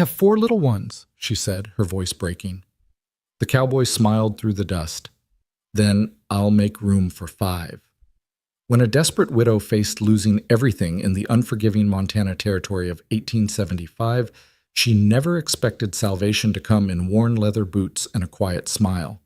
have 4 little ones, she said, her voice breaking. The cowboy smiled through the dust. Then I'll make room for 5. When a desperate widow faced losing everything in the unforgiving Montana Territory of 1875, she never expected salvation to come in worn leather boots and a quiet smile.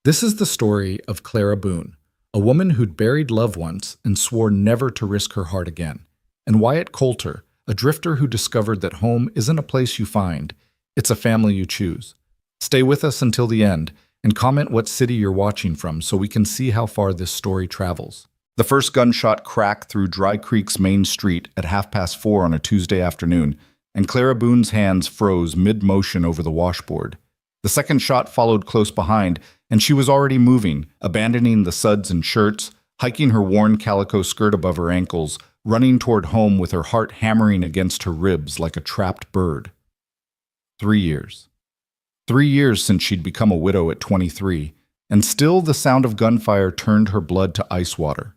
This is the story of Clara Boone, a woman who'd buried loved ones and swore never to risk her heart again, and Wyatt Coulter, a drifter who discovered that home isn't a place you find, it's a family you choose. Stay with us until the end, and comment what city you're watching from so we can see how far this story travels. The first gunshot cracked through Dry Creek's main street at 4:30 on a Tuesday afternoon, and Clara Boone's hands froze mid-motion over the washboard. The second shot followed close behind, and she was already moving, abandoning the suds and shirts, hiking her worn calico skirt above her ankles, running toward home with her heart hammering against her ribs like a trapped bird. 3 years. 3 years since she'd become a widow at 23, and still the sound of gunfire turned her blood to ice water.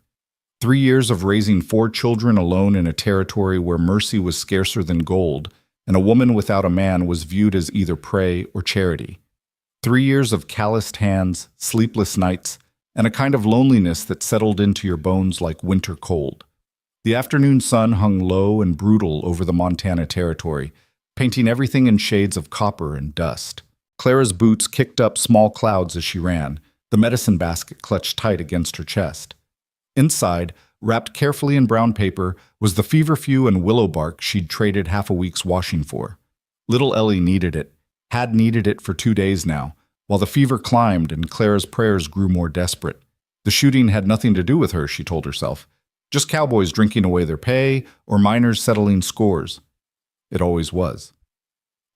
3 years of raising 4 children alone in a territory where mercy was scarcer than gold, and a woman without a man was viewed as either prey or charity. 3 years of calloused hands, sleepless nights, and a kind of loneliness that settled into your bones like winter cold. The afternoon sun hung low and brutal over the Montana Territory, painting everything in shades of copper and dust. Clara's boots kicked up small clouds as she ran, the medicine basket clutched tight against her chest. Inside, wrapped carefully in brown paper, was the feverfew and willow bark she'd traded half a week's washing for. Little Ellie needed it, had needed it for 2 days now, while the fever climbed and Clara's prayers grew more desperate. The shooting had nothing to do with her, she told herself. Just cowboys drinking away their pay or miners settling scores. It always was.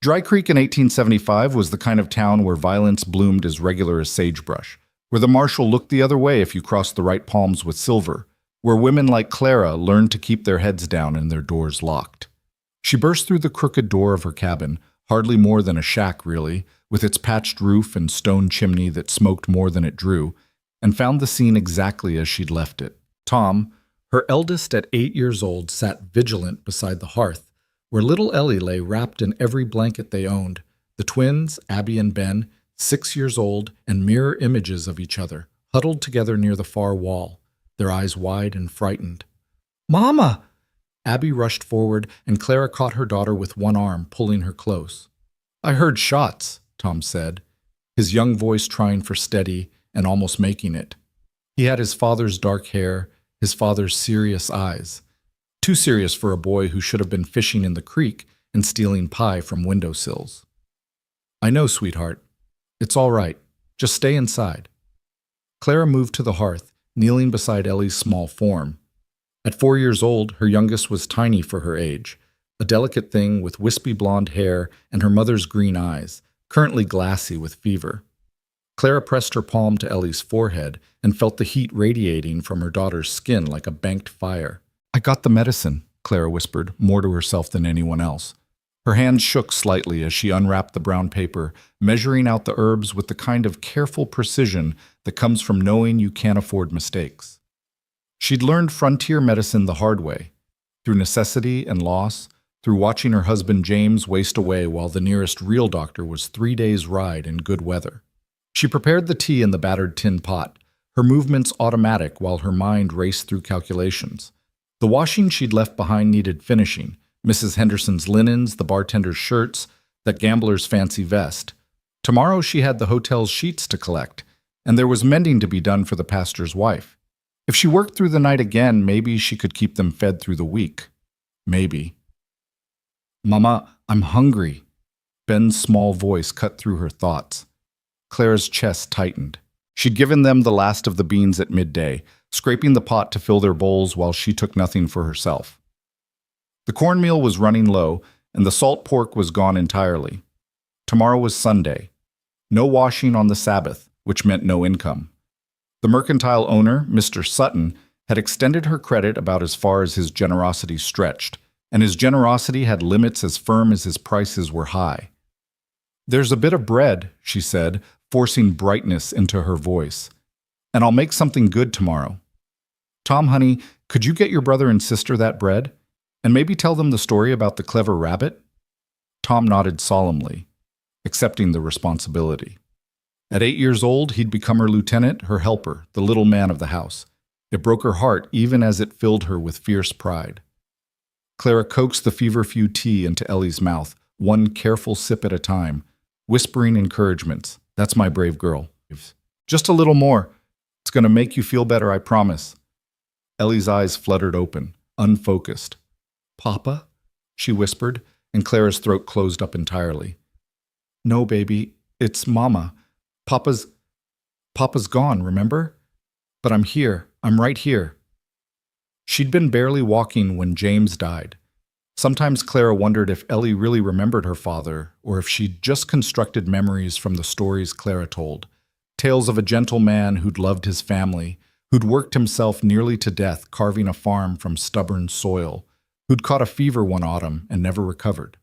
Dry Creek in 1875 was the kind of town where violence bloomed as regular as sagebrush, where the marshal looked the other way if you crossed the right palms with silver, where women like Clara learned to keep their heads down and their doors locked. She burst through the crooked door of her cabin, hardly more than a shack really, with its patched roof and stone chimney that smoked more than it drew, and found the scene exactly as she'd left it. Tom, her eldest at 8 years old, sat vigilant beside the hearth, where little Ellie lay wrapped in every blanket they owned. The twins, Abby and Ben, 6 years old, and mirror images of each other, huddled together near the far wall, their eyes wide and frightened. "Mama!" Abby rushed forward, and Clara caught her daughter with one arm, pulling her close. "I heard shots," Tom said, his young voice trying for steady and almost making it. He had his father's dark hair, his father's serious eyes. Too serious for a boy who should have been fishing in the creek and stealing pie from windowsills. "I know, sweetheart. It's all right. Just stay inside." Clara moved to the hearth, kneeling beside Ellie's small form. At 4 years old, her youngest was tiny for her age, a delicate thing with wispy blonde hair and her mother's green eyes, currently glassy with fever. Clara pressed her palm to Ellie's forehead and felt the heat radiating from her daughter's skin like a banked fire. "I got the medicine," Clara whispered, more to herself than anyone else. Her hands shook slightly as she unwrapped the brown paper, measuring out the herbs with the kind of careful precision that comes from knowing you can't afford mistakes. She'd learned frontier medicine the hard way, through necessity and loss, through watching her husband James waste away while the nearest real doctor was 3 days' ride in good weather. She prepared the tea in the battered tin pot, her movements automatic while her mind raced through calculations. The washing she'd left behind needed finishing, Mrs. Henderson's linens, the bartender's shirts, that gambler's fancy vest. Tomorrow she had the hotel's sheets to collect, and there was mending to be done for the pastor's wife. If she worked through the night again, maybe she could keep them fed through the week. Maybe. "Mama, I'm hungry." Ben's small voice cut through her thoughts. Clara's chest tightened. She'd given them the last of the beans at midday, scraping the pot to fill their bowls while she took nothing for herself. The cornmeal was running low, and the salt pork was gone entirely. Tomorrow was Sunday. No washing on the Sabbath, which meant no income. The mercantile owner, Mr. Sutton, had extended her credit about as far as his generosity stretched, and his generosity had limits as firm as his prices were high. "There's a bit of bread," she said, forcing brightness into her voice. "And I'll make something good tomorrow. Tom, honey, could you get your brother and sister that bread? And maybe tell them the story about the clever rabbit?" Tom nodded solemnly, accepting the responsibility. At 8 years old, he'd become her lieutenant, her helper, the little man of the house. It broke her heart even as it filled her with fierce pride. Clara coaxed the feverfew tea into Ellie's mouth, one careful sip at a time, whispering encouragements. "That's my brave girl. Just a little more. It's going to make you feel better, I promise." Ellie's eyes fluttered open, unfocused. "Papa?" she whispered, and Clara's throat closed up entirely. "No, baby, it's Mama. Papa's gone, remember? But I'm here. I'm right here." She'd been barely walking when James died. Sometimes Clara wondered if Ellie really remembered her father, or if she'd just constructed memories from the stories Clara told. Tales of a gentle man who'd loved his family, who'd worked himself nearly to death carving a farm from stubborn soil, who'd caught a fever one autumn and never recovered.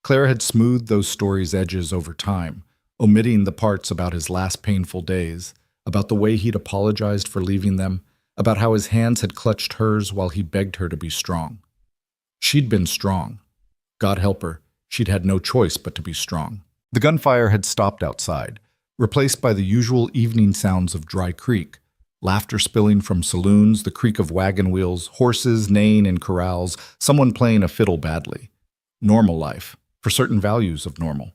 Clara had smoothed those stories' edges over time, omitting the parts about his last painful days, about the way he'd apologized for leaving them, about how his hands had clutched hers while he begged her to be strong. She'd been strong. God help her, she'd had no choice but to be strong. The gunfire had stopped outside, replaced by the usual evening sounds of Dry Creek, laughter spilling from saloons, the creak of wagon wheels, horses neighing in corrals, someone playing a fiddle badly. Normal life, for certain values of normal.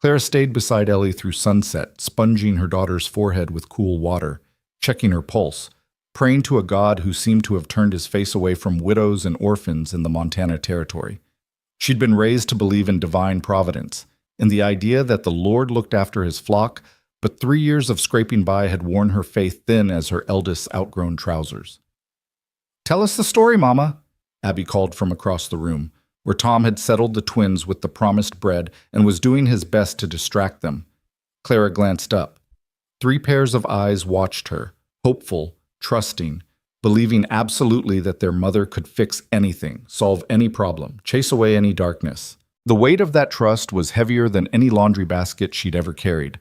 Clara stayed beside Ellie through sunset, sponging her daughter's forehead with cool water, checking her pulse, praying to a God who seemed to have turned his face away from widows and orphans in the Montana Territory. She'd been raised to believe in divine providence, in the idea that the Lord looked after his flock, but 3 years of scraping by had worn her faith thin as her eldest's outgrown trousers. "Tell us the story, Mama," Abby called from across the room, where Tom had settled the twins with the promised bread and was doing his best to distract them. Clara glanced up. 3 pairs of eyes watched her, hopeful, trusting, believing absolutely that their mother could fix anything, solve any problem, chase away any darkness. The weight of that trust was heavier than any laundry basket she'd ever carried.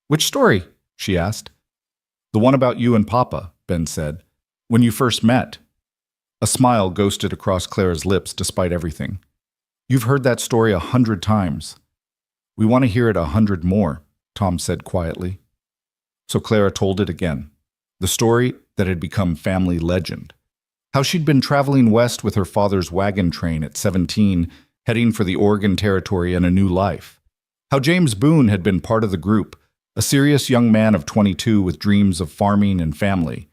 "Which story?" she asked. "The one about you and Papa," Ben said. "When you first met." A smile ghosted across Clara's lips despite everything. "You've heard that story 100 times. We want to hear it 100 more," Tom said quietly. So Clara told it again. The story that had become family legend. How she'd been traveling west with her father's wagon train at 17, heading for the Oregon Territory and a new life. How James Boone had been part of the group, a serious young man of 22 with dreams of farming and family.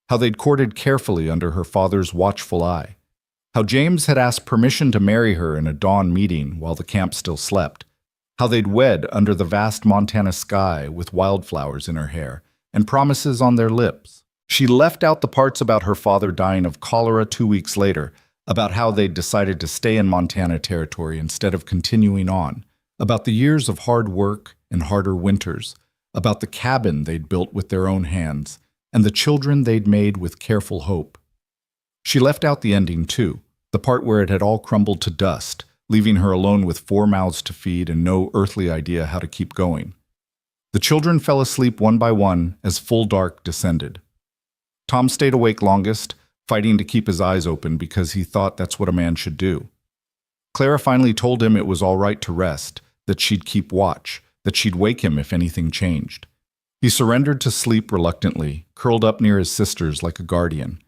How they'd courted carefully under her father's watchful eye. How James had asked permission to marry her in a dawn meeting while the camp still slept. How they'd wed under the vast Montana sky with wildflowers in her hair and promises on their lips. She left out the parts about her father dying of cholera 2 weeks later, about how they'd decided to stay in Montana Territory instead of continuing on, about the years of hard work and harder winters, about the cabin they'd built with their own hands, and the children they'd made with careful hope. She left out the ending too, the part where it had all crumbled to dust, leaving her alone with 4 mouths to feed and no earthly idea how to keep going. The children fell asleep one by one as full dark descended. Tom stayed awake longest, fighting to keep his eyes open because he thought that's what a man should do. Clara finally told him it was all right to rest, that she'd keep watch, that she'd wake him if anything changed. He surrendered to sleep reluctantly, curled up near his sisters like a guardian.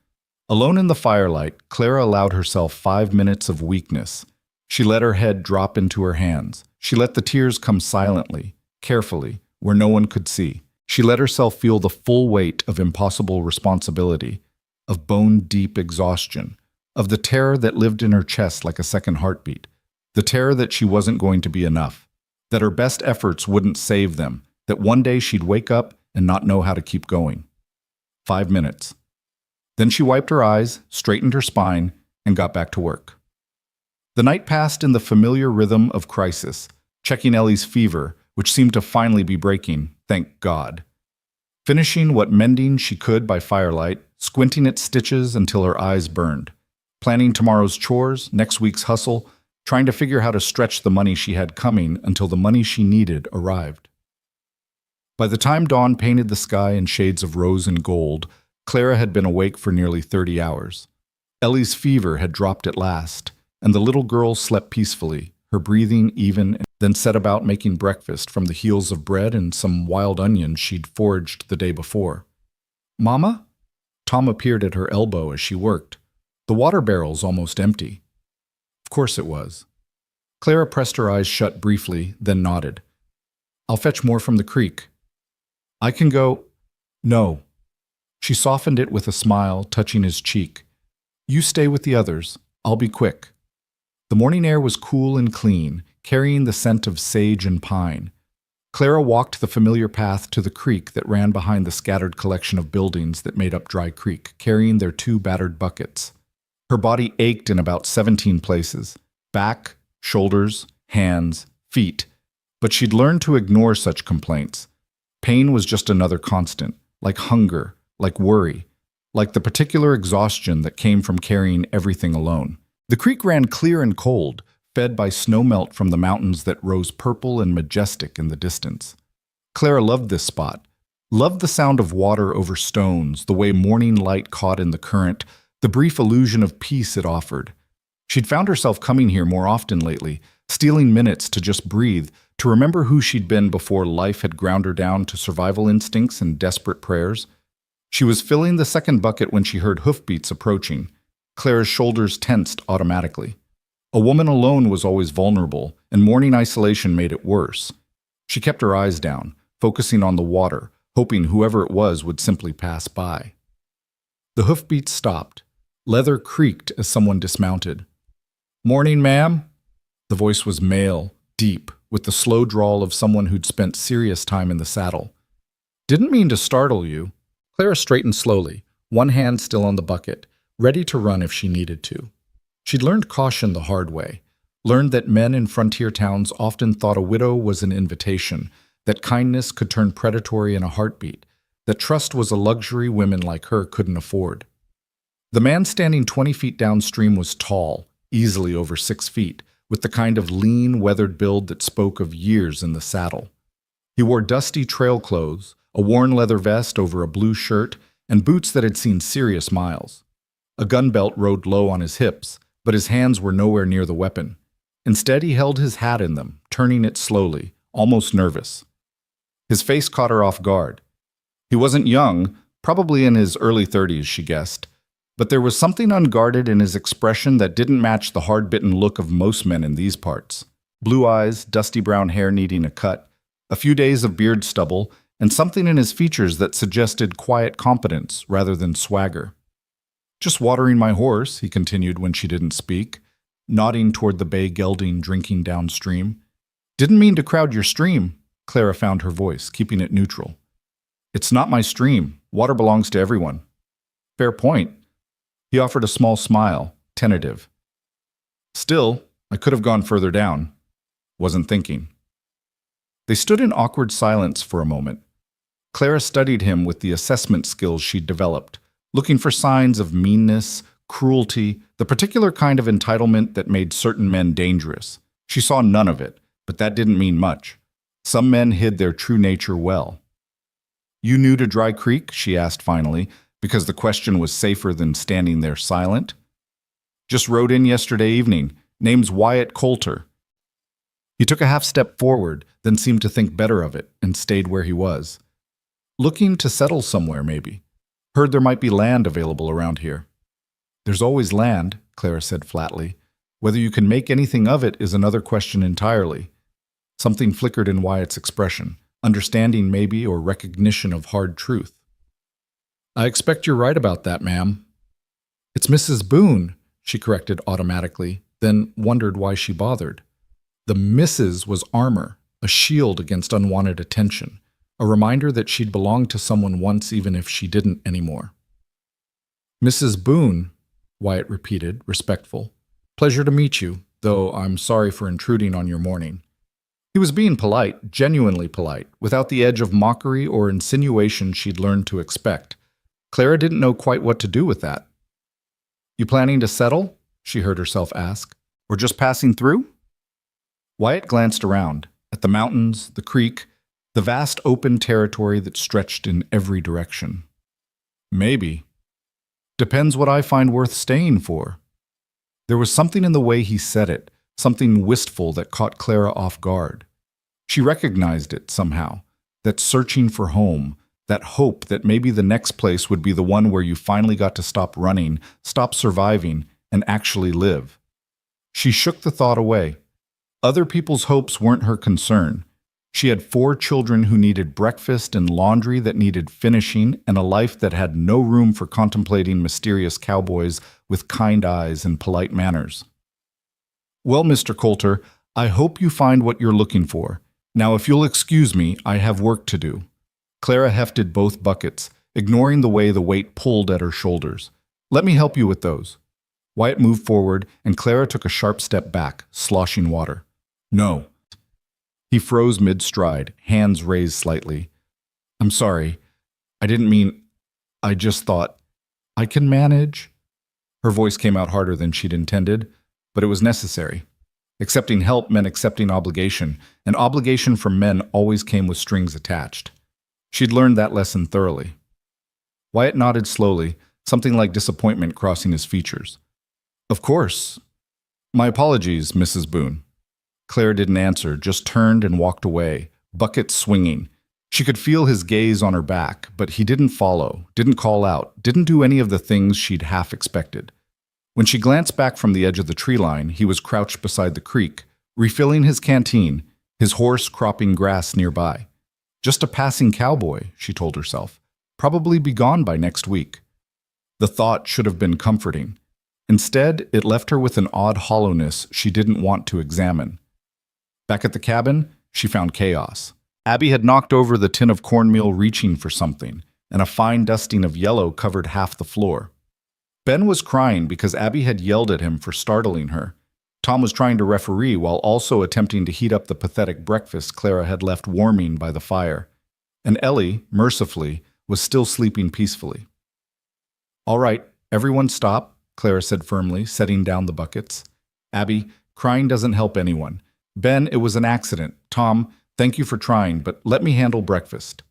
Alone in the firelight, Clara allowed herself 5 minutes of weakness. She let her head drop into her hands. She let the tears come silently, carefully, where no one could see. She let herself feel the full weight of impossible responsibility, of bone-deep exhaustion, of the terror that lived in her chest like a second heartbeat, the terror that she wasn't going to be enough, that her best efforts wouldn't save them, that one day she'd wake up and not know how to keep going. 5 minutes. Then she wiped her eyes, straightened her spine, and got back to work. The night passed in the familiar rhythm of crisis, checking Ellie's fever, which seemed to finally be breaking, thank God. Finishing what mending she could by firelight, squinting at stitches until her eyes burned. Planning tomorrow's chores, next week's hustle, trying to figure how to stretch the money she had coming until the money she needed arrived. By the time dawn painted the sky in shades of rose and gold, Clara had been awake for nearly 30 hours. Ellie's fever had dropped at last, and the little girl slept peacefully, her breathing even, then set about making breakfast from the heels of bread and some wild onions she'd foraged the day before. "Mama?" Tom appeared at her elbow as she worked. The water barrel's almost empty. Of course it was. Clara pressed her eyes shut briefly, then nodded. "I'll fetch more from the creek." "I can go—" "No." She softened it with a smile, touching his cheek. "You stay with the others. I'll be quick." The morning air was cool and clean, carrying the scent of sage and pine. Clara walked the familiar path to the creek that ran behind the scattered collection of buildings that made up Dry Creek, carrying their 2 battered buckets. Her body ached in about 17 places: back, shoulders, hands, feet. But she'd learned to ignore such complaints. Pain was just another constant, like hunger, like worry, like the particular exhaustion that came from carrying everything alone. The creek ran clear and cold, fed by snowmelt from the mountains that rose purple and majestic in the distance. Clara loved this spot, loved the sound of water over stones, the way morning light caught in the current, the brief illusion of peace it offered. She'd found herself coming here more often lately, stealing minutes to just breathe, to remember who she'd been before life had ground her down to survival instincts and desperate prayers. She was filling the second bucket when she heard hoofbeats approaching. Clara's shoulders tensed automatically. A woman alone was always vulnerable, and morning isolation made it worse. She kept her eyes down, focusing on the water, hoping whoever it was would simply pass by. The hoofbeats stopped. Leather creaked as someone dismounted. "Morning, ma'am?" The voice was male, deep, with the slow drawl of someone who'd spent serious time in the saddle. "Didn't mean to startle you." Clara straightened slowly, one hand still on the bucket, ready to run if she needed to. She'd learned caution the hard way, learned that men in frontier towns often thought a widow was an invitation, that kindness could turn predatory in a heartbeat, that trust was a luxury women like her couldn't afford. The man standing 20 feet downstream was tall, easily over 6 feet, with the kind of lean, weathered build that spoke of years in the saddle. He wore dusty trail clothes, a worn leather vest over a blue shirt, and boots that had seen serious miles. A gun belt rode low on his hips, but his hands were nowhere near the weapon. Instead, he held his hat in them, turning it slowly, almost nervous. His face caught her off guard. He wasn't young, probably in his early 30s, she guessed, but there was something unguarded in his expression that didn't match the hard-bitten look of most men in these parts. Blue eyes, dusty brown hair needing a cut, a few days of beard stubble, and something in his features that suggested quiet competence rather than swagger. "Just watering my horse," he continued when she didn't speak, nodding toward the bay gelding drinking downstream. "Didn't mean to crowd your stream." Clara found her voice, keeping it neutral. "It's not my stream. Water belongs to everyone." "Fair point." He offered a small smile, tentative. "Still, I could have gone further down. Wasn't thinking." They stood in awkward silence for a moment. Clara studied him with the assessment skills she'd developed, looking for signs of meanness, cruelty, the particular kind of entitlement that made certain men dangerous. She saw none of it, but that didn't mean much. Some men hid their true nature well. "You new to Dry Creek?" she asked finally, because the question was safer than standing there silent. "Just rode in yesterday evening. Name's Wyatt Coulter." He took a half step forward, then seemed to think better of it, and stayed where he was. "Looking to settle somewhere, maybe. Heard there might be land available around here." "There's always land," Clara said flatly. "Whether you can make anything of it is another question entirely." Something flickered in Wyatt's expression, understanding maybe or recognition of hard truth. "I expect you're right about that, ma'am." "It's Mrs. Boone," she corrected automatically, then wondered why she bothered. The Mrs. was armor, a shield against unwanted attention, a reminder that she'd belonged to someone once even if she didn't anymore. "Mrs. Boone," Wyatt repeated, respectful. "Pleasure to meet you, though I'm sorry for intruding on your morning." He was being polite, genuinely polite, without the edge of mockery or insinuation she'd learned to expect. Clara didn't know quite what to do with that. "You planning to settle?" she heard herself ask. "Or just passing through?" Wyatt glanced around, at the mountains, the creek, the vast open territory that stretched in every direction. "Maybe. Depends what I find worth staying for." There was something in the way he said it, something wistful that caught Clara off guard. She recognized it somehow, that searching for home, that hope that maybe the next place would be the one where you finally got to stop running, stop surviving, and actually live. She shook the thought away. Other people's hopes weren't her concern. She had 4 children who needed breakfast and laundry that needed finishing, and a life that had no room for contemplating mysterious cowboys with kind eyes and polite manners. "Well, Mr. Coulter, I hope you find what you're looking for. Now, if you'll excuse me, I have work to do." Clara hefted both buckets, ignoring the way the weight pulled at her shoulders. "Let me help you with those." Wyatt moved forward, and Clara took a sharp step back, sloshing water. "No." He froze mid-stride, hands raised slightly. "I'm sorry. I didn't mean... I just thought... I can manage." Her voice came out harder than she'd intended, but it was necessary. Accepting help meant accepting obligation, and obligation from men always came with strings attached. She'd learned that lesson thoroughly. Wyatt nodded slowly, something like disappointment crossing his features. "Of course. My apologies, Mrs. Boone." Claire didn't answer, just turned and walked away, bucket swinging. She could feel his gaze on her back, but he didn't follow, didn't call out, didn't do any of the things she'd half expected. When she glanced back from the edge of the tree line, he was crouched beside the creek, refilling his canteen, his horse cropping grass nearby. Just a passing cowboy, she told herself, probably be gone by next week. The thought should have been comforting. Instead, it left her with an odd hollowness she didn't want to examine. Back at the cabin, she found chaos. Abby had knocked over the tin of cornmeal reaching for something, and a fine dusting of yellow covered half the floor. Ben was crying because Abby had yelled at him for startling her. Tom was trying to referee while also attempting to heat up the pathetic breakfast Clara had left warming by the fire. And Ellie, mercifully, was still sleeping peacefully. "All right, everyone stop," Clara said firmly, setting down the buckets. "Abby, crying doesn't help anyone. Ben, it was an accident. Tom, thank you for trying, but let me handle breakfast."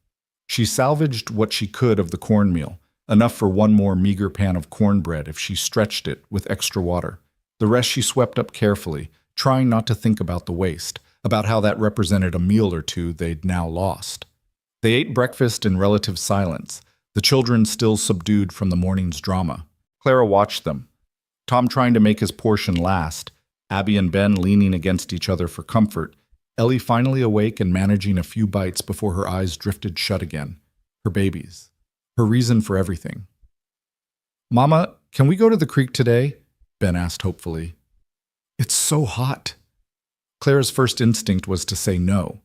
She salvaged what she could of the cornmeal, enough for one more meager pan of cornbread if she stretched it with extra water. The rest she swept up carefully, trying not to think about the waste, about how that represented a meal or two they'd now lost. They ate breakfast in relative silence, the children still subdued from the morning's drama. Clara watched them, Tom trying to make his portion last, Abby and Ben leaning against each other for comfort, Ellie finally awake and managing a few bites before her eyes drifted shut again. Her babies. Her reason for everything. "Mama, can we go to the creek today?" Ben asked hopefully. "It's so hot." Clara's first instinct was to say no.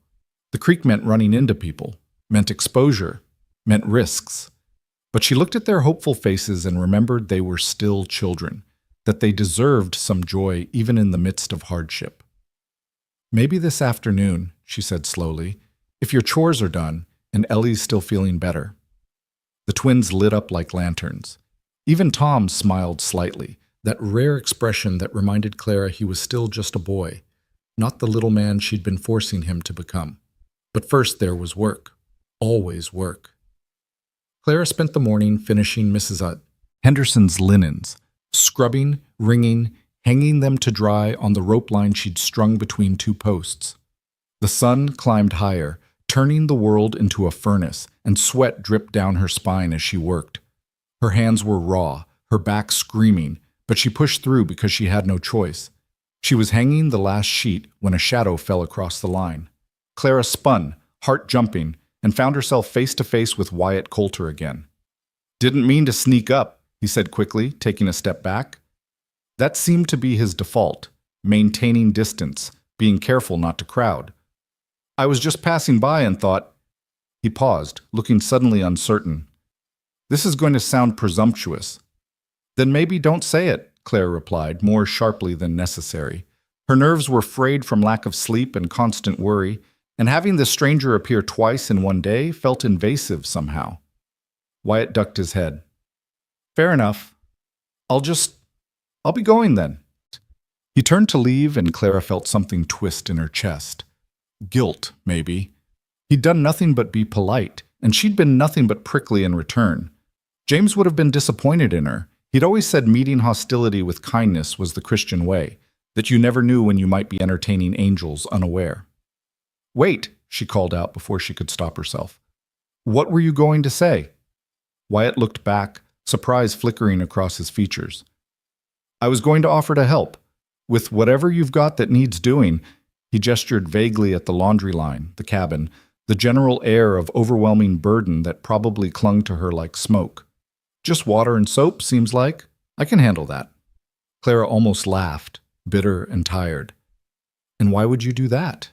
The creek meant running into people, meant exposure, meant risks. But she looked at their hopeful faces and remembered they were still children, that they deserved some joy even in the midst of hardship. "Maybe this afternoon," she said slowly, "if your chores are done and Ellie's still feeling better." The twins lit up like lanterns. Even Tom smiled slightly, that rare expression that reminded Clara he was still just a boy, not the little man she'd been forcing him to become. But first there was work. Always work. Clara spent the morning finishing Mrs. Henderson's linens, scrubbing, wringing, hanging them to dry on the rope line she'd strung between 2 posts. The sun climbed higher, turning the world into a furnace, and sweat dripped down her spine as she worked. Her hands were raw, her back screaming, but she pushed through because she had no choice. She was hanging the last sheet when a shadow fell across the line. Clara spun, heart jumping, and found herself face to face with Wyatt Coulter again. "Didn't mean to sneak up," he said quickly, taking a step back. That seemed to be his default, maintaining distance, being careful not to crowd. "I was just passing by and thought..." He paused, looking suddenly uncertain. "This is going to sound presumptuous." "Then maybe don't say it," Claire replied, more sharply than necessary. Her nerves were frayed from lack of sleep and constant worry, and having this stranger appear twice in one day felt invasive somehow. Wyatt ducked his head. "Fair enough. I'll be going then." He turned to leave, and Clara felt something twist in her chest. Guilt, maybe. He'd done nothing but be polite, and she'd been nothing but prickly in return. James would have been disappointed in her. He'd always said meeting hostility with kindness was the Christian way. that you never knew when you might be entertaining angels unaware. Wait, she called out before she could stop herself. What were you going to say? Wyatt looked back, surprise flickering across his features. I was going to offer to help. With whatever you've got that needs doing. He gestured vaguely at the laundry line, the cabin, the general air of overwhelming burden that probably clung to her like smoke. Just water and soap, seems like. I can handle that. Clara almost laughed, bitter and tired. And why would you do that?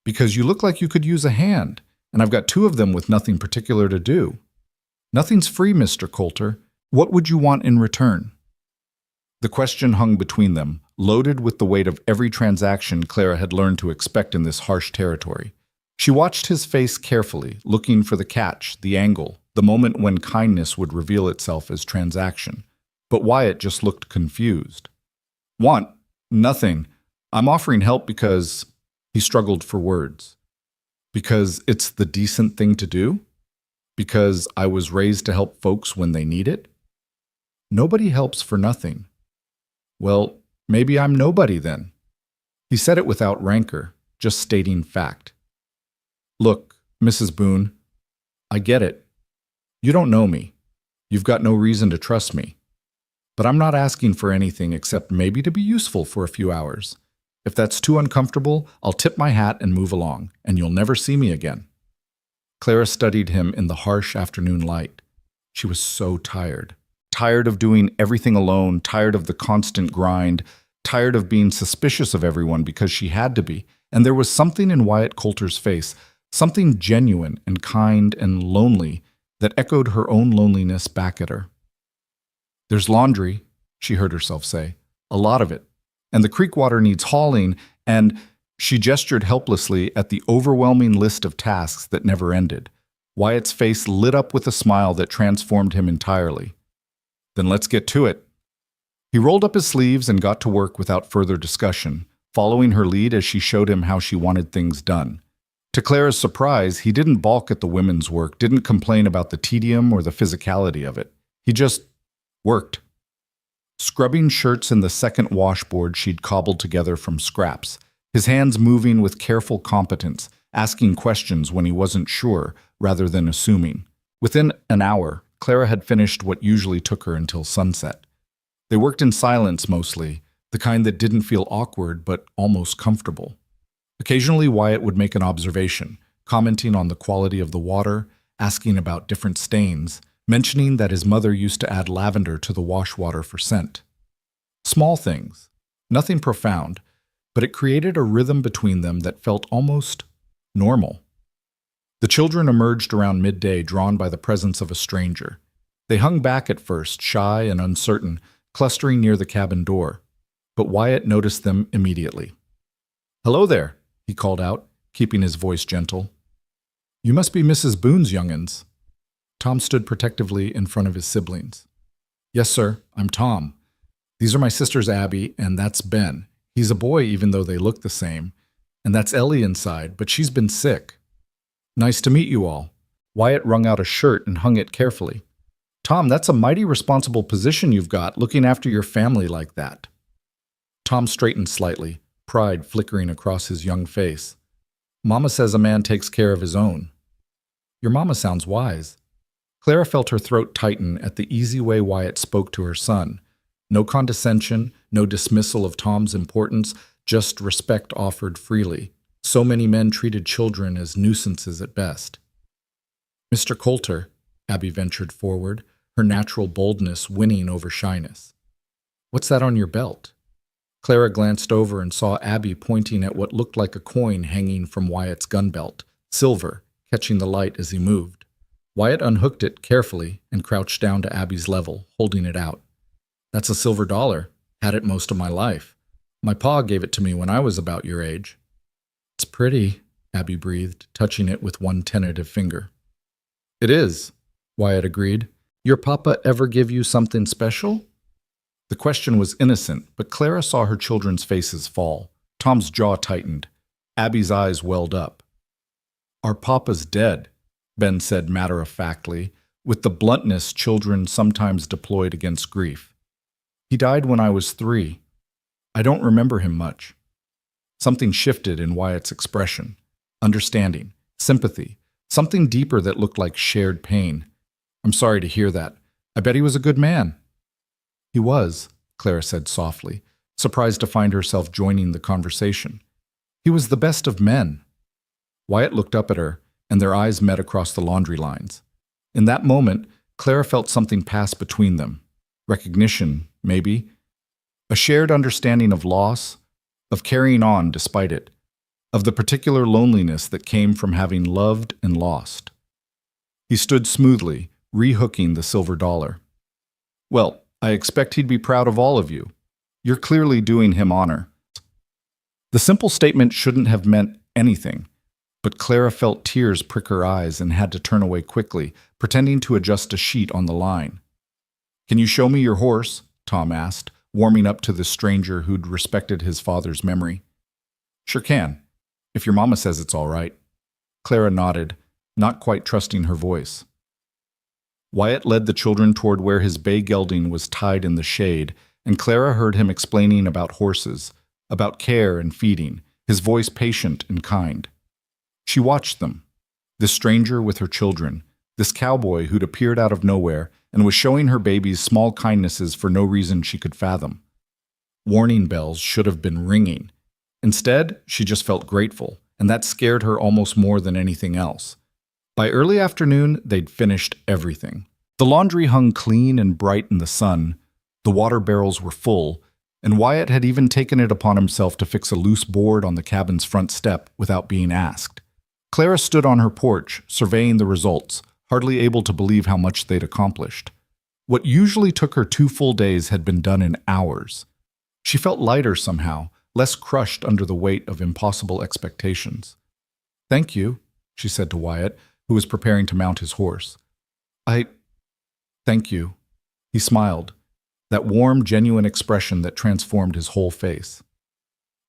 Because you look like you could use a hand, and I've got 2 of them with nothing particular to do. Nothing's free, Mr. Coulter. What would you want in return? The question hung between them, loaded with the weight of every transaction Clara had learned to expect in this harsh territory. She watched his face carefully, looking for the catch, the angle, the moment when kindness would reveal itself as transaction. But Wyatt just looked confused. Want? Nothing. I'm offering help because... He struggled for words. Because it's the decent thing to do? Because I was raised to help folks when they need it? Nobody helps for nothing. Well, maybe I'm nobody then. He said it without rancor, just stating fact. Look, Mrs. Boone, I get it. You don't know me. You've got no reason to trust me. But I'm not asking for anything except maybe to be useful for a few hours. If that's too uncomfortable, I'll tip my hat and move along, and you'll never see me again. Clara studied him in the harsh afternoon light. She was so tired. Tired of doing everything alone, tired of the constant grind, tired of being suspicious of everyone because she had to be. And there was something in Wyatt Coulter's face, something genuine and kind and lonely that echoed her own loneliness back at her. There's laundry, she heard herself say, a lot of it. And the creek water needs hauling, and she gestured helplessly at the overwhelming list of tasks that never ended. Wyatt's face lit up with a smile that transformed him entirely. Then let's get to it. He rolled up his sleeves and got to work without further discussion, following her lead as she showed him how she wanted things done. To Clara's surprise, he didn't balk at the women's work, didn't complain about the tedium or the physicality of it. He just worked. Scrubbing shirts in the second washboard she'd cobbled together from scraps, his hands moving with careful competence, asking questions when he wasn't sure rather than assuming. Within an hour, Clara had finished what usually took her until sunset. They worked in silence mostly, the kind that didn't feel awkward but almost comfortable. Occasionally, Wyatt would make an observation, commenting on the quality of the water, asking about different stains, mentioning that his mother used to add lavender to the wash water for scent. Small things, nothing profound, but it created a rhythm between them that felt almost normal. The children emerged around midday, drawn by the presence of a stranger. They hung back at first, shy and uncertain, clustering near the cabin door. But Wyatt noticed them immediately. "Hello there," he called out, keeping his voice gentle. "You must be Mrs. Boone's young'uns." Tom stood protectively in front of his siblings. "Yes, sir, I'm Tom. These are my sisters Abby, and that's Ben. He's a boy even though they look the same. And that's Ellie inside, but she's been sick." "Nice to meet you all." Wyatt wrung out a shirt and hung it carefully. "Tom, that's a mighty responsible position you've got, looking after your family like that." Tom straightened slightly, pride flickering across his young face. "Mama says a man takes care of his own." "Your mama sounds wise." Clara felt her throat tighten at the easy way Wyatt spoke to her son. No condescension, no dismissal of Tom's importance, just respect offered freely. So many men treated children as nuisances at best. "Mr. Coulter," Abby ventured forward, her natural boldness winning over shyness. "What's that on your belt?" Clara glanced over and saw Abby pointing at what looked like a coin hanging from Wyatt's gun belt, silver, catching the light as he moved. Wyatt unhooked it carefully and crouched down to Abby's level, holding it out. "That's a silver dollar. Had it most of my life. My pa gave it to me when I was about your age." "It's pretty," Abby breathed, touching it with one tentative finger. "It is," Wyatt agreed. "Your papa ever give you something special?" The question was innocent, but Clara saw her children's faces fall. Tom's jaw tightened. Abby's eyes welled up. "Our papa's dead," Ben said matter-of-factly, with the bluntness children sometimes deployed against grief. "He died when I was 3. I don't remember him much. Something shifted in Wyatt's expression. Understanding, sympathy, something deeper that looked like shared pain. I'm sorry to hear that. I bet he was a good man. He was, Clara said softly, surprised to find herself joining the conversation. He was the best of men. Wyatt looked up at her, and their eyes met across the laundry lines. In that moment, Clara felt something pass between them. Recognition, maybe. A shared understanding of loss, of carrying on despite it, of the particular loneliness that came from having loved and lost. He stood smoothly, rehooking the silver dollar. Well, I expect he'd be proud of all of you. You're clearly doing him honor. The simple statement shouldn't have meant anything, but Clara felt tears prick her eyes and had to turn away quickly, pretending to adjust a sheet on the line. Can you show me your horse? Tom asked, warming up to the stranger who'd respected his father's memory. Sure can, if your mama says it's all right. Clara nodded, not quite trusting her voice. Wyatt led the children toward where his bay gelding was tied in the shade, and Clara heard him explaining about horses, about care and feeding, his voice patient and kind. She watched them, this stranger with her children, this cowboy who'd appeared out of nowhere and was showing her babies small kindnesses for no reason she could fathom. Warning bells should have been ringing. Instead, she just felt grateful, and that scared her almost more than anything else. By early afternoon, they'd finished everything. The laundry hung clean and bright in the sun, the water barrels were full, and Wyatt had even taken it upon himself to fix a loose board on the cabin's front step without being asked. Clara stood on her porch, surveying the results, hardly able to believe how much they'd accomplished. What usually took her 2 full days had been done in hours. She felt lighter somehow, less crushed under the weight of impossible expectations. Thank you, she said to Wyatt, who was preparing to mount his horse. Thank you. He smiled, that warm, genuine expression that transformed his whole face.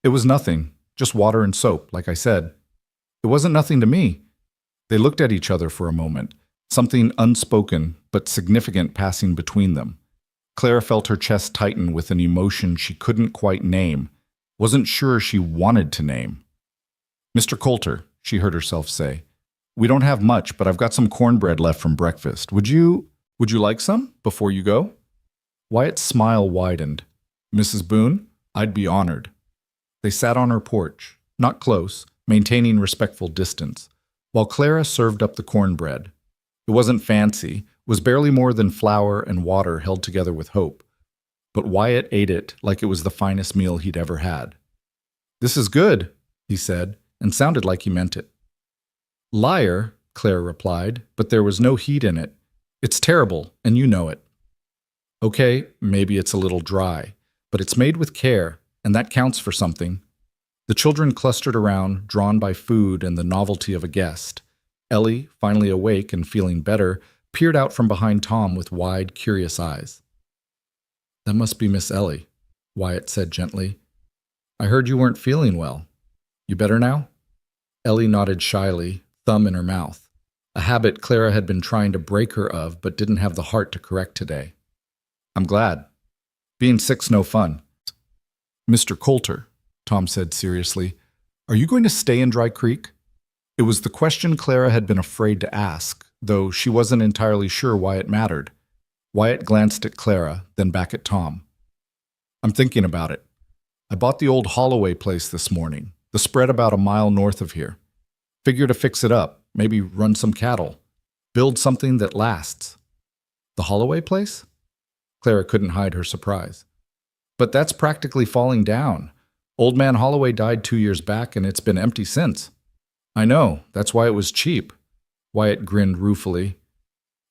It was nothing, just water and soap, like I said. It wasn't nothing to me. They looked at each other for a moment, something unspoken but significant passing between them. Clara felt her chest tighten with an emotion she couldn't quite name, wasn't sure she wanted to name. Mr. Coulter, she heard herself say, we don't have much, but I've got some cornbread left from breakfast. Would you like some before you go? Wyatt's smile widened. Mrs. Boone, I'd be honored. They sat on her porch, not close, maintaining respectful distance, while Clara served up the cornbread. It wasn't fancy, was barely more than flour and water held together with hope. But Wyatt ate it like it was the finest meal he'd ever had. This is good, he said, and sounded like he meant it. Liar, Clara replied, but there was no heat in it. It's terrible, and you know it. Okay, maybe it's a little dry, but it's made with care, and that counts for something. The children clustered around, drawn by food and the novelty of a guest. Ellie, finally awake and feeling better, peered out from behind Tom with wide, curious eyes. That must be Miss Ellie, Wyatt said gently. I heard you weren't feeling well. You better now? Ellie nodded shyly, thumb in her mouth, a habit Clara had been trying to break her of but didn't have the heart to correct today. I'm glad. Being sick's no fun. Mr. Coulter, Tom said seriously, are you going to stay in Dry Creek? It was the question Clara had been afraid to ask, though she wasn't entirely sure why it mattered. Wyatt glanced at Clara, then back at Tom. I'm thinking about it. I bought the old Holloway place this morning, the spread about a mile north of here. Figure to fix it up, maybe run some cattle. Build something that lasts. The Holloway place? Clara couldn't hide her surprise. But that's practically falling down. Old man Holloway died 2 years back, and it's been empty since. I know, that's why it was cheap. Wyatt grinned ruefully.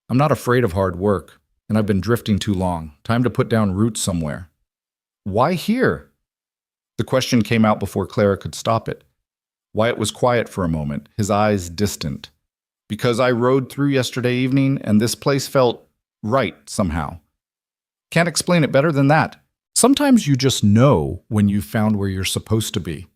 I'm not afraid of hard work, and I've been drifting too long. Time to put down roots somewhere. Why here? The question came out before Clara could stop it. Wyatt was quiet for a moment, his eyes distant. Because I rode through yesterday evening, and this place felt right somehow. Can't explain it better than that. Sometimes you just know when you've found where you're supposed to be.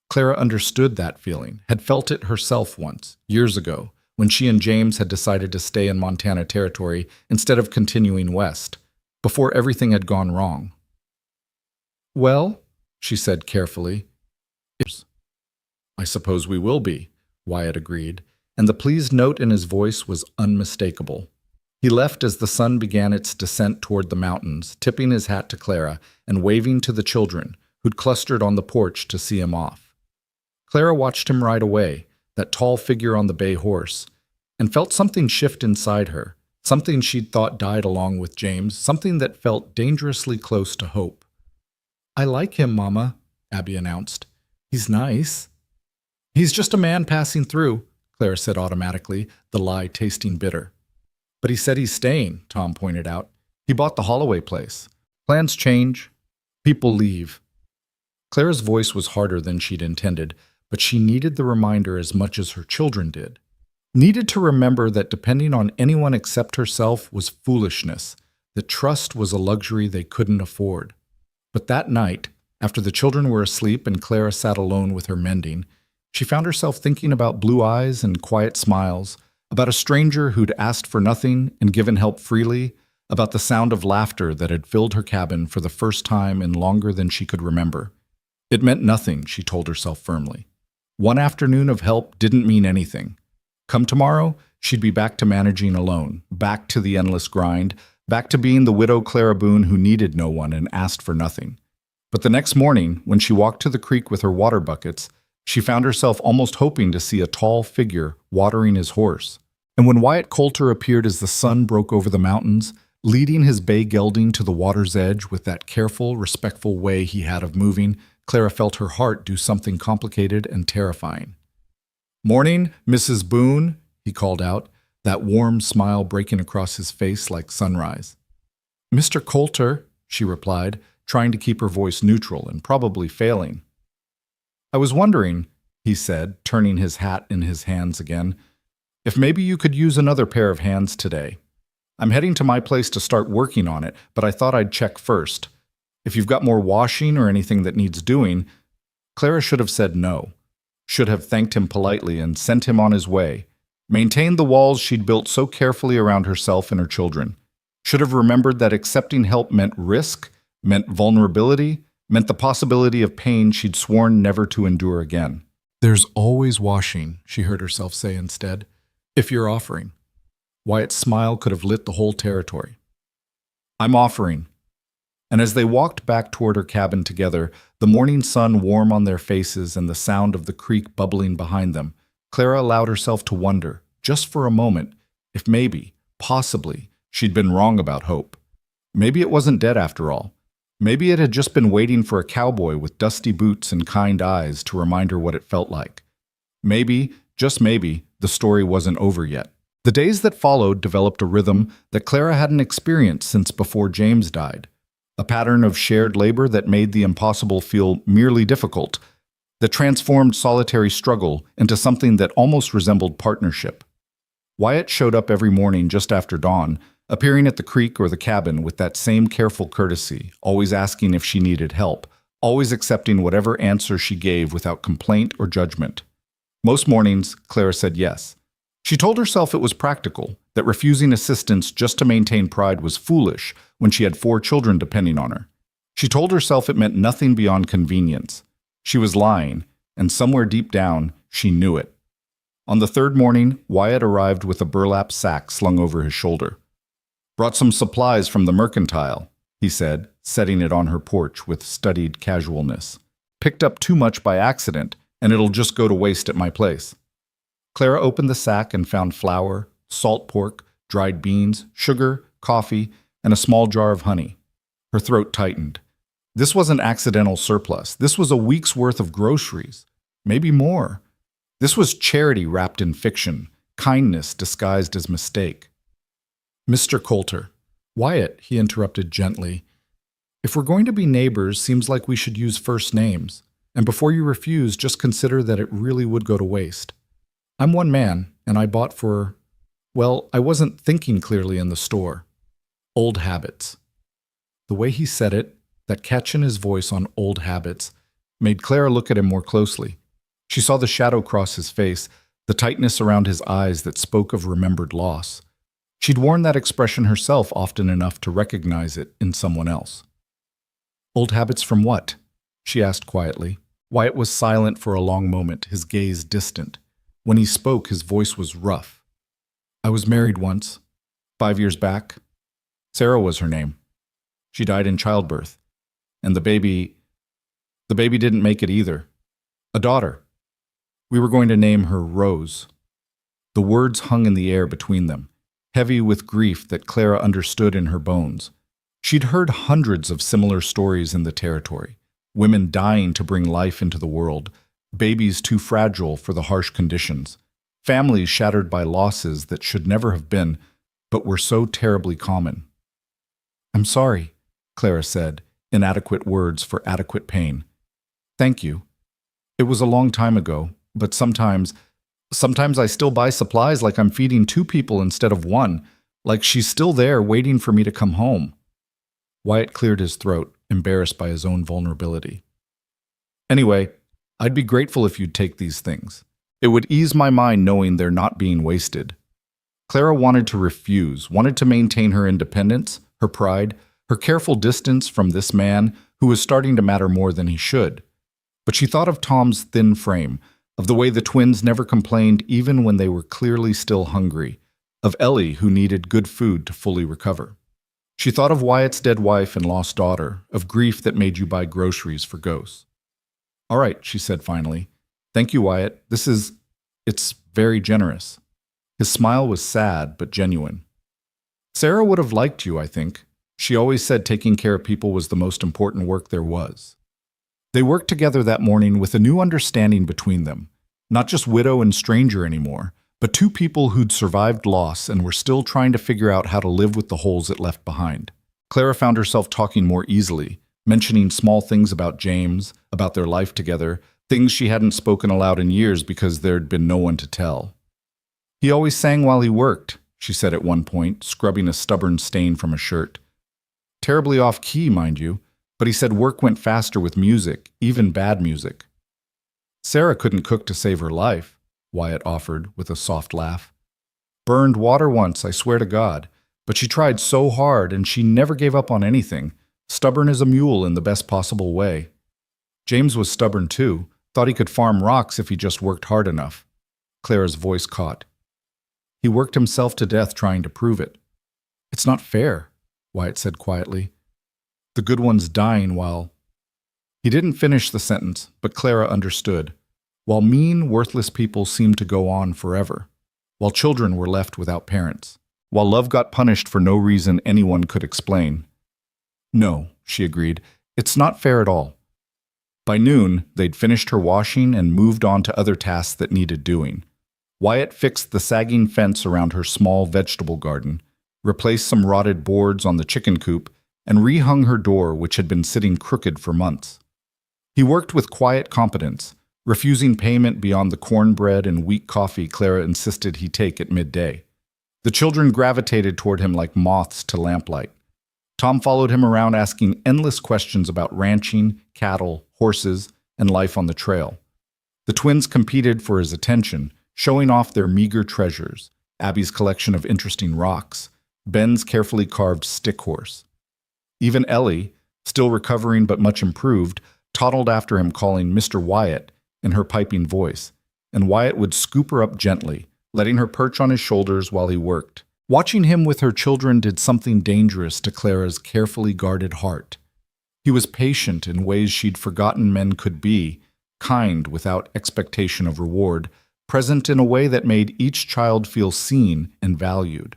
Clara understood that feeling, had felt it herself once, years ago, when she and James had decided to stay in Montana Territory instead of continuing west, before everything had gone wrong. Well, she said carefully. I suppose we will be, Wyatt agreed, and the pleased note in his voice was unmistakable. He left as the sun began its descent toward the mountains, tipping his hat to Clara and waving to the children, who'd clustered on the porch to see him off. Clara watched him ride away, that tall figure on the bay horse, and felt something shift inside her, something she'd thought died along with James, something that felt dangerously close to hope. I like him, Mama, Abby announced. He's nice. He's just a man passing through, Clara said automatically, the lie tasting bitter. But he said he's staying, Tom pointed out. He bought the Holloway place. Plans change. People leave. Clara's voice was harder than she'd intended, but she needed the reminder as much as her children did. Needed to remember that depending on anyone except herself was foolishness, that trust was a luxury they couldn't afford. But that night, after the children were asleep and Clara sat alone with her mending, she found herself thinking about blue eyes and quiet smiles, about a stranger who'd asked for nothing and given help freely, about the sound of laughter that had filled her cabin for the first time in longer than she could remember. It meant nothing, she told herself firmly. One afternoon of help didn't mean anything. Come tomorrow, she'd be back to managing alone, back to the endless grind, back to being the widow Clara Boone who needed no one and asked for nothing. But the next morning, when she walked to the creek with her water buckets, she found herself almost hoping to see a tall figure watering his horse. And when Wyatt Coulter appeared as the sun broke over the mountains, leading his bay gelding to the water's edge with that careful, respectful way he had of moving, Clara felt her heart do something complicated and terrifying. "Morning, Mrs. Boone," he called out, that warm smile breaking across his face like sunrise. "Mr. Coulter," she replied, trying to keep her voice neutral and probably failing. "I was wondering," he said, turning his hat in his hands again, "if maybe you could use another pair of hands today. I'm heading to my place to start working on it, but I thought I'd check first. If you've got more washing or anything that needs doing..." Clara should have said no, should have thanked him politely and sent him on his way, maintained the walls she'd built so carefully around herself and her children, should have remembered that accepting help meant risk, meant vulnerability, meant the possibility of pain she'd sworn never to endure again. "There's always washing," she heard herself say instead, "if you're offering." Wyatt's smile could have lit the whole territory. "I'm offering." And as they walked back toward her cabin together, the morning sun warm on their faces and the sound of the creek bubbling behind them, Clara allowed herself to wonder, just for a moment, if maybe, possibly, she'd been wrong about hope. Maybe it wasn't dead after all. Maybe it had just been waiting for a cowboy with dusty boots and kind eyes to remind her what it felt like. Maybe, just maybe, the story wasn't over yet. The days that followed developed a rhythm that Clara hadn't experienced since before James died. A pattern of shared labor that made the impossible feel merely difficult, that transformed solitary struggle into something that almost resembled partnership. Wyatt showed up every morning just after dawn, appearing at the creek or the cabin with that same careful courtesy, always asking if she needed help, always accepting whatever answer she gave without complaint or judgment. Most mornings, Clara said yes. She told herself it was practical, that refusing assistance just to maintain pride was foolish when she had 4 children depending on her. She told herself it meant nothing beyond convenience. She was lying, and somewhere deep down, she knew it. On the 3rd morning, Wyatt arrived with a burlap sack slung over his shoulder. "Brought some supplies from the mercantile," he said, setting it on her porch with studied casualness. "Picked up too much by accident, and it'll just go to waste at my place." Clara opened the sack and found flour, salt pork, dried beans, sugar, coffee, and a small jar of honey. Her throat tightened. This wasn't accidental surplus. This was a week's worth of groceries. Maybe more. This was charity wrapped in fiction, kindness disguised as mistake. "Mr. Coulter." "Wyatt," he interrupted gently. "If we're going to be neighbors, seems like we should use first names. And before you refuse, just consider that it really would go to waste. I'm one man, and I bought for... well, I wasn't thinking clearly in the store. Old habits." The way he said it, that catch in his voice on old habits, made Clara look at him more closely. She saw the shadow cross his face, the tightness around his eyes that spoke of remembered loss. She'd worn that expression herself often enough to recognize it in someone else. "Old habits from what?" she asked quietly. Wyatt was silent for a long moment, his gaze distant. When he spoke, his voice was rough. I was married once, 5 years back. Sarah was her name. She died in childbirth. And the baby didn't make it either. A daughter. We were going to name her Rose. The words hung in the air between them, heavy with grief that Clara understood in her bones. She'd heard hundreds of similar stories in the territory. Women dying to bring life into the world, babies too fragile for the harsh conditions, families shattered by losses that should never have been, but were so terribly common. I'm sorry, Clara said, inadequate words for adequate pain. Thank you. It was a long time ago, but sometimes I still buy supplies like I'm feeding 2 people instead of 1, like she's still there waiting for me to come home. Wyatt cleared his throat, embarrassed by his own vulnerability. Anyway, I'd be grateful if you'd take these things. It would ease my mind knowing they're not being wasted. Clara wanted to refuse, wanted to maintain her independence, her pride, her careful distance from this man who was starting to matter more than he should. But she thought of Tom's thin frame, of the way the twins never complained even when they were clearly still hungry, of Ellie who needed good food to fully recover. She thought of Wyatt's dead wife and lost daughter, of grief that made you buy groceries for ghosts. All right, she said finally. Thank you, Wyatt. It's very generous. His smile was sad but genuine. Sarah would have liked you, I think. She always said taking care of people was the most important work there was. They worked together that morning with a new understanding between them. Not just widow and stranger anymore, but 2 people who'd survived loss and were still trying to figure out how to live with the holes it left behind. Clara found herself talking more easily, mentioning small things about James, about their life together, things she hadn't spoken aloud in years because there'd been no one to tell. He always sang while he worked, she said at one point, scrubbing a stubborn stain from a shirt. Terribly off-key, mind you, but he said work went faster with music, even bad music. Sarah couldn't cook to save her life, Wyatt offered with a soft laugh. Burned water once, I swear to God, but she tried so hard and she never gave up on anything, stubborn as a mule in the best possible way. James was stubborn too, thought he could farm rocks if he just worked hard enough. Clara's voice caught. He worked himself to death trying to prove it. It's not fair, Wyatt said quietly. The good one's dying while... He didn't finish the sentence, but Clara understood. While mean, worthless people seemed to go on forever. While children were left without parents. While love got punished for no reason anyone could explain. No, she agreed. It's not fair at all. By noon, they'd finished her washing and moved on to other tasks that needed doing. Wyatt fixed the sagging fence around her small vegetable garden, replaced some rotted boards on the chicken coop, and rehung her door, which had been sitting crooked for months. He worked with quiet competence, refusing payment beyond the cornbread and weak coffee Clara insisted he take at midday. The children gravitated toward him like moths to lamplight. Tom followed him around asking endless questions about ranching, cattle, horses, and life on the trail. The twins competed for his attention, showing off their meager treasures, Abby's collection of interesting rocks, Ben's carefully carved stick horse. Even Ellie, still recovering but much improved, toddled after him calling Mr. Wyatt in her piping voice, and Wyatt would scoop her up gently, letting her perch on his shoulders while he worked. Watching him with her children did something dangerous to Clara's carefully guarded heart. He was patient in ways she'd forgotten men could be, kind without expectation of reward, present in a way that made each child feel seen and valued.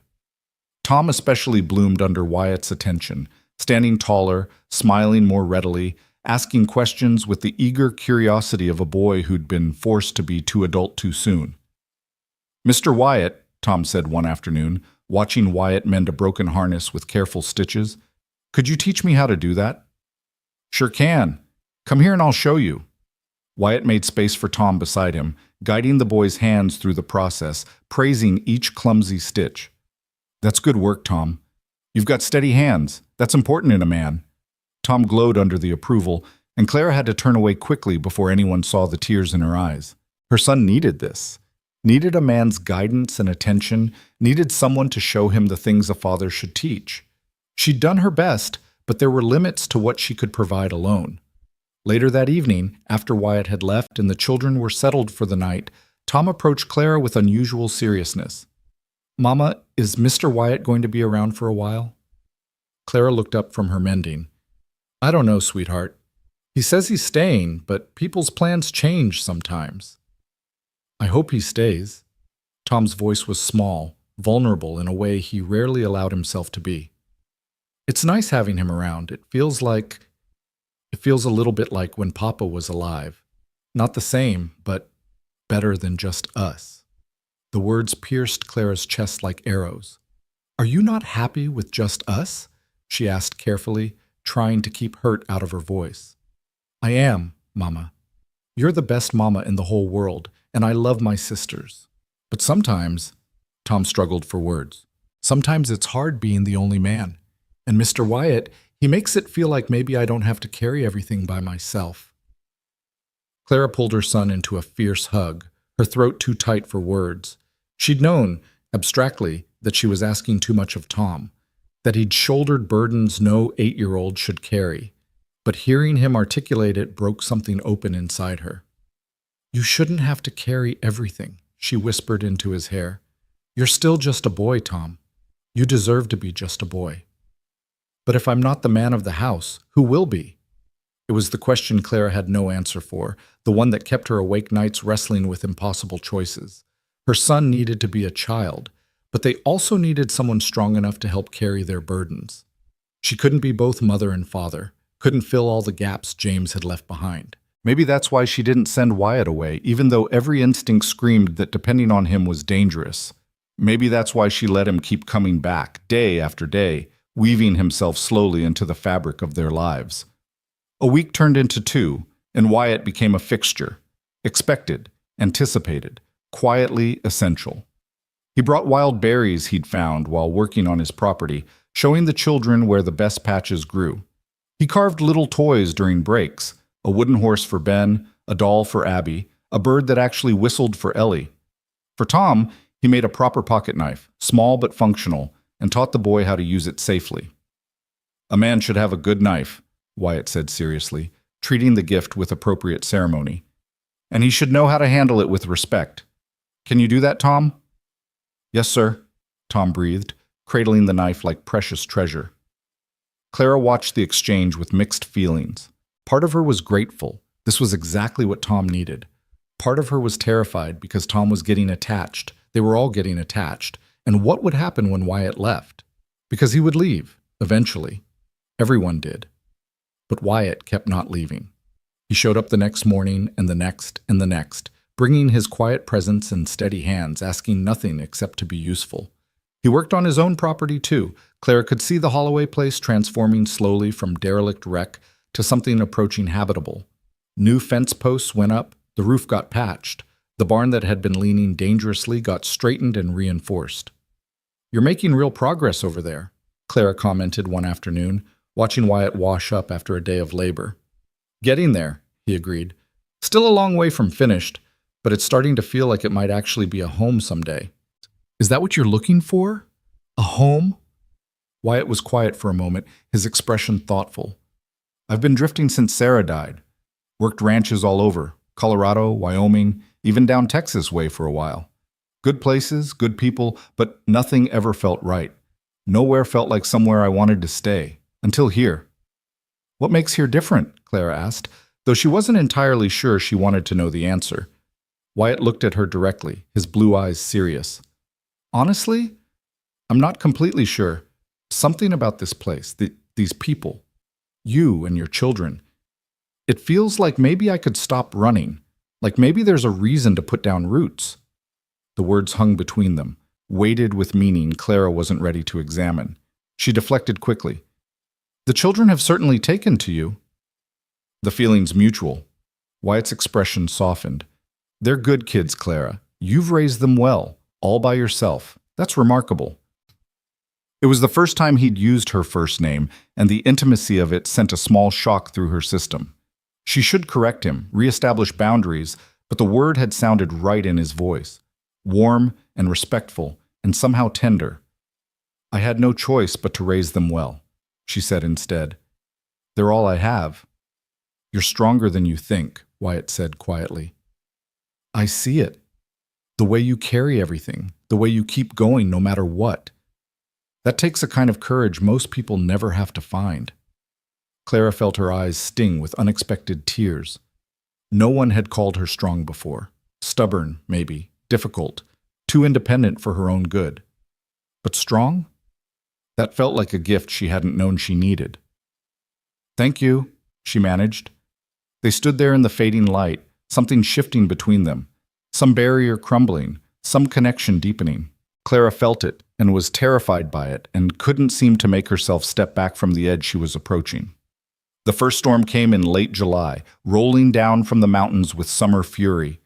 Tom especially bloomed under Wyatt's attention, standing taller, smiling more readily, asking questions with the eager curiosity of a boy who'd been forced to be too adult too soon. Mr. Wyatt, Tom said one afternoon, watching Wyatt mend a broken harness with careful stitches, could you teach me how to do that? Sure can. Come here and I'll show you. Wyatt made space for Tom beside him, guiding the boy's hands through the process, praising each clumsy stitch. That's good work, Tom. You've got steady hands. That's important in a man. Tom glowed under the approval, and Clara had to turn away quickly before anyone saw the tears in her eyes. Her son needed this. Needed a man's guidance and attention, needed someone to show him the things a father should teach. She'd done her best, but there were limits to what she could provide alone. Later that evening, after Wyatt had left and the children were settled for the night, Tom approached Clara with unusual seriousness. "Mama, is Mr. Wyatt going to be around for a while?" Clara looked up from her mending. "I don't know, sweetheart. He says he's staying, but people's plans change sometimes." "I hope he stays." Tom's voice was small, vulnerable in a way he rarely allowed himself to be. "It's nice having him around. It feels a little bit like when Papa was alive. Not the same, but better than just us." The words pierced Clara's chest like arrows. "Are you not happy with just us?" she asked carefully, trying to keep hurt out of her voice. "I am, Mama. You're the best mama in the whole world, and I love my sisters. But sometimes," Tom struggled for words, "sometimes it's hard being the only man. And Mr. Wyatt, he makes it feel like maybe I don't have to carry everything by myself." Clara pulled her son into a fierce hug, her throat too tight for words. She'd known, abstractly, that she was asking too much of Tom, that he'd shouldered burdens no 8-year-old should carry. But hearing him articulate it broke something open inside her. "You shouldn't have to carry everything," she whispered into his hair. "You're still just a boy, Tom. You deserve to be just a boy." "But if I'm not the man of the house, who will be?" It was the question Clara had no answer for, the one that kept her awake nights wrestling with impossible choices. Her son needed to be a child, but they also needed someone strong enough to help carry their burdens. She couldn't be both mother and father, couldn't fill all the gaps James had left behind. Maybe that's why she didn't send Wyatt away, even though every instinct screamed that depending on him was dangerous. Maybe that's why she let him keep coming back, day after day, weaving himself slowly into the fabric of their lives. A week turned into 2, and Wyatt became a fixture. Expected, anticipated, quietly essential. He brought wild berries he'd found while working on his property, showing the children where the best patches grew. He carved little toys during breaks, a wooden horse for Ben, a doll for Abby, a bird that actually whistled for Ellie. For Tom, he made a proper pocket knife, small but functional, and taught the boy how to use it safely. "A man should have a good knife," Wyatt said seriously, treating the gift with appropriate ceremony. "And he should know how to handle it with respect. Can you do that, Tom?" "Yes, sir," Tom breathed, cradling the knife like precious treasure. Clara watched the exchange with mixed feelings. Part of her was grateful. This was exactly what Tom needed. Part of her was terrified because Tom was getting attached. They were all getting attached. And what would happen when Wyatt left? Because he would leave, eventually. Everyone did. But Wyatt kept not leaving. He showed up the next morning and the next and the next, bringing his quiet presence and steady hands, asking nothing except to be useful. He worked on his own property too. Clara could see the Holloway place transforming slowly from derelict wreck to something approaching habitable. New fence posts went up, the roof got patched. The barn that had been leaning dangerously got straightened and reinforced. "You're making real progress over there," Clara commented one afternoon, watching Wyatt wash up after a day of labor. "Getting there," he agreed. "Still a long way from finished, but it's starting to feel like it might actually be a home someday." "Is that what you're looking for? A home?" Wyatt was quiet for a moment, his expression thoughtful. "I've been drifting since Sarah died. Worked ranches all over, Colorado, Wyoming, even down Texas way for a while. Good places, good people, but nothing ever felt right. Nowhere felt like somewhere I wanted to stay. Until here." "What makes here different?" Clara asked, though she wasn't entirely sure she wanted to know the answer. Wyatt looked at her directly, his blue eyes serious. "Honestly, I'm not completely sure. Something about this place, these people, you and your children. It feels like maybe I could stop running, like maybe there's a reason to put down roots." The words hung between them, weighted with meaning Clara wasn't ready to examine. She deflected quickly. "The children have certainly taken to you." "The feeling's mutual." Wyatt's expression softened. "They're good kids, Clara. You've raised them well, all by yourself. That's remarkable." It was the first time he'd used her first name, and the intimacy of it sent a small shock through her system. She should correct him, reestablish boundaries, but the word had sounded right in his voice. Warm and respectful, and somehow tender. "I had no choice but to raise them well," she said instead. "They're all I have." You're stronger than you think, Wyatt said quietly. I see it. The way you carry everything, the way you keep going no matter what. That takes a kind of courage most people never have to find. Clara felt her eyes sting with unexpected tears. No one had called her strong before. Stubborn, maybe, difficult, too independent for her own good. But strong? That felt like a gift she hadn't known she needed. Thank you, she managed. They stood there in the fading light, something shifting between them, some barrier crumbling, some connection deepening. Clara felt it and was terrified by it and couldn't seem to make herself step back from the edge she was approaching. The first storm came in late July, rolling down from the mountains with summer fury.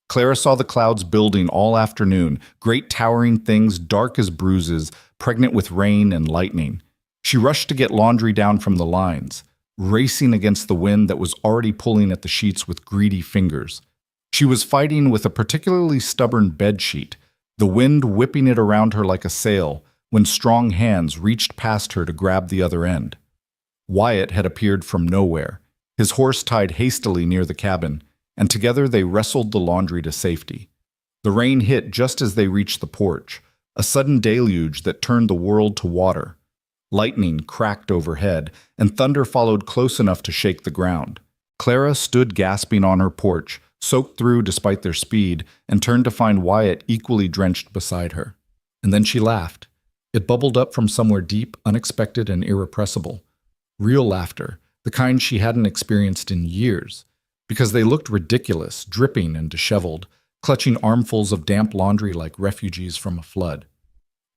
Clara saw the clouds building all afternoon, great towering things dark as bruises, pregnant with rain and lightning. She rushed to get laundry down from the lines, racing against the wind that was already pulling at the sheets with greedy fingers. She was fighting with a particularly stubborn bedsheet, the wind whipping it around her like a sail, when strong hands reached past her to grab the other end. Wyatt had appeared from nowhere, his horse tied hastily near the cabin, and together they wrestled the laundry to safety. The rain hit just as they reached the porch, a sudden deluge that turned the world to water. Lightning cracked overhead, and thunder followed close enough to shake the ground. Clara stood gasping on her porch, soaked through despite their speed, and turned to find Wyatt equally drenched beside her. And then she laughed. It bubbled up from somewhere deep, unexpected, and irrepressible. Real laughter, the kind she hadn't experienced in years, because they looked ridiculous, dripping and disheveled, clutching armfuls of damp laundry like refugees from a flood.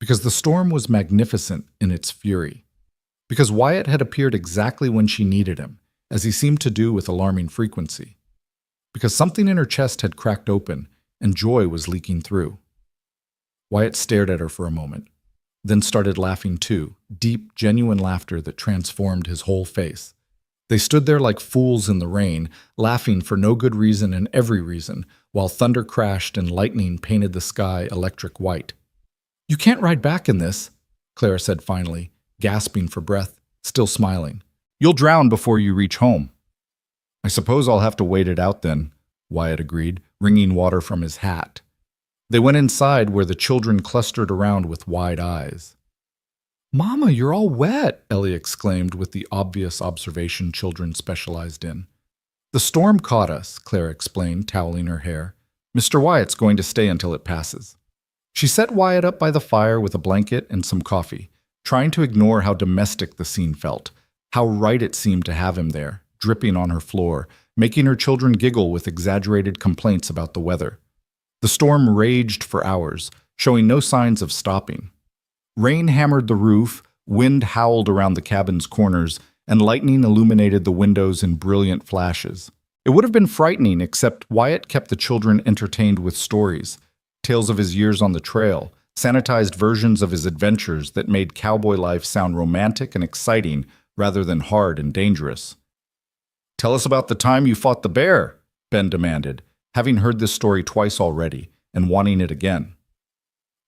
Because the storm was magnificent in its fury. Because Wyatt had appeared exactly when she needed him, as he seemed to do with alarming frequency. Because something in her chest had cracked open, and joy was leaking through. Wyatt stared at her for a moment, then started laughing too, deep, genuine laughter that transformed his whole face. They stood there like fools in the rain, laughing for no good reason and every reason, while thunder crashed and lightning painted the sky electric white. You can't ride back in this, Clara said finally, gasping for breath, still smiling. You'll drown before you reach home. I suppose I'll have to wait it out then, Wyatt agreed, wringing water from his hat. They went inside where the children clustered around with wide eyes. Mama, you're all wet, Ellie exclaimed with the obvious observation children specialized in. The storm caught us, Clara explained, toweling her hair. Mr. Wyatt's going to stay until it passes. She set Wyatt up by the fire with a blanket and some coffee, trying to ignore how domestic the scene felt, how right it seemed to have him there, dripping on her floor, making her children giggle with exaggerated complaints about the weather. The storm raged for hours, showing no signs of stopping. Rain hammered the roof, wind howled around the cabin's corners, and lightning illuminated the windows in brilliant flashes. It would have been frightening, except Wyatt kept the children entertained with stories, tales of his years on the trail, sanitized versions of his adventures that made cowboy life sound romantic and exciting rather than hard and dangerous. Tell us about the time you fought the bear, Ben demanded, having heard this story twice already and wanting it again.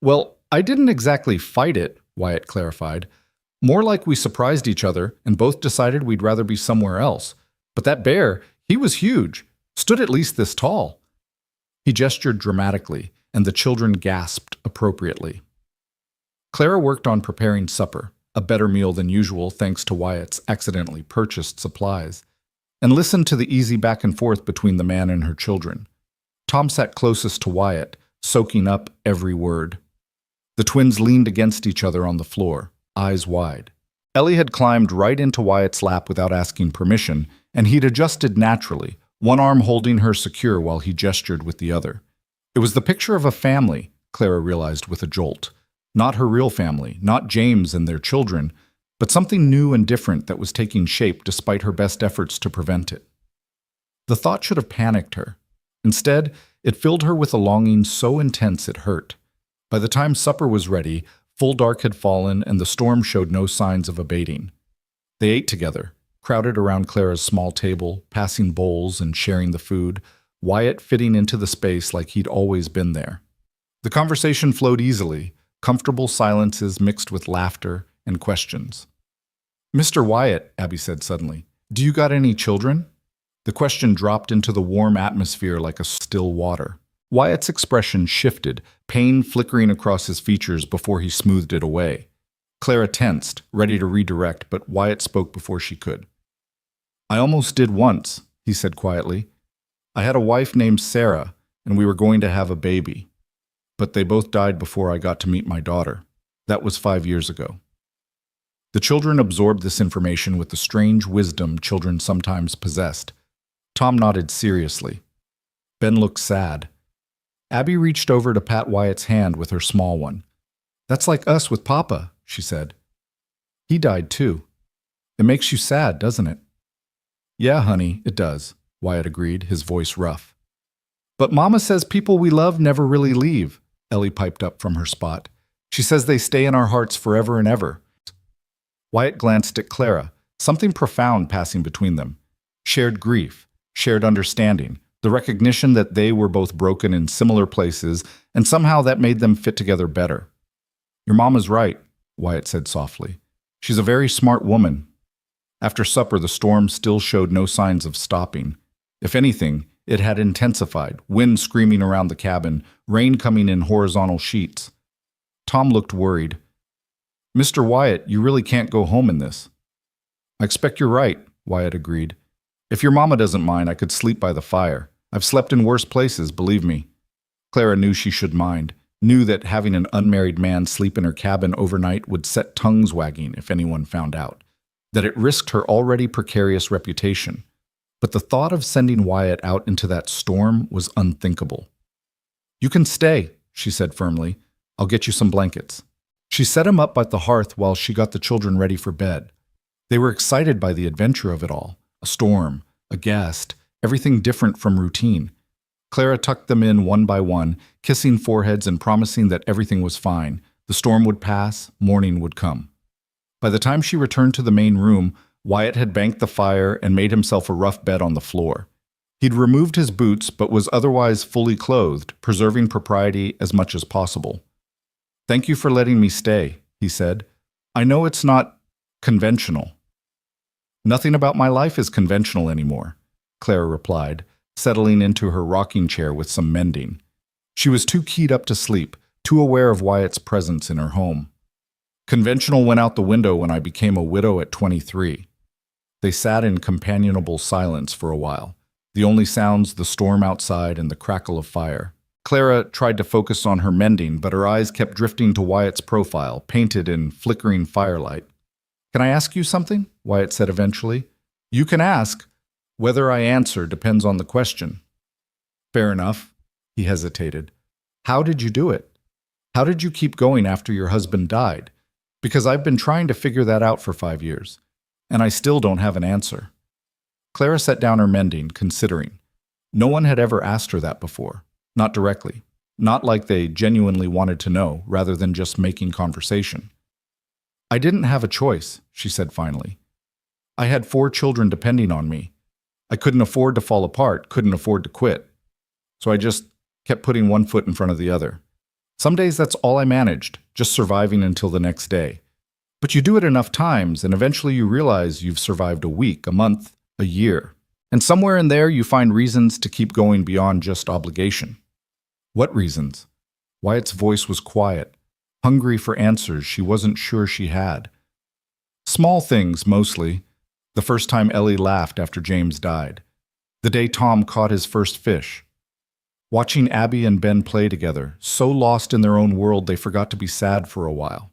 Well, I didn't exactly fight it, Wyatt clarified. More like we surprised each other and both decided we'd rather be somewhere else. But that bear, he was huge, stood at least this tall. He gestured dramatically, and the children gasped appropriately. Clara worked on preparing supper, a better meal than usual thanks to Wyatt's accidentally purchased supplies, and listened to the easy back and forth between the man and her children. Tom sat closest to Wyatt, soaking up every word. The twins leaned against each other on the floor, eyes wide. Ellie had climbed right into Wyatt's lap without asking permission, and he'd adjusted naturally, one arm holding her secure while he gestured with the other. It was the picture of a family, Clara realized with a jolt. Not her real family, not James and their children, but something new and different that was taking shape despite her best efforts to prevent it. The thought should have panicked her. Instead, it filled her with a longing so intense it hurt. By the time supper was ready, full dark had fallen and the storm showed no signs of abating. They ate together, crowded around Clara's small table, passing bowls and sharing the food, Wyatt fitting into the space like he'd always been there. The conversation flowed easily, comfortable silences mixed with laughter and questions. Mr. Wyatt, Abby said suddenly, do you got any children? The question dropped into the warm atmosphere like a still water. Wyatt's expression shifted, pain flickering across his features before he smoothed it away. Clara tensed, ready to redirect, but Wyatt spoke before she could. "I almost did once," he said quietly. "I had a wife named Sarah, and we were going to have a baby. But they both died before I got to meet my daughter. That was 5 years ago." The children absorbed this information with the strange wisdom children sometimes possessed. Tom nodded seriously. Ben looked sad. Abby reached over to pat Wyatt's hand with her small one. "That's like us with Papa," she said. "He died too. It makes you sad, doesn't it?" "Yeah, honey, it does," Wyatt agreed, his voice rough. "But Mama says people we love never really leave," Ellie piped up from her spot. "She says they stay in our hearts forever and ever." Wyatt glanced at Clara, something profound passing between them. Shared grief, shared understanding, the recognition that they were both broken in similar places, and somehow that made them fit together better. "Your mama's right," Wyatt said softly. "She's a very smart woman." After supper, the storm still showed no signs of stopping. If anything, it had intensified, wind screaming around the cabin, rain coming in horizontal sheets. Tom looked worried. "Mr. Wyatt, you really can't go home in this." "I expect you're right," Wyatt agreed. "If your mama doesn't mind, I could sleep by the fire. I've slept in worse places, believe me." Clara knew she should mind, knew that having an unmarried man sleep in her cabin overnight would set tongues wagging if anyone found out, that it risked her already precarious reputation. But the thought of sending Wyatt out into that storm was unthinkable. "You can stay," she said firmly. "I'll get you some blankets." She set him up by the hearth while she got the children ready for bed. They were excited by the adventure of it all. A storm, a guest, everything different from routine. Clara tucked them in one by one, kissing foreheads and promising that everything was fine. The storm would pass, morning would come. By the time she returned to the main room, Wyatt had banked the fire and made himself a rough bed on the floor. He'd removed his boots but was otherwise fully clothed, preserving propriety as much as possible. "Thank you for letting me stay," he said. "I know it's not conventional." "Nothing about my life is conventional anymore," Clara replied, settling into her rocking chair with some mending. She was too keyed up to sleep, too aware of Wyatt's presence in her home. "Conventional went out the window when I became a widow at 23. They sat in companionable silence for a while, the only sounds the storm outside and the crackle of fire. Clara tried to focus on her mending, but her eyes kept drifting to Wyatt's profile, painted in flickering firelight. "Can I ask you something?" Wyatt said eventually. "You can ask. Whether I answer depends on the question." "Fair enough." He hesitated. "How did you do it? How did you keep going after your husband died? Because I've been trying to figure that out for 5 years, and I still don't have an answer." Clara set down her mending, considering. No one had ever asked her that before. Not directly. Not like they genuinely wanted to know, rather than just making conversation. "I didn't have a choice," she said finally. "I had 4 children depending on me. I couldn't afford to fall apart, couldn't afford to quit. So I just kept putting one foot in front of the other. Some days that's all I managed, just surviving until the next day. But you do it enough times, and eventually you realize you've survived a week, a month, a year. And somewhere in there you find reasons to keep going beyond just obligation." "What reasons?" Wyatt's voice was quiet, hungry for answers she wasn't sure she had. "Small things, mostly. The first time Ellie laughed after James died. The day Tom caught his first fish. Watching Abby and Ben play together, so lost in their own world they forgot to be sad for a while.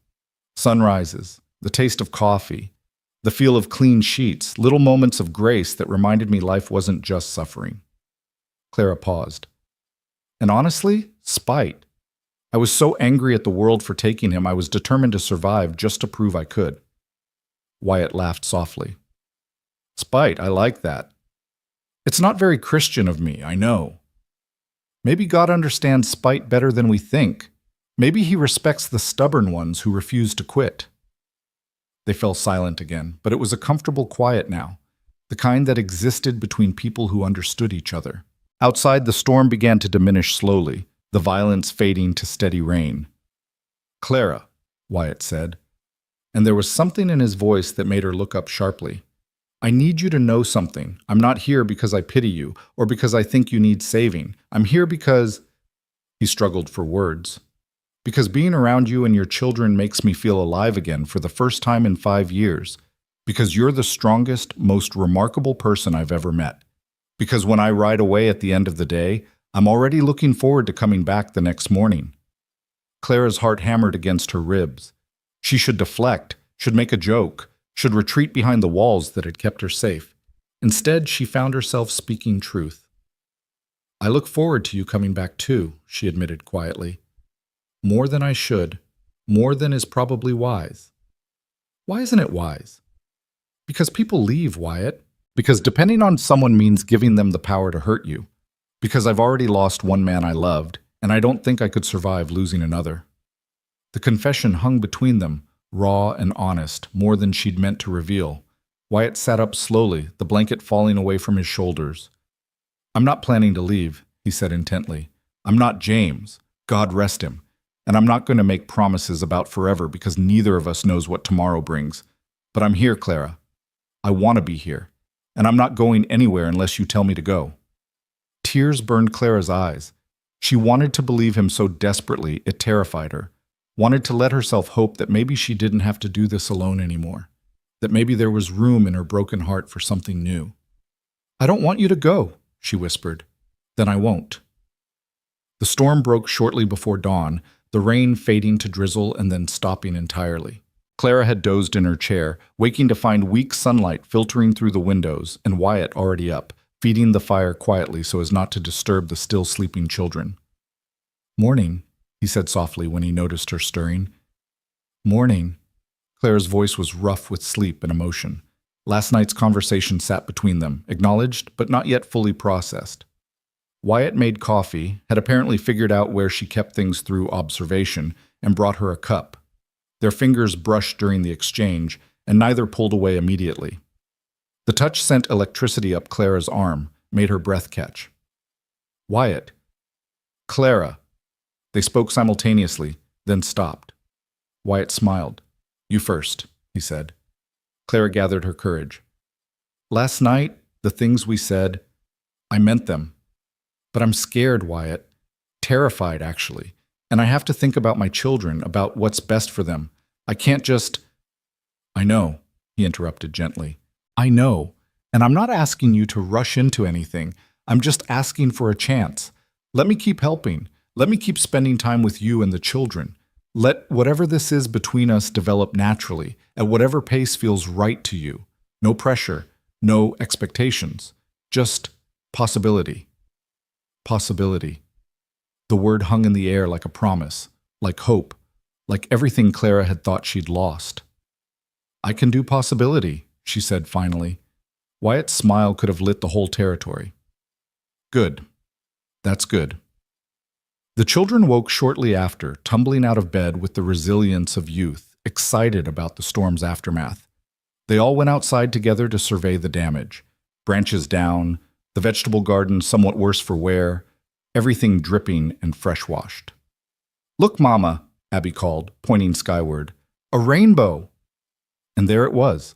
Sunrises, the taste of coffee, the feel of clean sheets, little moments of grace that reminded me life wasn't just suffering." Clara paused. "And honestly, spite. I was so angry at the world for taking him, I was determined to survive just to prove I could." Wyatt laughed softly. "Spite, I like that. It's not very Christian of me, I know. Maybe God understands spite better than we think. Maybe he respects the stubborn ones who refuse to quit." They fell silent again, but it was a comfortable quiet now, the kind that existed between people who understood each other. Outside, the storm began to diminish slowly, the violence fading to steady rain. "Clara," Wyatt said, and there was something in his voice that made her look up sharply. I need you to know something. I'm not here because I pity you or because I think you need saving. I'm here because—" He struggled for words. "Because being around you and your children makes me feel alive again for the first time in 5 years. Because you're the strongest, most remarkable person I've ever met. Because when I ride away at the end of the day, I'm already looking forward to coming back the next morning." Clara's heart hammered against her ribs. She should deflect, should make a joke, should retreat behind the walls that had kept her safe. Instead, she found herself speaking truth. "I look forward to you coming back too," she admitted quietly. "More than I should, more than is probably wise." "Why isn't it wise?" "Because people leave, Wyatt. Because depending on someone means giving them the power to hurt you. Because I've already lost one man I loved, and I don't think I could survive losing another." The confession hung between them, raw and honest, more than she'd meant to reveal. Wyatt sat up slowly, the blanket falling away from his shoulders. "I'm not planning to leave," he said intently. "I'm not James, God rest him, and I'm not going to make promises about forever because neither of us knows what tomorrow brings. But I'm here, Clara. I want to be here, and I'm not going anywhere unless you tell me to go." Tears burned Clara's eyes. She wanted to believe him so desperately it terrified her. Wanted to let herself hope that maybe she didn't have to do this alone anymore. That maybe there was room in her broken heart for something new. "I don't want you to go," she whispered. "Then I won't." The storm broke shortly before dawn, the rain fading to drizzle and then stopping entirely. Clara had dozed in her chair, waking to find weak sunlight filtering through the windows and Wyatt already up, feeding the fire quietly so as not to disturb the still sleeping children. "Morning," he said softly when he noticed her stirring. "Morning." Clara's voice was rough with sleep and emotion. Last night's conversation sat between them, acknowledged but not yet fully processed. Wyatt made coffee, had apparently figured out where she kept things through observation, and brought her a cup. Their fingers brushed during the exchange, and neither pulled away immediately. The touch sent electricity up Clara's arm, made her breath catch. "Wyatt." "Clara." They spoke simultaneously, then stopped. Wyatt smiled. "You first," he said. Clara gathered her courage. "Last night, the things we said, I meant them. But I'm scared, Wyatt. Terrified, actually. And I have to think about my children, about what's best for them. I can't just—" "I know," he interrupted gently. "I know. And I'm not asking you to rush into anything. I'm just asking for a chance. Let me keep helping. Let me keep spending time with you and the children. Let whatever this is between us develop naturally, at whatever pace feels right to you. No pressure, no expectations. Just possibility." Possibility. The word hung in the air like a promise, like hope, like everything Clara had thought she'd lost. "I can do possibility," she said finally. Wyatt's smile could have lit the whole territory. "Good. That's good." The children woke shortly after, tumbling out of bed with the resilience of youth, excited about the storm's aftermath. They all went outside together to survey the damage. Branches down, the vegetable garden somewhat worse for wear, everything dripping and fresh-washed. "Look, Mama," Abby called, pointing skyward. "A rainbow!" And there it was,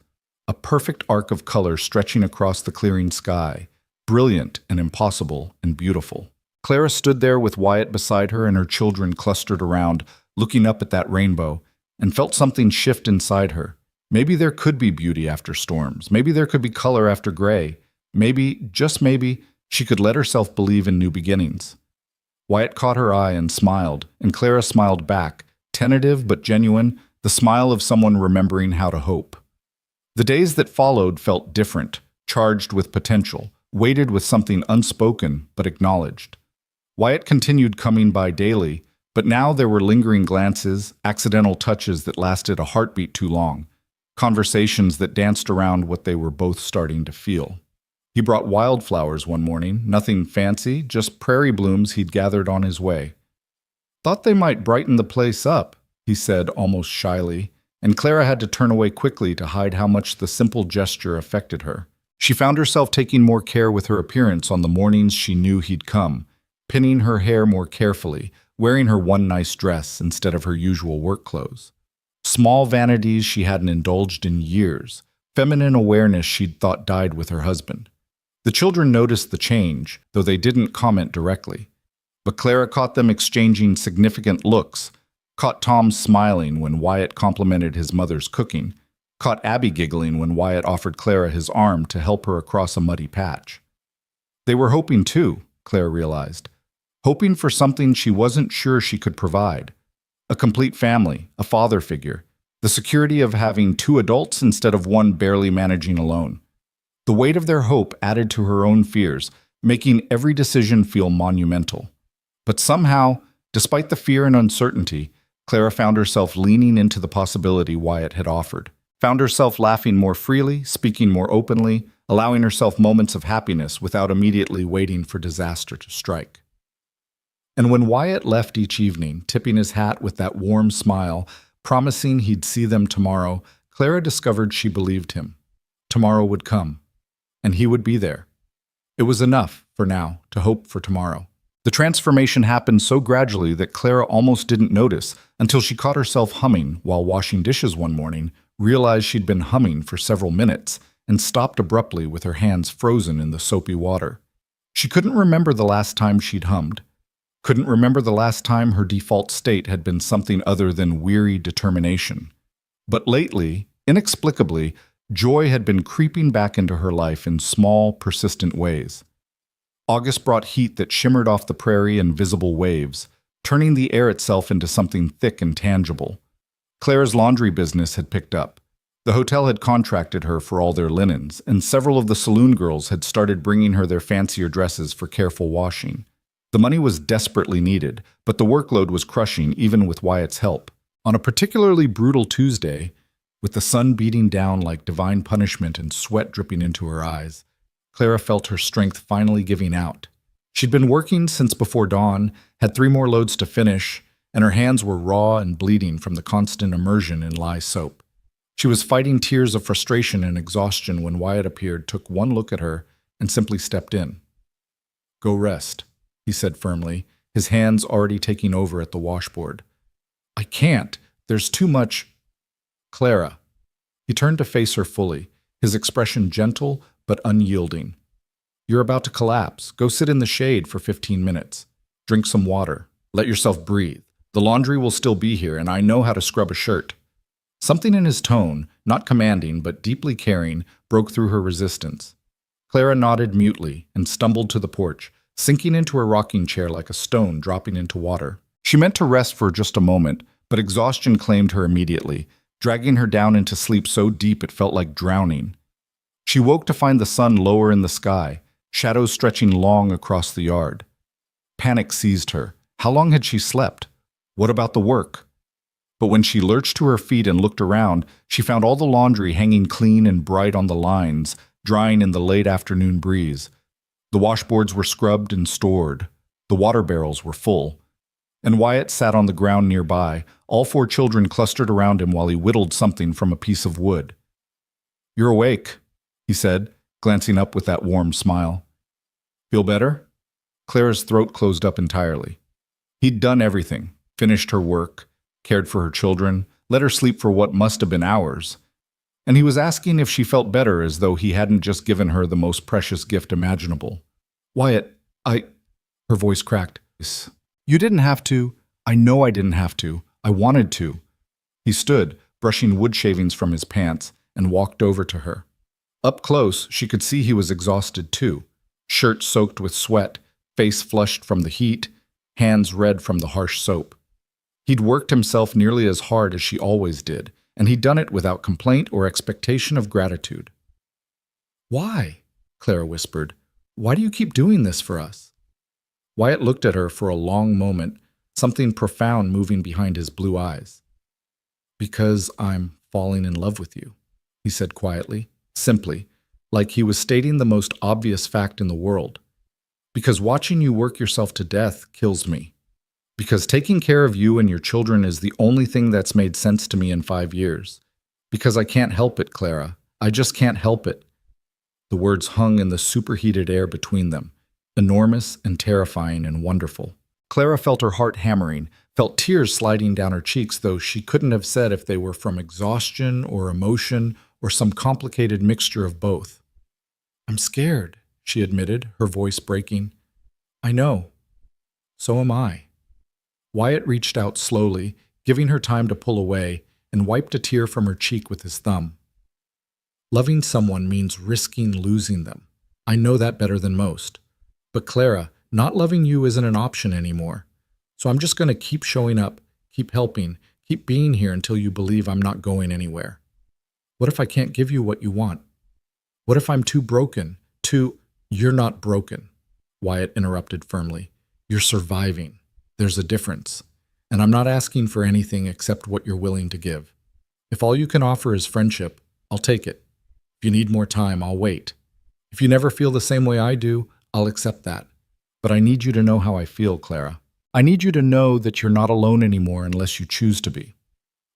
a perfect arc of color stretching across the clearing sky, brilliant and impossible and beautiful. Clara stood there with Wyatt beside her and her children clustered around, looking up at that rainbow, and felt something shift inside her. Maybe there could be beauty after storms. Maybe there could be color after gray. Maybe, just maybe, she could let herself believe in new beginnings. Wyatt caught her eye and smiled, and Clara smiled back, tentative but genuine, the smile of someone remembering how to hope. The days that followed felt different, charged with potential, weighted with something unspoken but acknowledged. Wyatt continued coming by daily, but now there were lingering glances, accidental touches that lasted a heartbeat too long, conversations that danced around what they were both starting to feel. He brought wildflowers one morning, nothing fancy, just prairie blooms he'd gathered on his way. "Thought they might brighten the place up," he said almost shyly, and Clara had to turn away quickly to hide how much the simple gesture affected her. She found herself taking more care with her appearance on the mornings she knew he'd come, pinning her hair more carefully, wearing her one nice dress instead of her usual work clothes. Small vanities she hadn't indulged in years, feminine awareness she'd thought died with her husband. The children noticed the change, though they didn't comment directly. But Clara caught them exchanging significant looks, caught Tom smiling when Wyatt complimented his mother's cooking, caught Abby giggling when Wyatt offered Clara his arm to help her across a muddy patch. They were hoping too, Clara realized, hoping for something she wasn't sure she could provide. A complete family, a father figure, the security of having two adults instead of one barely managing alone. The weight of their hope added to her own fears, making every decision feel monumental. But somehow, despite the fear and uncertainty, Clara found herself leaning into the possibility Wyatt had offered, found herself laughing more freely, speaking more openly, allowing herself moments of happiness without immediately waiting for disaster to strike. And when Wyatt left each evening, tipping his hat with that warm smile, promising he'd see them tomorrow, Clara discovered she believed him. Tomorrow would come, and he would be there. It was enough, for now, to hope for tomorrow. The transformation happened so gradually that Clara almost didn't notice until she caught herself humming while washing dishes one morning, realized she'd been humming for several minutes, and stopped abruptly with her hands frozen in the soapy water. She couldn't remember the last time she'd hummed. Couldn't remember the last time her default state had been something other than weary determination. But lately, inexplicably, joy had been creeping back into her life in small, persistent ways. August brought heat that shimmered off the prairie in visible waves, turning the air itself into something thick and tangible. Clara's laundry business had picked up. The hotel had contracted her for all their linens, and several of the saloon girls had started bringing her their fancier dresses for careful washing. The money was desperately needed, but the workload was crushing even with Wyatt's help. On a particularly brutal Tuesday, with the sun beating down like divine punishment and sweat dripping into her eyes, Clara felt her strength finally giving out. She'd been working since before dawn, had 3 more loads to finish, and her hands were raw and bleeding from the constant immersion in lye soap. She was fighting tears of frustration and exhaustion when Wyatt appeared, took one look at her, and simply stepped in. "Go rest," he said firmly, his hands already taking over at the washboard. "I can't. There's too much—" "Clara." He turned to face her fully, his expression gentle but unyielding. "You're about to collapse. Go sit in the shade for 15 minutes. Drink some water. Let yourself breathe. The laundry will still be here, and I know how to scrub a shirt." Something in his tone, not commanding but deeply caring, broke through her resistance. Clara nodded mutely and stumbled to the porch, sinking into her rocking chair like a stone dropping into water. She meant to rest for just a moment, but exhaustion claimed her immediately, dragging her down into sleep so deep it felt like drowning. She woke to find the sun lower in the sky, shadows stretching long across the yard. Panic seized her. How long had she slept? What about the work? But when she lurched to her feet and looked around, she found all the laundry hanging clean and bright on the lines, drying in the late afternoon breeze. The washboards were scrubbed and stored. The water barrels were full. And Wyatt sat on the ground nearby, all 4 children clustered around him while he whittled something from a piece of wood. "You're awake," he said, glancing up with that warm smile. "Feel better?" Clara's throat closed up entirely. He'd done everything, finished her work, cared for her children, let her sleep for what must have been hours. And he was asking if she felt better, as though he hadn't just given her the most precious gift imaginable. "Wyatt, Her voice cracked. "You didn't have to. I know I didn't have to. I wanted to." He stood, brushing wood shavings from his pants, and walked over to her. Up close, she could see he was exhausted too. Shirt soaked with sweat, face flushed from the heat, hands red from the harsh soap. He'd worked himself nearly as hard as she always did, and he'd done it without complaint or expectation of gratitude. "Why?" Clara whispered. "Why do you keep doing this for us?" Wyatt looked at her for a long moment, something profound moving behind his blue eyes. "Because I'm falling in love with you," he said quietly, simply, like he was stating the most obvious fact in the world. "Because watching you work yourself to death kills me. Because taking care of you and your children is the only thing that's made sense to me in 5 years. Because I can't help it, Clara. I just can't help it." The words hung in the superheated air between them, enormous and terrifying and wonderful. Clara felt her heart hammering, felt tears sliding down her cheeks, though she couldn't have said if they were from exhaustion or emotion or some complicated mixture of both. "I'm scared," she admitted, her voice breaking. "I know. So am I." Wyatt reached out slowly, giving her time to pull away, and wiped a tear from her cheek with his thumb. "Loving someone means risking losing them. I know that better than most. But Clara, not loving you isn't an option anymore. So I'm just going to keep showing up, keep helping, keep being here until you believe I'm not going anywhere. What if I can't give you what you want? What if I'm too broken, too—" "You're not broken," Wyatt interrupted firmly. "You're surviving. There's a difference. And I'm not asking for anything except what you're willing to give. If all you can offer is friendship, I'll take it. If you need more time, I'll wait. If you never feel the same way I do, I'll accept that. But I need you to know how I feel, Clara. I need you to know that you're not alone anymore unless you choose to be."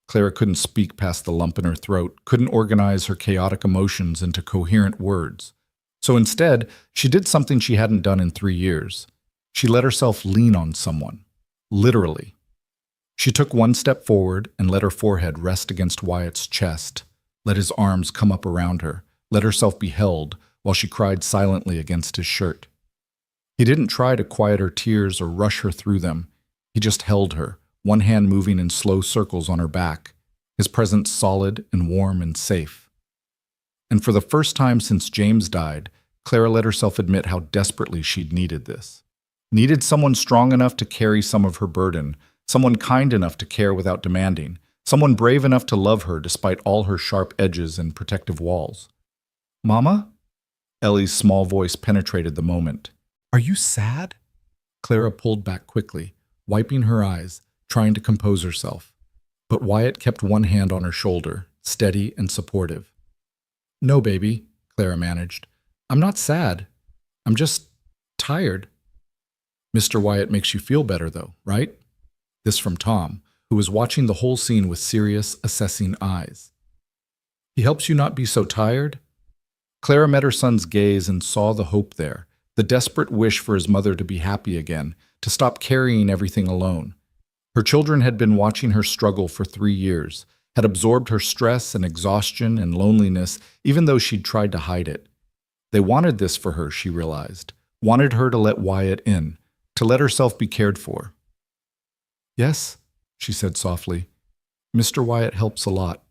Clara couldn't speak past the lump in her throat, couldn't organize her chaotic emotions into coherent words. So instead, she did something she hadn't done in 3 years. She let herself lean on someone. Literally. She took one step forward and let her forehead rest against Wyatt's chest, let his arms come up around her, let herself be held while she cried silently against his shirt. He didn't try to quiet her tears or rush her through them. He just held her, one hand moving in slow circles on her back, his presence solid and warm and safe. And for the first time since James died, Clara let herself admit how desperately she'd needed this. Needed someone strong enough to carry some of her burden, someone kind enough to care without demanding, someone brave enough to love her despite all her sharp edges and protective walls. "Mama?" Ellie's small voice penetrated the moment. "Are you sad?" Clara pulled back quickly, wiping her eyes, trying to compose herself. But Wyatt kept one hand on her shoulder, steady and supportive. "No, baby," Clara managed. "I'm not sad. I'm just tired." "Mr. Wyatt makes you feel better, though, right?" This from Tom, who was watching the whole scene with serious, assessing eyes. "He helps you not be so tired?" Clara met her son's gaze and saw the hope there, the desperate wish for his mother to be happy again, to stop carrying everything alone. Her children had been watching her struggle for 3 years, had absorbed her stress and exhaustion and loneliness, even though she'd tried to hide it. They wanted this for her, she realized, wanted her to let Wyatt in, to let herself be cared for. "Yes," she said softly. "Mr. Wyatt helps a lot."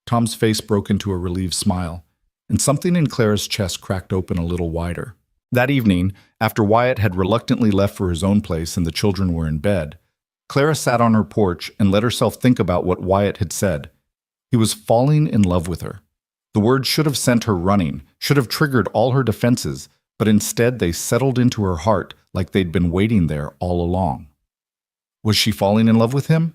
Tom's face broke into a relieved smile, and something in Clara's chest cracked open a little wider. That evening, after Wyatt had reluctantly left for his own place and the children were in bed, Clara sat on her porch and let herself think about what Wyatt had said. He was falling in love with her. The words should have sent her running, should have triggered all her defenses, but instead they settled into her heart like they'd been waiting there all along. Was she falling in love with him?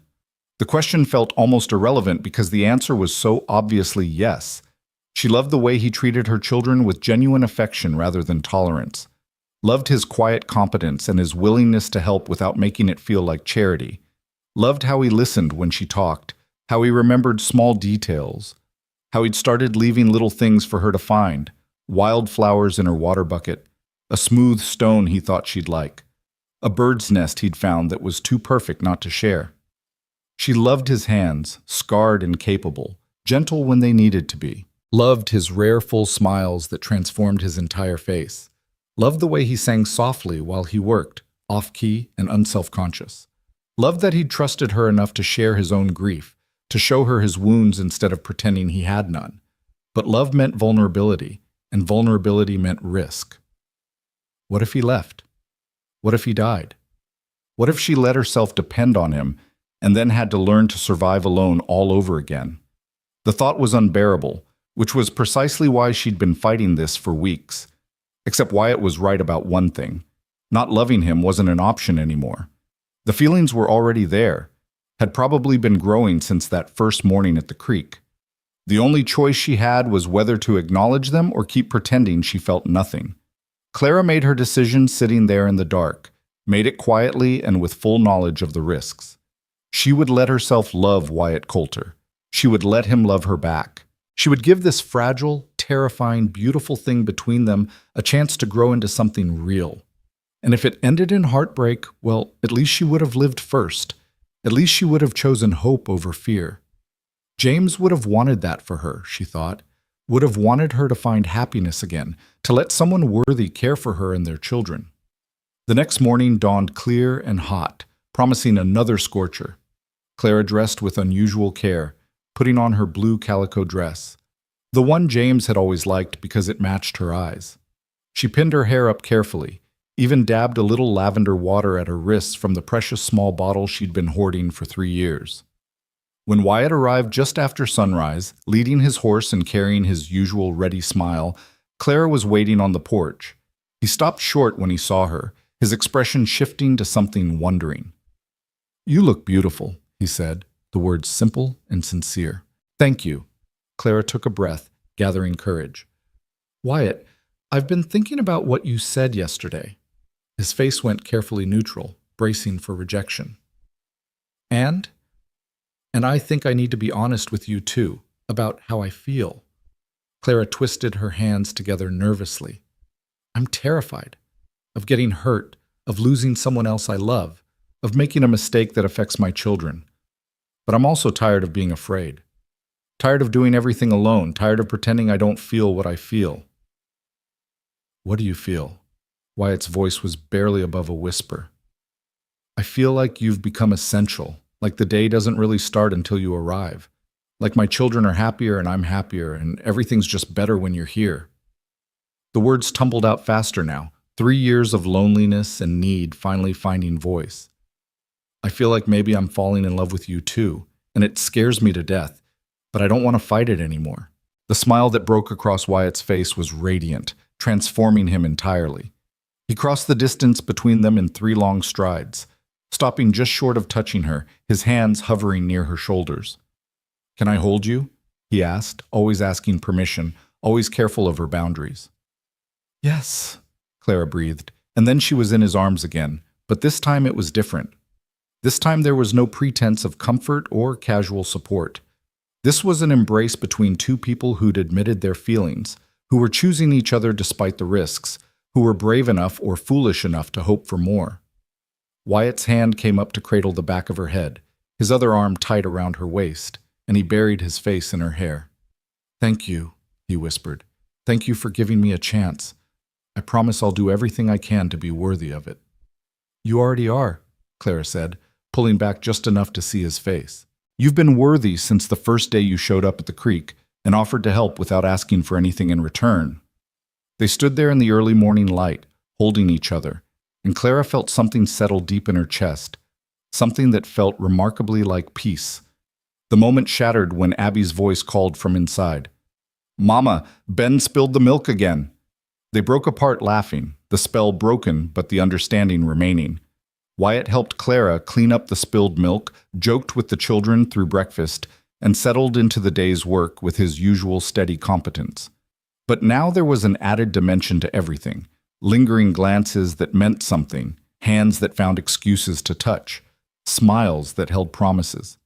The question felt almost irrelevant because the answer was so obviously yes. She loved the way he treated her children with genuine affection rather than tolerance. Loved his quiet competence and his willingness to help without making it feel like charity. Loved how he listened when she talked, how he remembered small details, how he'd started leaving little things for her to find, wildflowers in her water bucket, a smooth stone he thought she'd like, a bird's nest he'd found that was too perfect not to share. She loved his hands, scarred and capable, gentle when they needed to be. Loved his rare full smiles that transformed his entire face. Loved the way he sang softly while he worked, off-key and unselfconscious. Loved that he'd trusted her enough to share his own grief, to show her his wounds instead of pretending he had none. But love meant vulnerability, and vulnerability meant risk. What if he left? What if he died? What if she let herself depend on him and then had to learn to survive alone all over again? The thought was unbearable, which was precisely why she'd been fighting this for weeks. Except Wyatt was right about one thing. Not loving him wasn't an option anymore. The feelings were already there, had probably been growing since that first morning at the creek. The only choice she had was whether to acknowledge them or keep pretending she felt nothing. Clara made her decision sitting there in the dark, made it quietly and with full knowledge of the risks. She would let herself love Wyatt Coulter. She would let him love her back. She would give this fragile, terrifying, beautiful thing between them a chance to grow into something real. And if it ended in heartbreak, well, at least she would have lived first. At least she would have chosen hope over fear. James would have wanted that for her, she thought. would have wanted her to find happiness again, to let someone worthy care for her and their children. The next morning dawned clear and hot, promising another scorcher. Clara dressed with unusual care, putting on her blue calico dress, the one James had always liked because it matched her eyes. She pinned her hair up carefully, even dabbed a little lavender water at her wrists from the precious small bottle she'd been hoarding for 3 years. When Wyatt arrived just after sunrise, leading his horse and carrying his usual ready smile, Clara was waiting on the porch. He stopped short when he saw her, his expression shifting to something wondering. "You look beautiful," he said, the words simple and sincere. "Thank you." Clara took a breath, gathering courage. "Wyatt, I've been thinking about what you said yesterday." His face went carefully neutral, bracing for rejection. And I think I need to be honest with you too, about how I feel." Clara twisted her hands together nervously. "I'm terrified of getting hurt, of losing someone else I love, of making a mistake that affects my children. But I'm also tired of being afraid. Tired of doing everything alone, tired of pretending I don't feel what I feel." "What do you feel?" Wyatt's voice was barely above a whisper. "I feel like you've become essential, like the day doesn't really start until you arrive. Like my children are happier and I'm happier, and everything's just better when you're here." The words tumbled out faster now, 3 years of loneliness and need finally finding voice. "I feel like maybe I'm falling in love with you too, and it scares me to death, but I don't want to fight it anymore." The smile that broke across Wyatt's face was radiant, transforming him entirely. He crossed the distance between them in 3 long strides, stopping just short of touching her, his hands hovering near her shoulders. "Can I hold you?" he asked, always asking permission, always careful of her boundaries. "Yes," Clara breathed, and then she was in his arms again, but this time it was different. This time there was no pretense of comfort or casual support. This was an embrace between 2 people who'd admitted their feelings, who were choosing each other despite the risks, who were brave enough or foolish enough to hope for more. Wyatt's hand came up to cradle the back of her head, his other arm tight around her waist, and he buried his face in her hair. "Thank you," he whispered. "Thank you for giving me a chance. I promise I'll do everything I can to be worthy of it." "You already are," Clara said, pulling back just enough to see his face. "You've been worthy since the first day you showed up at the creek and offered to help without asking for anything in return." They stood there in the early morning light, holding each other, and Clara felt something settle deep in her chest, something that felt remarkably like peace. The moment shattered when Abby's voice called from inside. "Mama, Ben spilled the milk again." They broke apart laughing, the spell broken but the understanding remaining. Wyatt helped Clara clean up the spilled milk, joked with the children through breakfast, and settled into the day's work with his usual steady competence. But now there was an added dimension to everything, lingering glances that meant something, hands that found excuses to touch, smiles that held promises.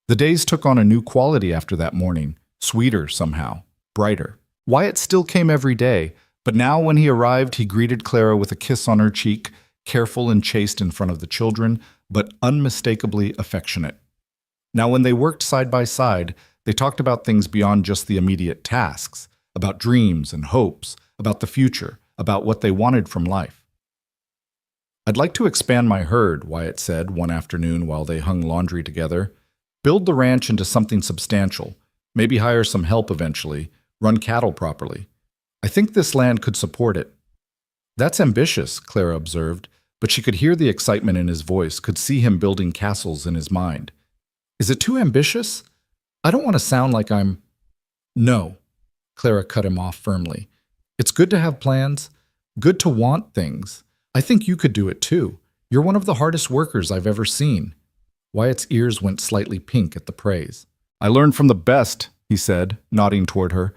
The days took on a new quality after that morning, sweeter somehow, brighter. Wyatt still came every day, but now when he arrived, he greeted Clara with a kiss on her cheek, careful and chaste in front of the children, but unmistakably affectionate. Now when they worked side by side, they talked about things beyond just the immediate tasks, about dreams and hopes, about the future, about what they wanted from life. "I'd like to expand my herd," Wyatt said one afternoon while they hung laundry together. "Build the ranch into something substantial, maybe hire some help eventually, run cattle properly. I think this land could support it." "That's ambitious," Clara observed, but she could hear the excitement in his voice, could see him building castles in his mind. "Is it too ambitious? I don't want to sound like I'm—" "No," Clara cut him off firmly. "It's good to have plans, good to want things. I think you could do it too. You're one of the hardest workers I've ever seen." Wyatt's ears went slightly pink at the praise. "I learned from the best," he said, nodding toward her.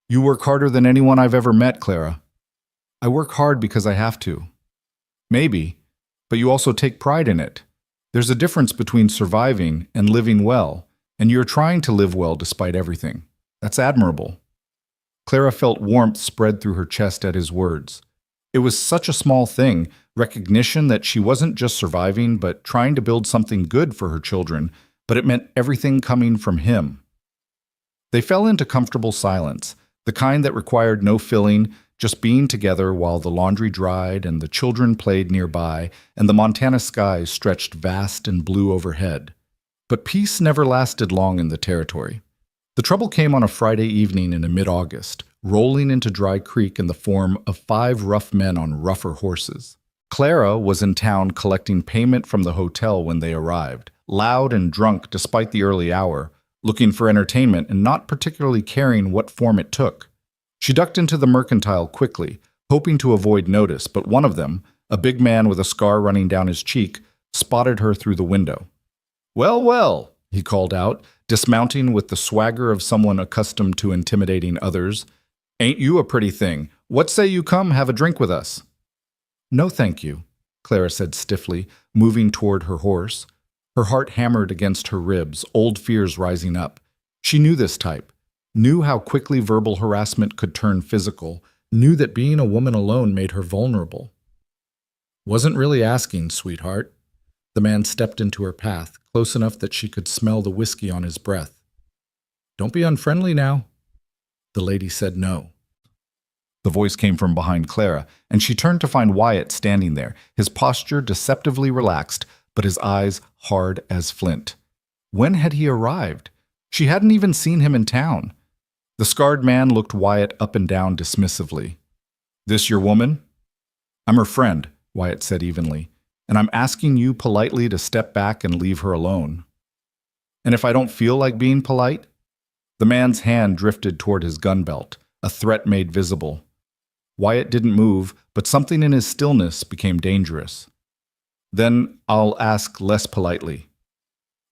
"You work harder than anyone I've ever met, Clara." "I work hard because I have to." "Maybe, but you also take pride in it. There's a difference between surviving and living well, and you're trying to live well despite everything. That's admirable." Clara felt warmth spread through her chest at his words. It was such a small thing, recognition that she wasn't just surviving but trying to build something good for her children, but it meant everything coming from him. They fell into comfortable silence, the The kind that required no filling, just being together while the laundry dried and the children played nearby and the Montana skies stretched vast and blue overhead. But peace never lasted long in the territory. The trouble came on a Friday evening in mid-August, rolling into Dry Creek in the form of 5 rough men on rougher horses. Clara was in town collecting payment from the hotel when they arrived, loud and drunk despite the early hour, looking for entertainment and not particularly caring what form it took. She ducked into the mercantile quickly, hoping to avoid notice, but one of them, a big man with a scar running down his cheek, spotted her through the window. "Well, well," he called out, dismounting with the swagger of someone accustomed to intimidating others. "Ain't you a pretty thing? What say you come have a drink with us?" "No, thank you," Clara said stiffly, moving toward her horse. Her heart hammered against her ribs, old fears rising up. She knew this type, knew how quickly verbal harassment could turn physical, knew that being a woman alone made her vulnerable. "Wasn't really asking, sweetheart." The man stepped into her path, close enough that she could smell the whiskey on his breath. "Don't be unfriendly now." The lady said no. The voice came from behind Clara, and she turned to find Wyatt standing there, his posture deceptively relaxed, but his eyes hard as flint. When had he arrived? She hadn't even seen him in town. The scarred man looked Wyatt up and down dismissively. "This your woman?" "I'm her friend," Wyatt said evenly, "and I'm asking you politely to step back and leave her alone." "And if I don't feel like being polite?" The man's hand drifted toward his gun belt, a threat made visible. Wyatt didn't move, but something in his stillness became dangerous. "Then I'll ask less politely."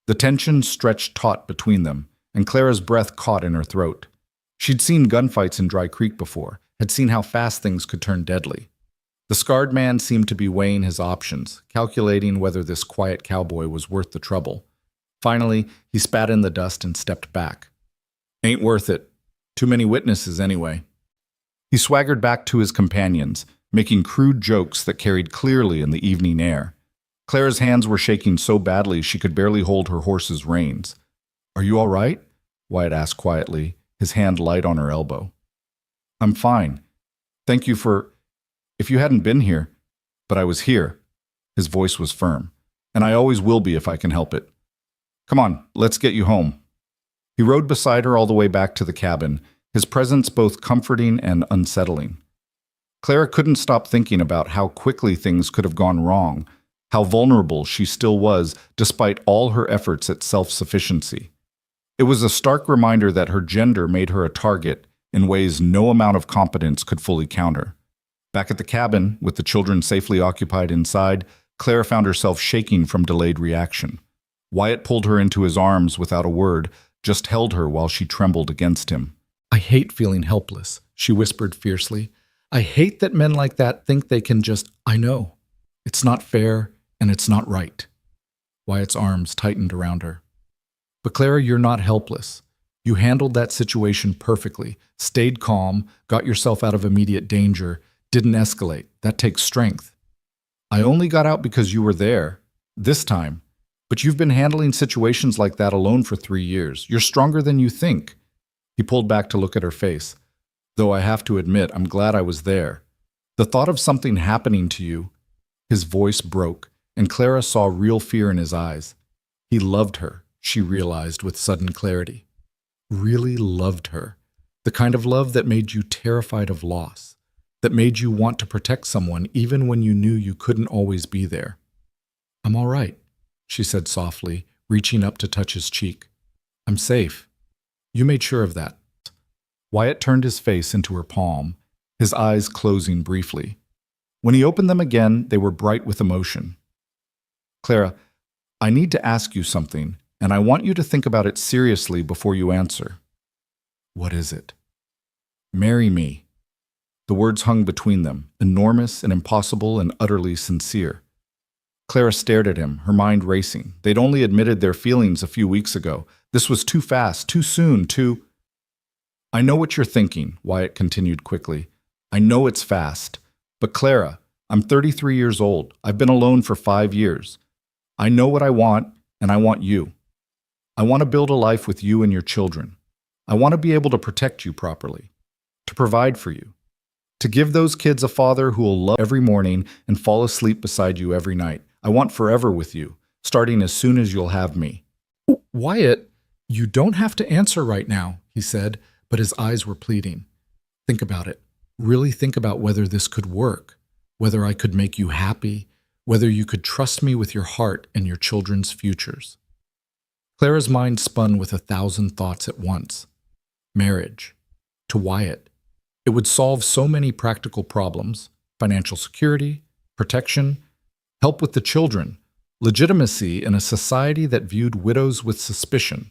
The tension stretched taut between them, and Clara's breath caught in her throat. She'd seen gunfights in Dry Creek before, had seen how fast things could turn deadly. The scarred man seemed to be weighing his options, calculating whether this quiet cowboy was worth the trouble. Finally, he spat in the dust and stepped back. "Ain't worth it. Too many witnesses anyway." He swaggered back to his companions, making crude jokes that carried clearly in the evening air. Clara's hands were shaking so badly she could barely hold her horse's reins. "Are you all right?" Wyatt asked quietly, his hand light on her elbow. "I'm fine. Thank you for... If you hadn't been here... But I was here." His voice was firm. "And I always will be if I can help it. Come on, let's get you home." He rode beside her all the way back to the cabin, his presence both comforting and unsettling. Clara couldn't stop thinking about how quickly things could have gone wrong, how vulnerable she still was despite all her efforts at self-sufficiency. It was a stark reminder that her gender made her a target in ways no amount of competence could fully counter. Back at the cabin, with the children safely occupied inside, Clara found herself shaking from delayed reaction. Wyatt pulled her into his arms without a word, just held her while she trembled against him. "I hate feeling helpless," she whispered fiercely. "I hate that men like that think they can just... I know. It's not fair, and it's not right." Wyatt's arms tightened around her. "But Clara, you're not helpless. You handled that situation perfectly, stayed calm, got yourself out of immediate danger, didn't escalate. That takes strength. I only got out because you were there, this time. But you've been handling situations like that alone for 3 years. You're stronger than you think." He pulled back to look at her face. "Though I have to admit, I'm glad I was there. The thought of something happening to you..." His voice broke, and Clara saw real fear in his eyes. He loved her, she realized with sudden clarity. Really loved her. The kind of love that made you terrified of loss, that made you want to protect someone even when you knew you couldn't always be there. "I'm all right," she said softly, reaching up to touch his cheek. "I'm safe. You made sure of that." Wyatt turned his face into her palm, his eyes closing briefly. When he opened them again, they were bright with emotion. "Clara, I need to ask you something, and I want you to think about it seriously before you answer." "What is it?" "Marry me." The words hung between them, enormous and impossible and utterly sincere. Clara stared at him, her mind racing. They'd only admitted their feelings a few weeks ago. This was too fast, too soon, too... "I know what you're thinking," Wyatt continued quickly. "I know it's fast. But Clara, I'm 33 years old. I've been alone for 5 years. I know what I want, and I want you. I want to build a life with you and your children. I want to be able to protect you properly. to provide for you, to give those kids a father who will love every morning and fall asleep beside you every night. I want forever with you, starting as soon as you'll have me." "Wyatt, you don't have to answer right now," he said, but his eyes were pleading. "Think about it. Really think about whether this could work, whether I could make you happy, whether you could trust me with your heart and your children's futures." Clara's mind spun with 1,000 thoughts at once. Marriage. To Wyatt. It would solve so many practical problems: financial security, protection, help with the children, legitimacy in a society that viewed widows with suspicion.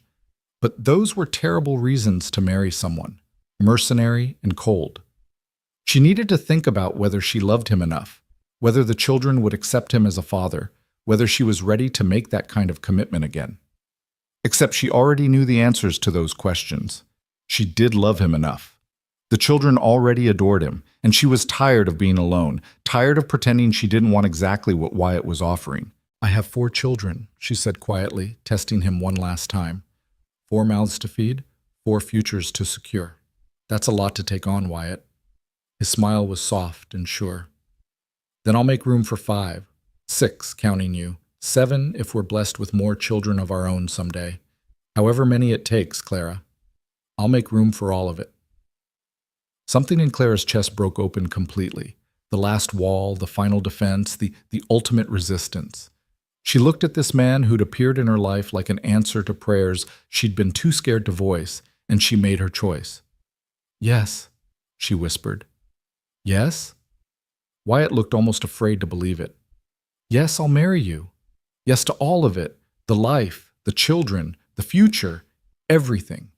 But those were terrible reasons to marry someone, mercenary and cold. She needed to think about whether she loved him enough, whether the children would accept him as a father, whether she was ready to make that kind of commitment again. Except she already knew the answers to those questions. She did love him enough. The children already adored him, and she was tired of being alone, tired of pretending she didn't want exactly what Wyatt was offering. "I have 4 children," she said quietly, testing him one last time. 4 mouths to feed, 4 futures to secure. That's a lot to take on, Wyatt. His smile was soft and sure. "Then I'll make room for 5, 6, counting you, 7 if we're blessed with more children of our own someday. However many it takes, Clara. I'll make room for all of it." Something in Clara's chest broke open completely. The last wall, the final defense, the ultimate resistance. She looked at this man who'd appeared in her life like an answer to prayers she'd been too scared to voice, and she made her choice. "Yes," she whispered. "Yes?" Wyatt looked almost afraid to believe it. "Yes, I'll marry you. Yes to all of it, the life, the children, the future, everything.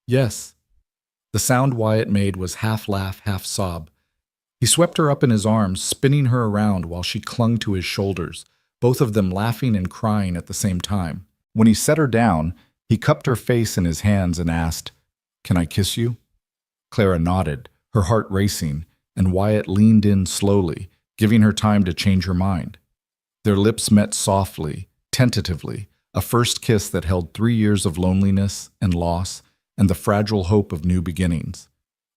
Yes." The sound Wyatt made was half laugh, half sob. He swept her up in his arms, spinning her around while she clung to his shoulders, both of them laughing and crying at the same time. When he set her down, he cupped her face in his hands and asked, "Can I kiss you?" Clara nodded, her heart racing, and Wyatt leaned in slowly, giving her time to change her mind. Their lips met softly, tentatively, a first kiss that held 3 years of loneliness and loss and the fragile hope of new beginnings.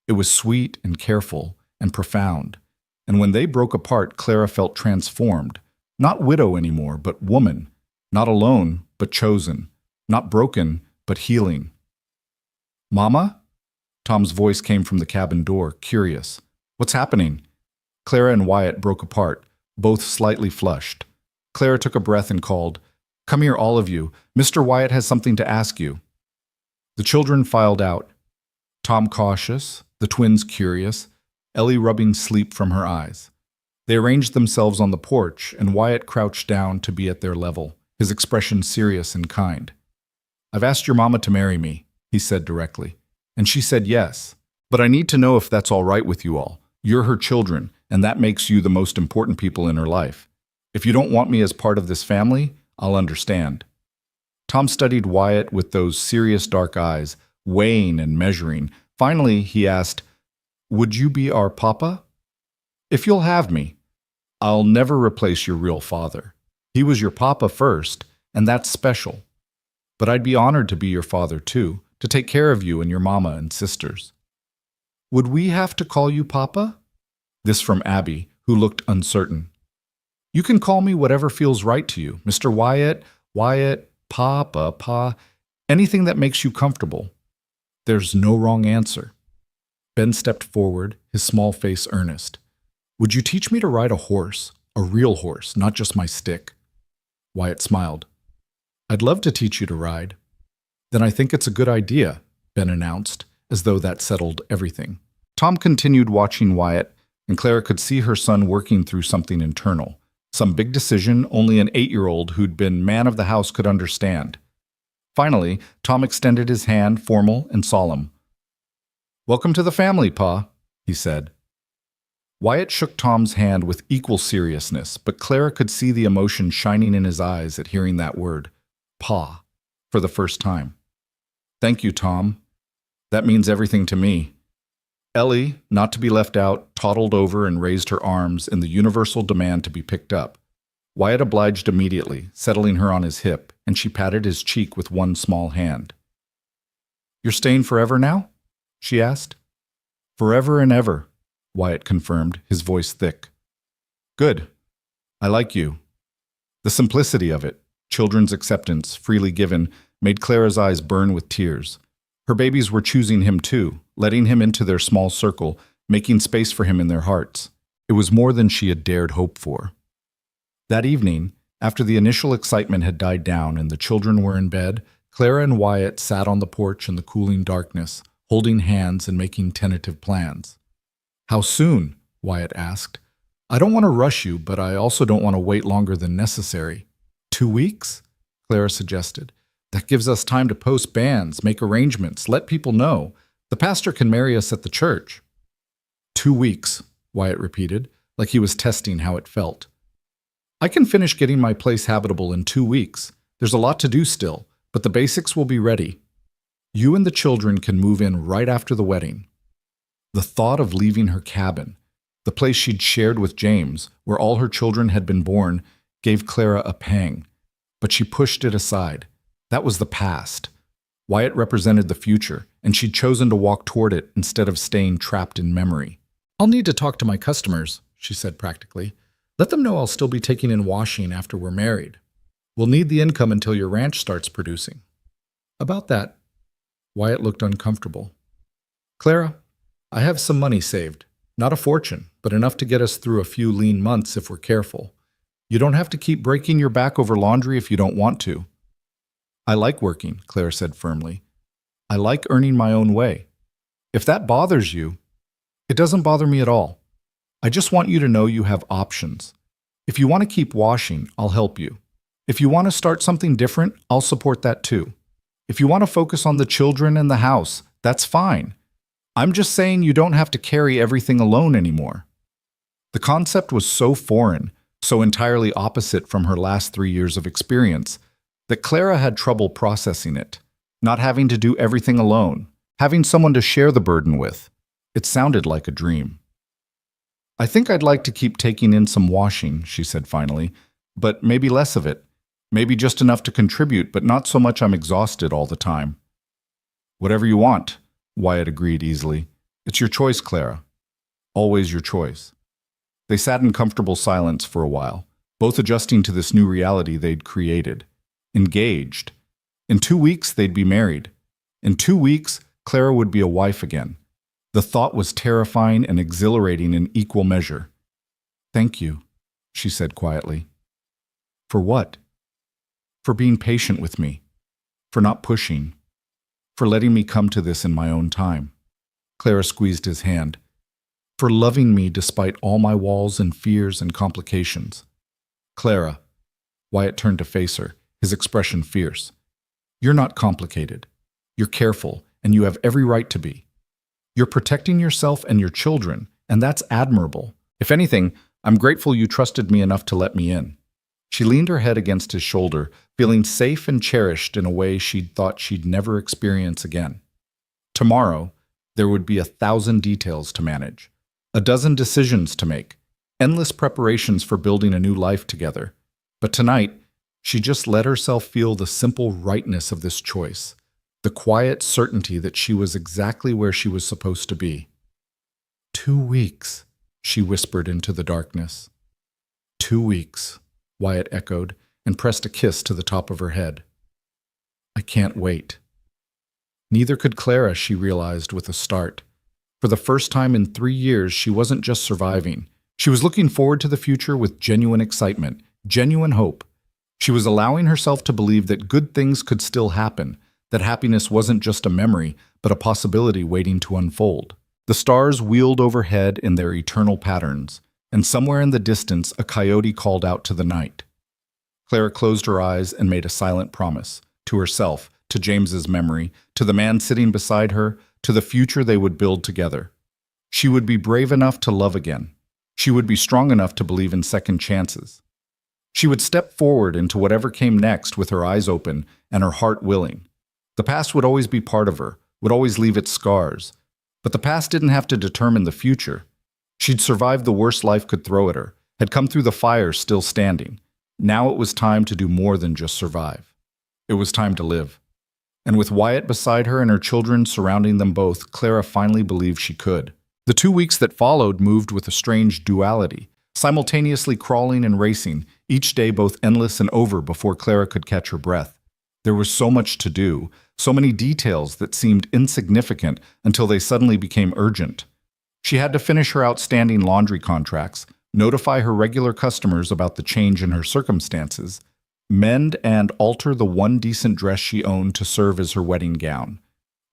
It was sweet and careful and profound, and when they broke apart, Clara felt transformed, not widow anymore, but woman, not alone, but chosen, not broken, but healing. "Mama?" Tom's voice came from the cabin door, curious. "What's happening?" Clara and Wyatt broke apart, both slightly flushed. Clara took a breath and called, "Come here, all of you. Mr. Wyatt has something to ask you." The children filed out, Tom cautious, the twins curious, Ellie rubbing sleep from her eyes. They arranged themselves on the porch, and Wyatt crouched down to be at their level, his expression serious and kind. "I've asked your mama to marry me," he said directly, "and she said yes. But I need to know if that's all right with you all. You're her children, and that makes you the most important people in her life. If you don't want me as part of this family, I'll understand." Tom studied Wyatt with those serious dark eyes, weighing and measuring. Finally, he asked, "Would you be our papa?" "If you'll have me. I'll never replace your real father. He was your papa first, and that's special. But I'd be honored to be your father too, to take care of you and your mama and sisters." "Would we have to call you papa?" This from Abby, who looked uncertain. "You can call me whatever feels right to you, Mr. Wyatt, Wyatt, Papa, Pa, anything that makes you comfortable. There's no wrong answer." Ben stepped forward, his small face earnest. "Would you teach me to ride a horse, a real horse, not just my stick?" Wyatt smiled. "I'd love to teach you to ride." "Then I think it's a good idea," Ben announced, as though that settled everything. Tom continued watching Wyatt, and Clara could see her son working through something internal. Some big decision only an 8-year-old who'd been man of the house could understand. Finally, Tom extended his hand, formal and solemn. "Welcome to the family, Pa," he said. Wyatt shook Tom's hand with equal seriousness, but Clara could see the emotion shining in his eyes at hearing that word, Pa, for the first time. "Thank you, Tom. That means everything to me." Ellie, not to be left out, toddled over and raised her arms in the universal demand to be picked up. Wyatt obliged immediately, settling her on his hip, and she patted his cheek with one small hand. "You're staying forever now?" she asked. Forever and ever, Wyatt confirmed, his voice thick. Good. I like you. The simplicity of it, children's acceptance, freely given, made Clara's eyes burn with tears. Her babies were choosing him too, letting him into their small circle, making space for him in their hearts. It was more than she had dared hope for. That evening, after the initial excitement had died down and the children were in bed, Clara and Wyatt sat on the porch in the cooling darkness, holding hands and making tentative plans. How soon? Wyatt asked. I don't want to rush you, but I also don't want to wait longer than necessary. 2 weeks? Clara suggested. That gives us time to post banns, make arrangements, let people know. The pastor can marry us at the church. 2 weeks, Wyatt repeated, like he was testing how it felt. I can finish getting my place habitable in 2 weeks. There's a lot to do still, but the basics will be ready. You and the children can move in right after the wedding. The thought of leaving her cabin, the place she'd shared with James, where all her children had been born, gave Clara a pang. But she pushed it aside. That was the past. Wyatt represented the future, and she'd chosen to walk toward it instead of staying trapped in memory. I'll need to talk to my customers, she said practically. Let them know I'll still be taking in washing after we're married. We'll need the income until your ranch starts producing. About that, Wyatt looked uncomfortable. Clara, I have some money saved. Not a fortune, but enough to get us through a few lean months if we're careful. You don't have to keep breaking your back over laundry if you don't want to. I like working, Clara said firmly. I like earning my own way. If that bothers you, it doesn't bother me at all. I just want you to know you have options. If you want to keep washing, I'll help you. If you want to start something different, I'll support that too. If you want to focus on the children and the house, that's fine. I'm just saying you don't have to carry everything alone anymore. The concept was so foreign, so entirely opposite from her last 3 years of experience, that Clara had trouble processing it, not having to do everything alone, having someone to share the burden with. It sounded like a dream. I think I'd like to keep taking in some washing, she said finally, but maybe less of it. Maybe just enough to contribute, but not so much I'm exhausted all the time. Whatever you want, Wyatt agreed easily. It's your choice, Clara. Always your choice. They sat in comfortable silence for a while, both adjusting to this new reality they'd created. Engaged. In 2 weeks, they'd be married. In 2 weeks, Clara would be a wife again. The thought was terrifying and exhilarating in equal measure. Thank you, she said quietly. For what? For being patient with me. For not pushing. For letting me come to this in my own time. Clara squeezed his hand. For loving me despite all my walls and fears and complications. Clara. Wyatt turned to face her, his expression fierce. You're not complicated. You're careful, and you have every right to be. You're protecting yourself and your children, and that's admirable. If anything, I'm grateful you trusted me enough to let me in. She leaned her head against his shoulder, feeling safe and cherished in a way she'd thought she'd never experience again. Tomorrow, there would be 1,000 details to manage, a dozen decisions to make, endless preparations for building a new life together. But tonight, she just let herself feel the simple rightness of this choice, the quiet certainty that she was exactly where she was supposed to be. 2 weeks, she whispered into the darkness. 2 weeks, Wyatt echoed and pressed a kiss to the top of her head. I can't wait. Neither could Clara, she realized with a start. For the first time in 3 years, she wasn't just surviving. She was looking forward to the future with genuine excitement, genuine hope. She was allowing herself to believe that good things could still happen, that happiness wasn't just a memory, but a possibility waiting to unfold. The stars wheeled overhead in their eternal patterns, and somewhere in the distance a coyote called out to the night. Clara closed her eyes and made a silent promise, to herself, to James's memory, to the man sitting beside her, to the future they would build together. She would be brave enough to love again. She would be strong enough to believe in second chances. She would step forward into whatever came next with her eyes open and her heart willing. The past would always be part of her, would always leave its scars. But the past didn't have to determine the future. She'd survived the worst life could throw at her, had come through the fire still standing. Now it was time to do more than just survive. It was time to live. And with Wyatt beside her and her children surrounding them both, Clara finally believed she could. The 2 weeks that followed moved with a strange duality, simultaneously crawling and racing, each day both endless and over before Clara could catch her breath. There was so much to do, so many details that seemed insignificant until they suddenly became urgent. She had to finish her outstanding laundry contracts, notify her regular customers about the change in her circumstances, mend and alter the one decent dress she owned to serve as her wedding gown.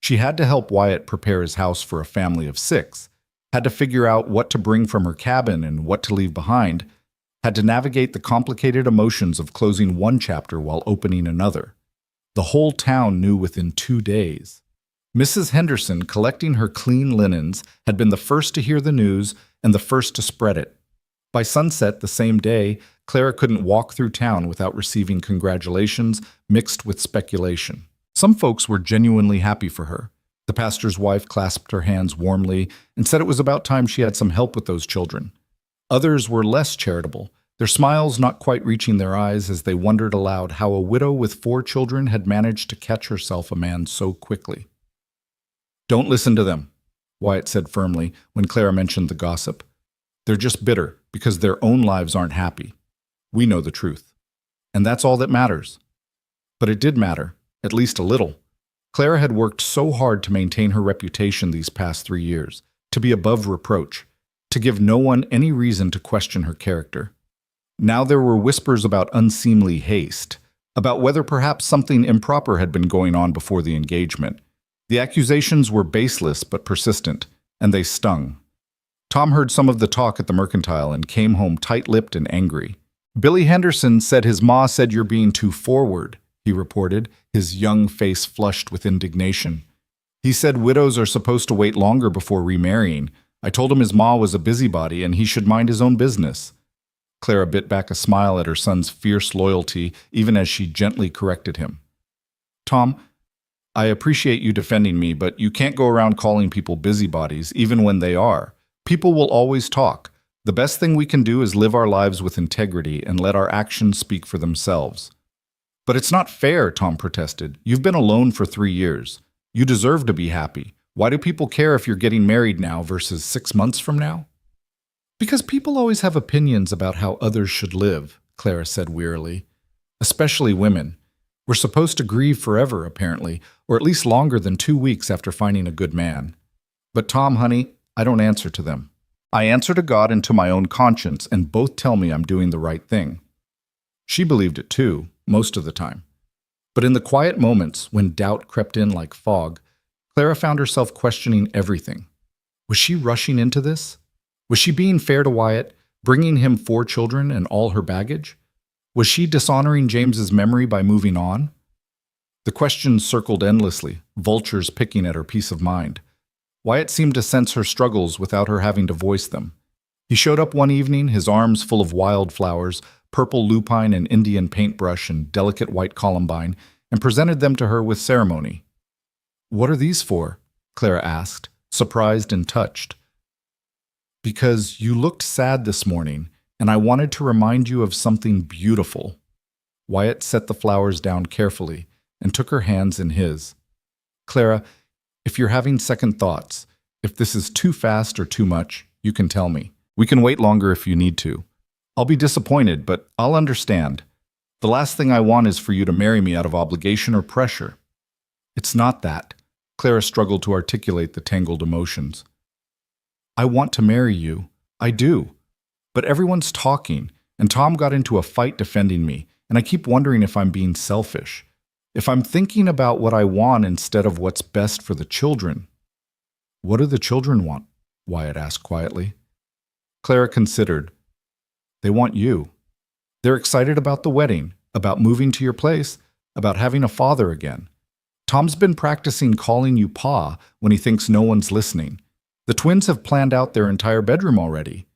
She had to help Wyatt prepare his house for a family of 6, had to figure out what to bring from her cabin and what to leave behind, had to navigate the complicated emotions of closing one chapter while opening another. The whole town knew within 2 days. Mrs. Henderson, collecting her clean linens, had been the first to hear the news and the first to spread it. By sunset the same day, Clara couldn't walk through town without receiving congratulations mixed with speculation. Some folks were genuinely happy for her. The pastor's wife clasped her hands warmly and said it was about time she had some help with those children. Others were less charitable, their smiles not quite reaching their eyes as they wondered aloud how a widow with 4 children had managed to catch herself a man so quickly. "Don't listen to them," Wyatt said firmly when Clara mentioned the gossip. "They're just bitter because their own lives aren't happy. We know the truth. And that's all that matters." But it did matter, at least a little. Clara had worked so hard to maintain her reputation these past 3 years, to be above reproach, to give no one any reason to question her character. Now there were whispers about unseemly haste, about whether perhaps something improper had been going on before the engagement. The accusations were baseless but persistent, and they stung. Tom heard some of the talk at the Mercantile and came home tight-lipped and angry. "Billy Henderson said his ma said you're being too forward," he reported, his young face flushed with indignation. "He said widows are supposed to wait longer before remarrying. I told him his ma was a busybody and he should mind his own business." Clara bit back a smile at her son's fierce loyalty, even as she gently corrected him. "Tom, I appreciate you defending me, but you can't go around calling people busybodies, even when they are. People will always talk. The best thing we can do is live our lives with integrity and let our actions speak for themselves." "But it's not fair," Tom protested. "You've been alone for 3 years. You deserve to be happy. Why do people care if you're getting married now versus 6 months from now?" "Because people always have opinions about how others should live," Clara said wearily. "Especially women. We're supposed to grieve forever, apparently, or at least longer than 2 weeks after finding a good man. But Tom, honey, I don't answer to them. I answer to God and to my own conscience, and both tell me I'm doing the right thing." She believed it too, most of the time. But in the quiet moments, when doubt crept in like fog, Clara found herself questioning everything. Was she rushing into this? Was she being fair to Wyatt, bringing him 4 children and all her baggage? Was she dishonoring James's memory by moving on? The questions circled endlessly, vultures picking at her peace of mind. Wyatt seemed to sense her struggles without her having to voice them. He showed up one evening, his arms full of wildflowers, purple lupine and Indian paintbrush and delicate white columbine, and presented them to her with ceremony. "What are these for?" Clara asked, surprised and touched. "Because you looked sad this morning, and I wanted to remind you of something beautiful." Wyatt set the flowers down carefully and took her hands in his. "Clara, if you're having second thoughts, if this is too fast or too much, you can tell me. We can wait longer if you need to. I'll be disappointed, but I'll understand. The last thing I want is for you to marry me out of obligation or pressure." "It's not that." Clara struggled to articulate the tangled emotions. "I want to marry you. I do. But everyone's talking, and Tom got into a fight defending me, and I keep wondering if I'm being selfish. If I'm thinking about what I want instead of what's best for the children." "What do the children want?" Wyatt asked quietly. Clara considered. "They want you. They're excited about the wedding, about moving to your place, about having a father again. Tom's been practicing calling you Pa when he thinks no one's listening. The twins have planned out their entire bedroom already.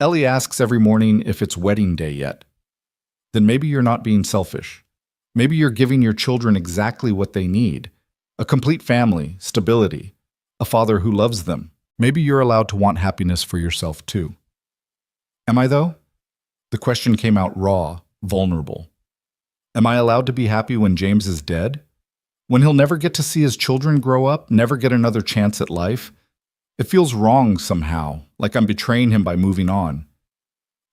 Ellie asks every morning if it's wedding day yet. Then maybe you're not being selfish. Maybe you're giving your children exactly what they need. A complete family, stability, a father who loves them. Maybe you're allowed to want happiness for yourself too." "Am I though?" The question came out raw, vulnerable. "Am I allowed to be happy when James is dead? When he'll never get to see his children grow up, never get another chance at life? It feels wrong somehow, like I'm betraying him by moving on.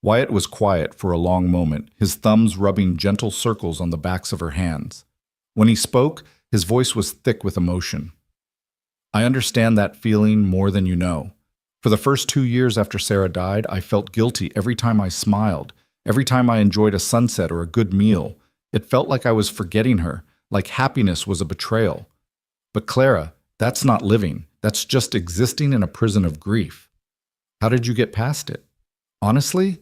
Wyatt was quiet for a long moment, his thumbs rubbing gentle circles on the backs of her hands. When he spoke, his voice was thick with emotion. I understand that feeling more than you know. For the first 2 years after Sarah died, I felt guilty every time I smiled, every time I enjoyed a sunset or a good meal. It felt like I was forgetting her, like happiness was a betrayal. But Clara, that's not living. That's just existing in a prison of grief. How did you get past it? Honestly,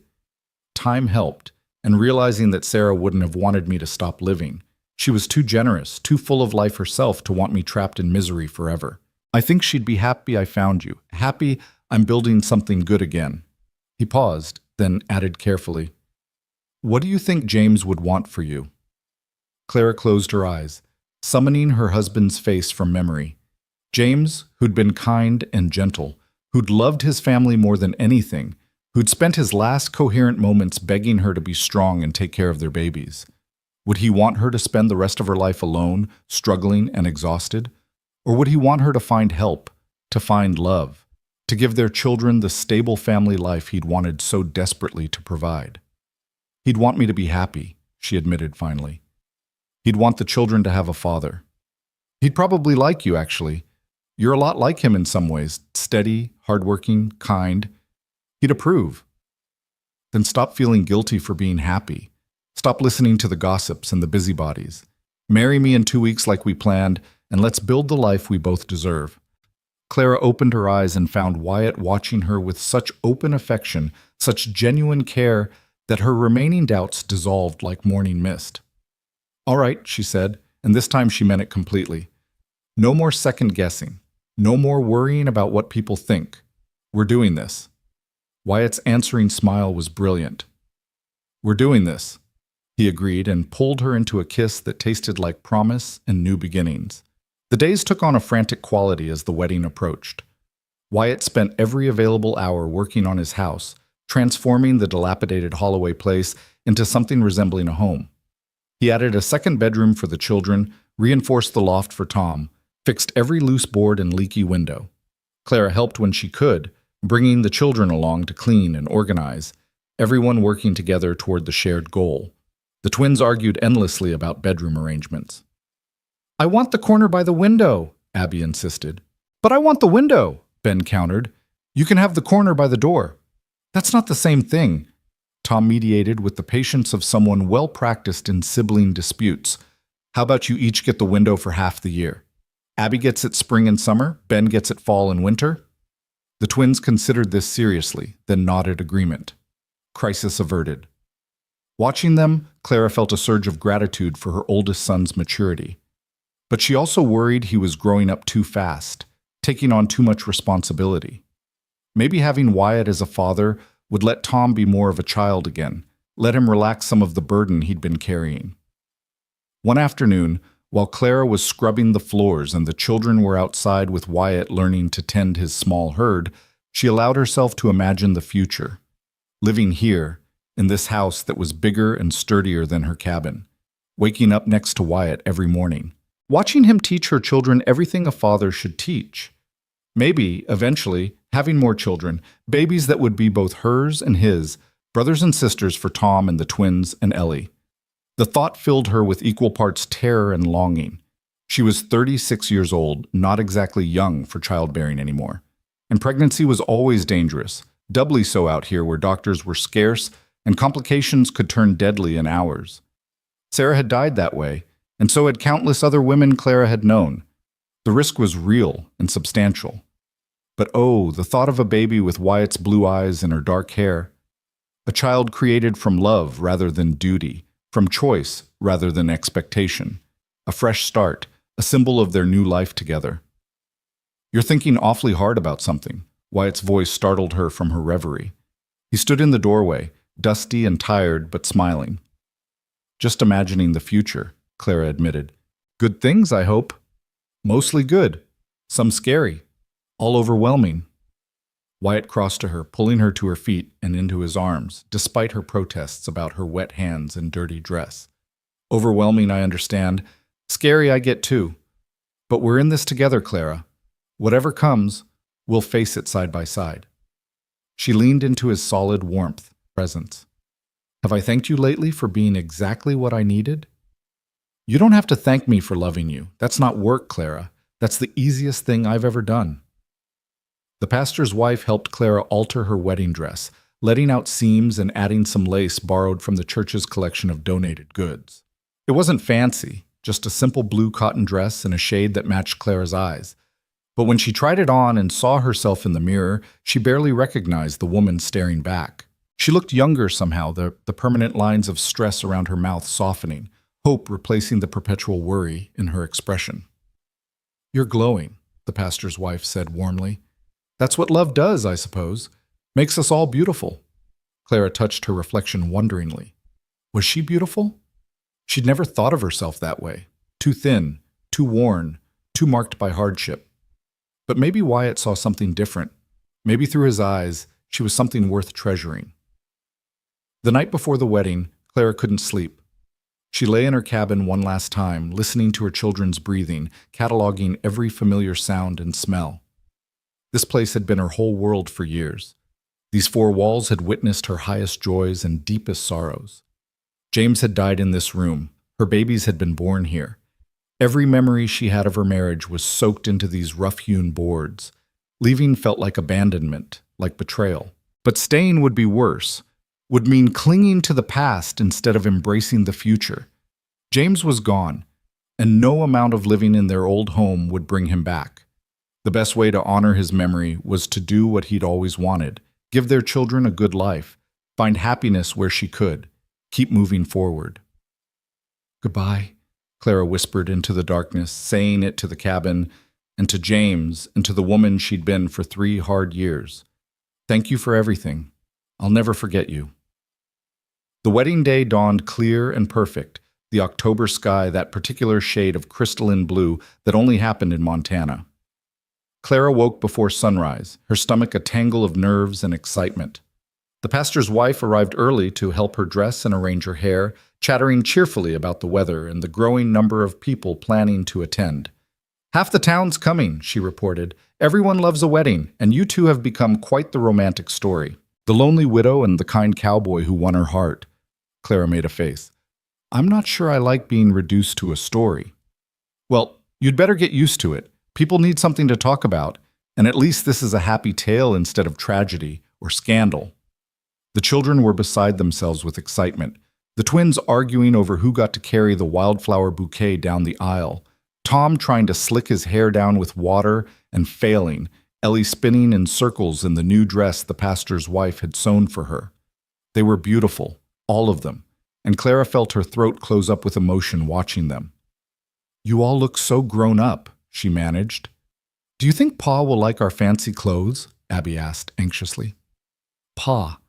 time helped, and realizing that Sarah wouldn't have wanted me to stop living. She was too generous, too full of life herself to want me trapped in misery forever. I think she'd be happy I found you, happy I'm building something good again. He paused, then added carefully, "What do you think James would want for you?" Clara closed her eyes, summoning her husband's face from memory. James, who'd been kind and gentle, who'd loved his family more than anything, who'd spent his last coherent moments begging her to be strong and take care of their babies. Would he want her to spend the rest of her life alone, struggling and exhausted? Or would he want her to find help, to find love, to give their children the stable family life he'd wanted so desperately to provide? He'd want me to be happy, she admitted finally. He'd want the children to have a father. He'd probably like you, actually. You're a lot like him in some ways, steady, hardworking, kind. He'd approve. Then stop feeling guilty for being happy. Stop listening to the gossips and the busybodies. Marry me in 2 weeks like we planned, and let's build the life we both deserve. Clara opened her eyes and found Wyatt watching her with such open affection, such genuine care, that her remaining doubts dissolved like morning mist. "All right," she said, and this time she meant it completely. "No more second guessing. No more worrying about what people think. We're doing this." Wyatt's answering smile was brilliant. "We're doing this," he agreed and pulled her into a kiss that tasted like promise and new beginnings. The days took on a frantic quality as the wedding approached. Wyatt spent every available hour working on his house, transforming the dilapidated Holloway place into something resembling a home. He added a second bedroom for the children, reinforced the loft for Tom, fixed every loose board and leaky window. Clara helped when she could, bringing the children along to clean and organize, everyone working together toward the shared goal. The twins argued endlessly about bedroom arrangements. "I want the corner by the window," Abby insisted. "But I want the window," Ben countered. "You can have the corner by the door." "That's not the same thing," Tom mediated with the patience of someone well-practiced in sibling disputes. "How about you each get the window for half the year? Abby gets it spring and summer, Ben gets it fall and winter?" The twins considered this seriously, then nodded agreement. Crisis averted. Watching them, Clara felt a surge of gratitude for her oldest son's maturity. But she also worried he was growing up too fast, taking on too much responsibility. Maybe having Wyatt as a father would let Tom be more of a child again, let him relax some of the burden he'd been carrying. One afternoon, while Clara was scrubbing the floors and the children were outside with Wyatt learning to tend his small herd, she allowed herself to imagine the future. Living here, in this house that was bigger and sturdier than her cabin. Waking up next to Wyatt every morning. Watching him teach her children everything a father should teach. Maybe, eventually, having more children, babies that would be both hers and his, brothers and sisters for Tom and the twins and Ellie. The thought filled her with equal parts terror and longing. She was 36 years old, not exactly young for childbearing anymore. And pregnancy was always dangerous, doubly so out here where doctors were scarce and complications could turn deadly in hours. Sarah had died that way, and so had countless other women Clara had known. The risk was real and substantial. But oh, the thought of a baby with Wyatt's blue eyes and her dark hair. A child created from love rather than duty, from choice rather than expectation. A fresh start, a symbol of their new life together. "You're thinking awfully hard about something." Wyatt's voice startled her from her reverie. He stood in the doorway, dusty and tired but smiling. "Just imagining the future," Clara admitted. "Good things, I hope." "Mostly good. Some scary. All overwhelming." Wyatt crossed to her, pulling her to her feet and into his arms, despite her protests about her wet hands and dirty dress. "Overwhelming, I understand. Scary, I get too. But we're in this together, Clara. Whatever comes, We'll face it side by side. She leaned into his solid warmth, presence. Have I thanked you lately for being exactly what I needed? You don't have to thank me for loving you. That's not work, Clara. That's the easiest thing I've ever done. The pastor's wife helped Clara alter her wedding dress, letting out seams and adding some lace borrowed from the church's collection of donated goods. It wasn't fancy, just a simple blue cotton dress in a shade that matched Clara's eyes. But when she tried it on and saw herself in the mirror, she barely recognized the woman staring back. She looked younger somehow, the permanent lines of stress around her mouth softening, hope replacing the perpetual worry in her expression. You're glowing, the pastor's wife said warmly. That's what love does, I suppose. Makes us all beautiful. Clara touched her reflection wonderingly. Was she beautiful? She'd never thought of herself that way. Too thin, too worn, too marked by hardship. But maybe Wyatt saw something different. Maybe through his eyes, she was something worth treasuring. The night before the wedding, Clara couldn't sleep. She lay in her cabin one last time, listening to her children's breathing, cataloging every familiar sound and smell. This place had been her whole world for years. These four walls had witnessed her highest joys and deepest sorrows. James had died in this room. Her babies had been born here. Every memory she had of her marriage was soaked into these rough-hewn boards. Leaving felt like abandonment, like betrayal. But staying would be worse, would mean clinging to the past instead of embracing the future. James was gone, and no amount of living in their old home would bring him back. The best way to honor his memory was to do what he'd always wanted, give their children a good life, find happiness where she could, keep moving forward. Goodbye, Clara whispered into the darkness, saying it to the cabin, and to James, and to the woman she'd been for 3 hard years. Thank you for everything. I'll never forget you. The wedding day dawned clear and perfect, the October sky that particular shade of crystalline blue that only happened in Montana. Clara woke before sunrise, her stomach a tangle of nerves and excitement. The pastor's wife arrived early to help her dress and arrange her hair, chattering cheerfully about the weather and the growing number of people planning to attend. Half the town's coming, she reported. Everyone loves a wedding, and you two have become quite the romantic story. The lonely widow and the kind cowboy who won her heart. Clara made a face. I'm not sure I like being reduced to a story. Well, you'd better get used to it. People need something to talk about, and at least this is a happy tale instead of tragedy or scandal. The children were beside themselves with excitement, the twins arguing over who got to carry the wildflower bouquet down the aisle, Tom trying to slick his hair down with water and failing, Ellie spinning in circles in the new dress the pastor's wife had sewn for her. They were beautiful, all of them, and Clara felt her throat close up with emotion watching them. You all look so grown up, she managed. Do you think Pa will like our fancy clothes? Abby asked anxiously. Pa.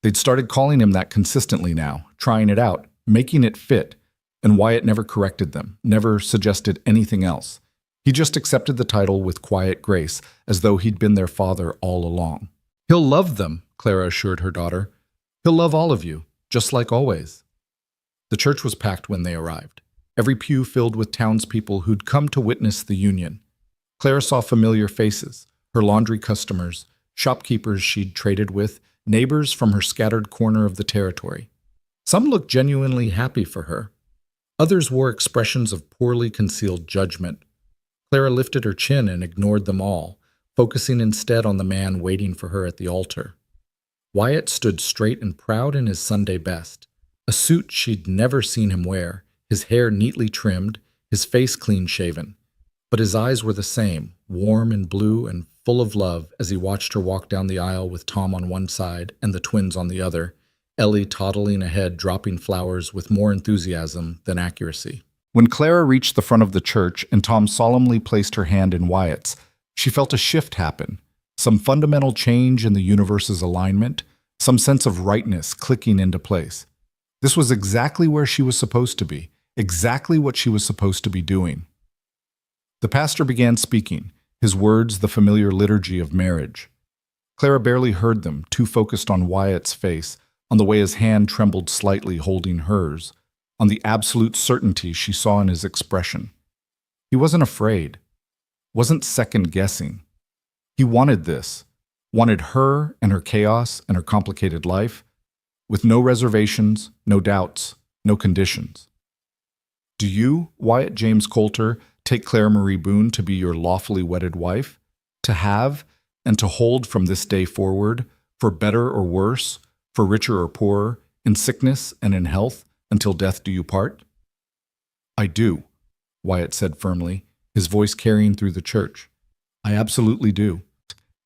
They'd started calling him that consistently now, trying it out, making it fit, and Wyatt never corrected them, never suggested anything else. He just accepted the title with quiet grace, as though he'd been their father all along. He'll love them, Clara assured her daughter. He'll love all of you, just like always. The church was packed when they arrived, every pew filled with townspeople who'd come to witness the union. Clara saw familiar faces, her laundry customers, shopkeepers she'd traded with, neighbors from her scattered corner of the territory. Some looked genuinely happy for her. Others wore expressions of poorly concealed judgment. Clara lifted her chin and ignored them all, focusing instead on the man waiting for her at the altar. Wyatt stood straight and proud in his Sunday best, a suit she'd never seen him wear, his hair neatly trimmed, his face clean-shaven. But his eyes were the same, warm and blue and full of love as he watched her walk down the aisle with Tom on one side and the twins on the other, Ellie toddling ahead dropping flowers with more enthusiasm than accuracy. When Clara reached the front of the church and Tom solemnly placed her hand in Wyatt's, she felt a shift happen, some fundamental change in the universe's alignment, some sense of rightness clicking into place. This was exactly where she was supposed to be, exactly what she was supposed to be doing. The pastor began speaking, his words the familiar liturgy of marriage. Clara barely heard them, too focused on Wyatt's face, on the way his hand trembled slightly holding hers, on the absolute certainty she saw in his expression. He wasn't afraid, wasn't second-guessing. He wanted this, wanted her and her chaos and her complicated life, with no reservations, no doubts, no conditions. Do you, Wyatt James Coulter, take Clara Marie Boone to be your lawfully wedded wife, to have and to hold from this day forward, for better or worse, for richer or poorer, in sickness and in health, until death do you part? I do, Wyatt said firmly, his voice carrying through the church. I absolutely do.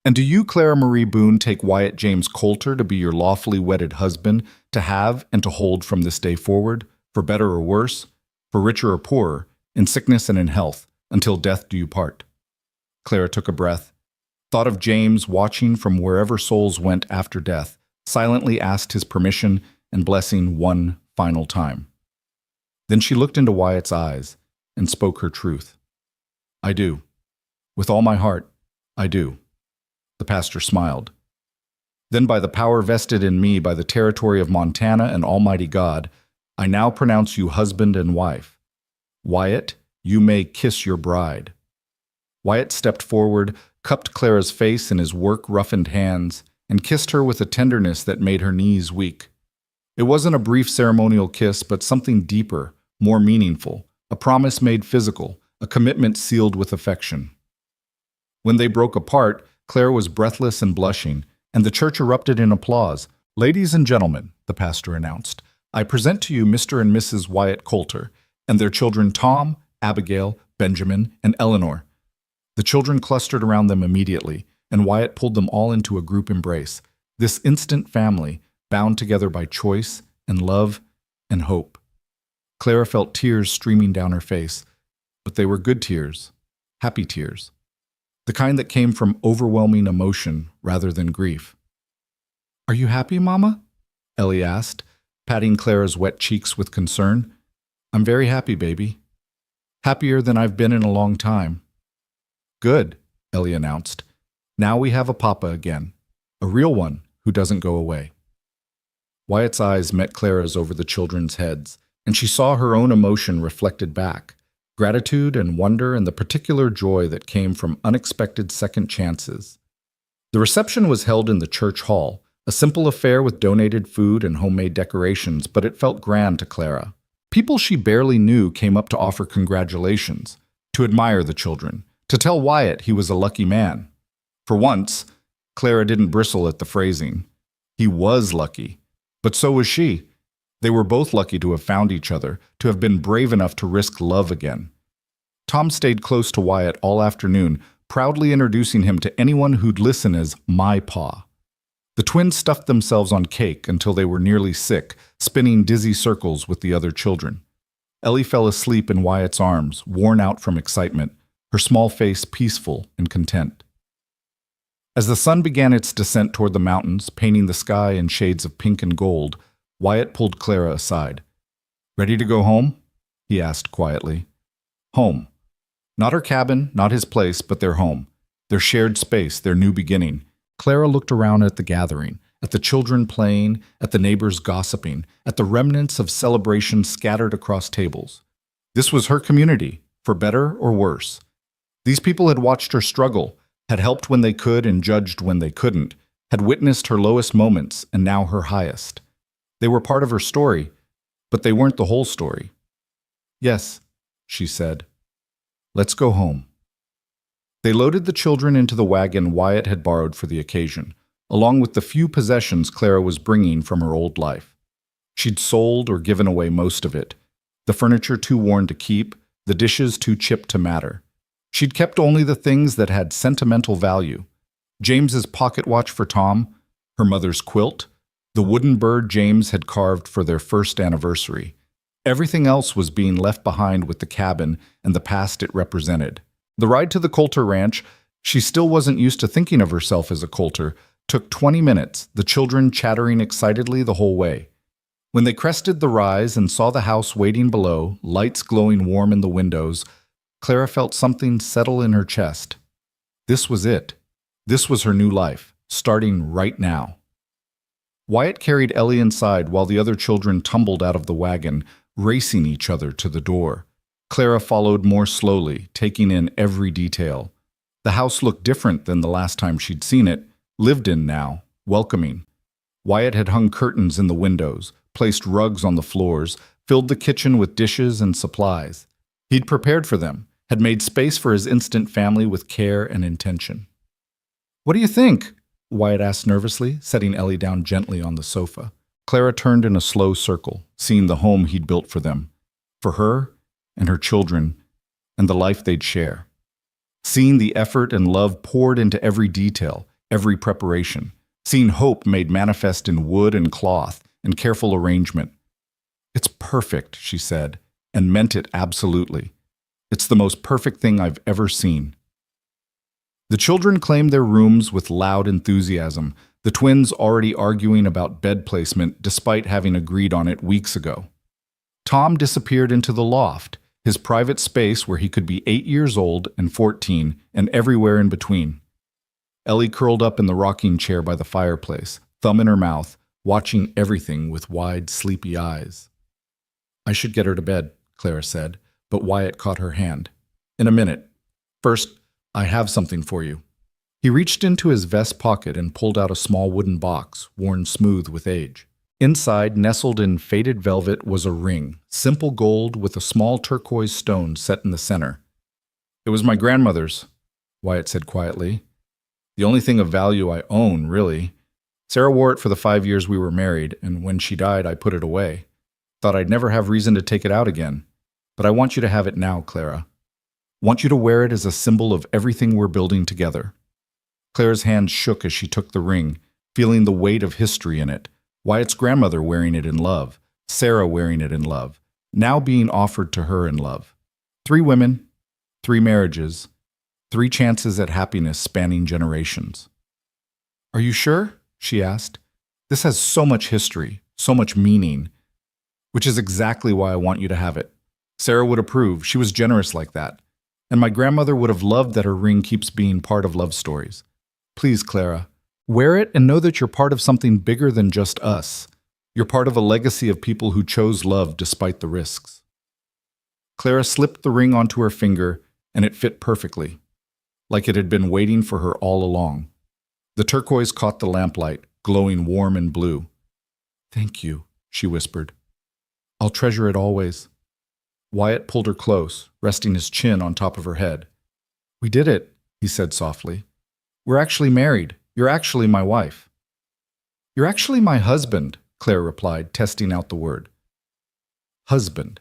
And do you, Clara Marie Boone, take Wyatt James Coulter to be your lawfully wedded husband, to have and to hold from this day forward, for better or worse, for richer or poorer, in sickness and in health, until death do you part? Clara took a breath, thought of James watching from wherever souls went after death, silently asked his permission and blessing one final time. Then she looked into Wyatt's eyes and spoke her truth. I do. With all my heart, I do. The pastor smiled. Then by the power vested in me by the territory of Montana and Almighty God, I now pronounce you husband and wife. Wyatt, you may kiss your bride. Wyatt stepped forward, cupped Clara's face in his work-roughened hands, and kissed her with a tenderness that made her knees weak. It wasn't a brief ceremonial kiss, but something deeper, more meaningful, a promise made physical, a commitment sealed with affection. When they broke apart, Clara was breathless and blushing, and the church erupted in applause. Ladies and gentlemen, the pastor announced, I present to you Mr. and Mrs. Wyatt Coulter, and their children Tom, Abigail, Benjamin, and Eleanor. The children clustered around them immediately, and Wyatt pulled them all into a group embrace, this instant family, bound together by choice and love and hope. Clara felt tears streaming down her face, but they were good tears, happy tears, the kind that came from overwhelming emotion rather than grief. Are you happy, Mama? Ellie asked, patting Clara's wet cheeks with concern. I'm very happy, baby. Happier than I've been in a long time. Good, Ellie announced. Now we have a papa again, a real one who doesn't go away. Wyatt's eyes met Clara's over the children's heads, and she saw her own emotion reflected back, gratitude and wonder and the particular joy that came from unexpected second chances. The reception was held in the church hall, a simple affair with donated food and homemade decorations, but it felt grand to Clara. People she barely knew came up to offer congratulations, to admire the children, to tell Wyatt he was a lucky man. For once, Clara didn't bristle at the phrasing. He was lucky, but so was she. They were both lucky to have found each other, to have been brave enough to risk love again. Tom stayed close to Wyatt all afternoon, proudly introducing him to anyone who'd listen as my pa. The twins stuffed themselves on cake until they were nearly sick, spinning dizzy circles with the other children. Ellie fell asleep in Wyatt's arms, worn out from excitement, her small face peaceful and content. As the sun began its descent toward the mountains, painting the sky in shades of pink and gold, Wyatt pulled Clara aside. Ready to go home? He asked quietly. Home. Not her cabin, not his place, but their home. Their shared space, their new beginning. Clara looked around at the gathering, at the children playing, at the neighbors gossiping, at the remnants of celebration scattered across tables. This was her community, for better or worse. These people had watched her struggle, had helped when they could and judged when they couldn't, had witnessed her lowest moments and now her highest. They were part of her story, but they weren't the whole story. Yes, she said. Let's go home. They loaded the children into the wagon Wyatt had borrowed for the occasion, along with the few possessions Clara was bringing from her old life. She'd sold or given away most of it, the furniture too worn to keep, the dishes too chipped to matter. She'd kept only the things that had sentimental value. James's pocket watch for Tom, her mother's quilt, the wooden bird James had carved for their first anniversary. Everything else was being left behind with the cabin and the past it represented. The ride to the Coulter Ranch, she still wasn't used to thinking of herself as a Coulter, took 20 minutes, the children chattering excitedly the whole way. When they crested the rise and saw the house waiting below, lights glowing warm in the windows, Clara felt something settle in her chest. This was it. This was her new life, starting right now. Wyatt carried Ellie inside while the other children tumbled out of the wagon, racing each other to the door. Clara followed more slowly, taking in every detail. The house looked different than the last time she'd seen it, lived in now, welcoming. Wyatt had hung curtains in the windows, placed rugs on the floors, filled the kitchen with dishes and supplies. He'd prepared for them, had made space for his instant family with care and intention. "What do you think?" Wyatt asked nervously, setting Ellie down gently on the sofa. Clara turned in a slow circle, seeing the home he'd built for them, for her and her children, and the life they'd share. Seeing the effort and love poured into every detail, every preparation. Seeing hope made manifest in wood and cloth and careful arrangement. "It's perfect," she said, and meant it absolutely. "It's the most perfect thing I've ever seen." The children claimed their rooms with loud enthusiasm, the twins already arguing about bed placement despite having agreed on it weeks ago. Tom disappeared into the loft, his private space where he could be 8 years old and 14 and everywhere in between. Ellie curled up in the rocking chair by the fireplace, thumb in her mouth, watching everything with wide, sleepy eyes. "I should get her to bed," Clara said, but Wyatt caught her hand. "In a minute. First, I have something for you." He reached into his vest pocket and pulled out a small wooden box, worn smooth with age. Inside, nestled in faded velvet, was a ring, simple gold with a small turquoise stone set in the center. "It was my grandmother's," Wyatt said quietly. "The only thing of value I own, really. Sarah wore it for the 5 years we were married, and when she died, I put it away. Thought I'd never have reason to take it out again. But I want you to have it now, Clara. Want you to wear it as a symbol of everything we're building together." Clara's hand shook as she took the ring, feeling the weight of history in it. Wyatt's grandmother wearing it in love, Sarah wearing it in love, now being offered to her in love. 3 women, 3 marriages, 3 chances at happiness spanning generations. "Are you sure?" she asked. "This has so much history, so much meaning, which is exactly why I want you to have it. Sarah would approve. She was generous like that. And my grandmother would have loved that her ring keeps being part of love stories. Please, Clara, wear it and know that you're part of something bigger than just us. You're part of a legacy of people who chose love despite the risks." Clara slipped the ring onto her finger, and it fit perfectly, like it had been waiting for her all along. The turquoise caught the lamplight, glowing warm and blue. "Thank you," she whispered. "I'll treasure it always." Wyatt pulled her close, resting his chin on top of her head. "We did it," he said softly. "We're actually married. You're actually my wife." "You're actually my husband," Claire replied, testing out the word. Husband.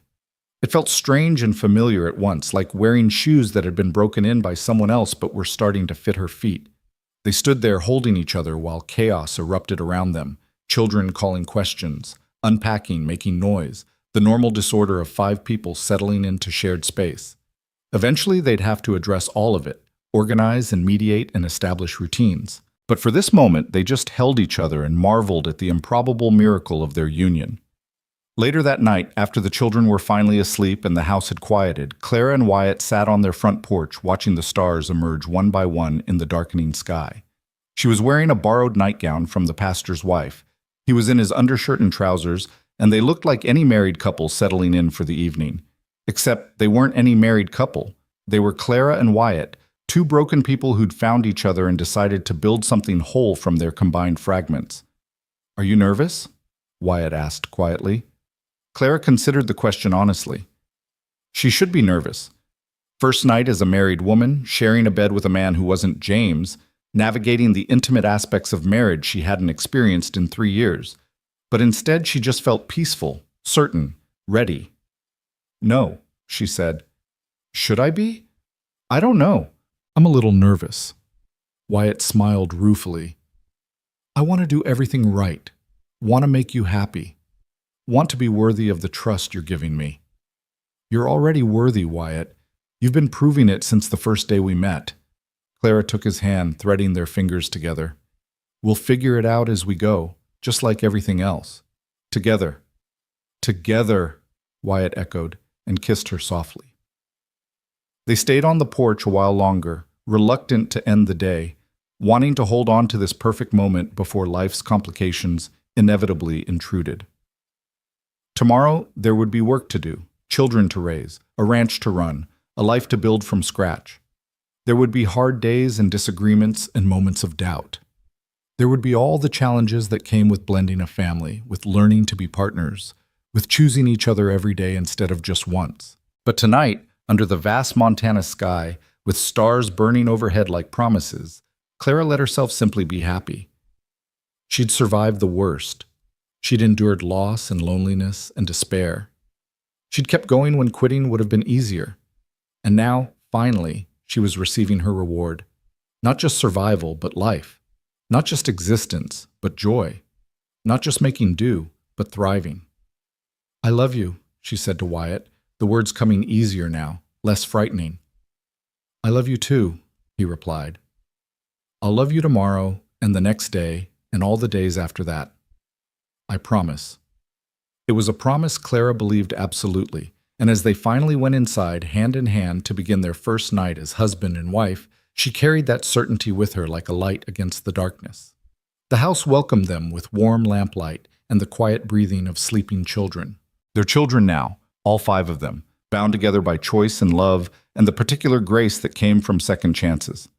It felt strange and familiar at once, like wearing shoes that had been broken in by someone else but were starting to fit her feet. They stood there holding each other while chaos erupted around them, children calling questions, unpacking, making noise, the normal disorder of 5 people settling into shared space. Eventually, they'd have to address all of it, organize and mediate and establish routines. But for this moment, they just held each other and marveled at the improbable miracle of their union. Later that night, after the children were finally asleep and the house had quieted, Clara and Wyatt sat on their front porch watching the stars emerge one by one in the darkening sky. She was wearing a borrowed nightgown from the pastor's wife. He was in his undershirt and trousers, and they looked like any married couple settling in for the evening. Except they weren't any married couple. They were Clara and Wyatt, 2 broken people who'd found each other and decided to build something whole from their combined fragments. "Are you nervous?" Wyatt asked quietly. Clara considered the question honestly. She should be nervous. First night as a married woman, sharing a bed with a man who wasn't James, navigating the intimate aspects of marriage she hadn't experienced in 3 years. But instead she just felt peaceful, certain, ready. "No," she said. "Should I be? I don't know. I'm a little nervous." Wyatt smiled ruefully. "I want to do everything right. Want to make you happy. Want to be worthy of the trust you're giving me." "You're already worthy, Wyatt. You've been proving it since the first day we met." Clara took his hand, threading their fingers together. "We'll figure it out as we go, just like everything else. Together." "Together," Wyatt echoed, and kissed her softly. They stayed on the porch a while longer, reluctant to end the day, wanting to hold on to this perfect moment before life's complications inevitably intruded. Tomorrow, there would be work to do, children to raise, a ranch to run, a life to build from scratch. There would be hard days and disagreements and moments of doubt. There would be all the challenges that came with blending a family, with learning to be partners, with choosing each other every day instead of just once. But tonight, under the vast Montana sky, with stars burning overhead like promises, Clara let herself simply be happy. She'd survived the worst. She'd endured loss and loneliness and despair. She'd kept going when quitting would have been easier. And now, finally, she was receiving her reward. Not just survival, but life. Not just existence, but joy. Not just making do, but thriving. "I love you," she said to Wyatt, the words coming easier now, less frightening. "I love you too," he replied. "I'll love you tomorrow, and the next day, and all the days after that. I promise." It was a promise Clara believed absolutely, and as they finally went inside, hand in hand, to begin their first night as husband and wife, she carried that certainty with her like a light against the darkness. The house welcomed them with warm lamplight and the quiet breathing of sleeping children. Their children now, all 5 of them, bound together by choice and love and the particular grace that came from second chances.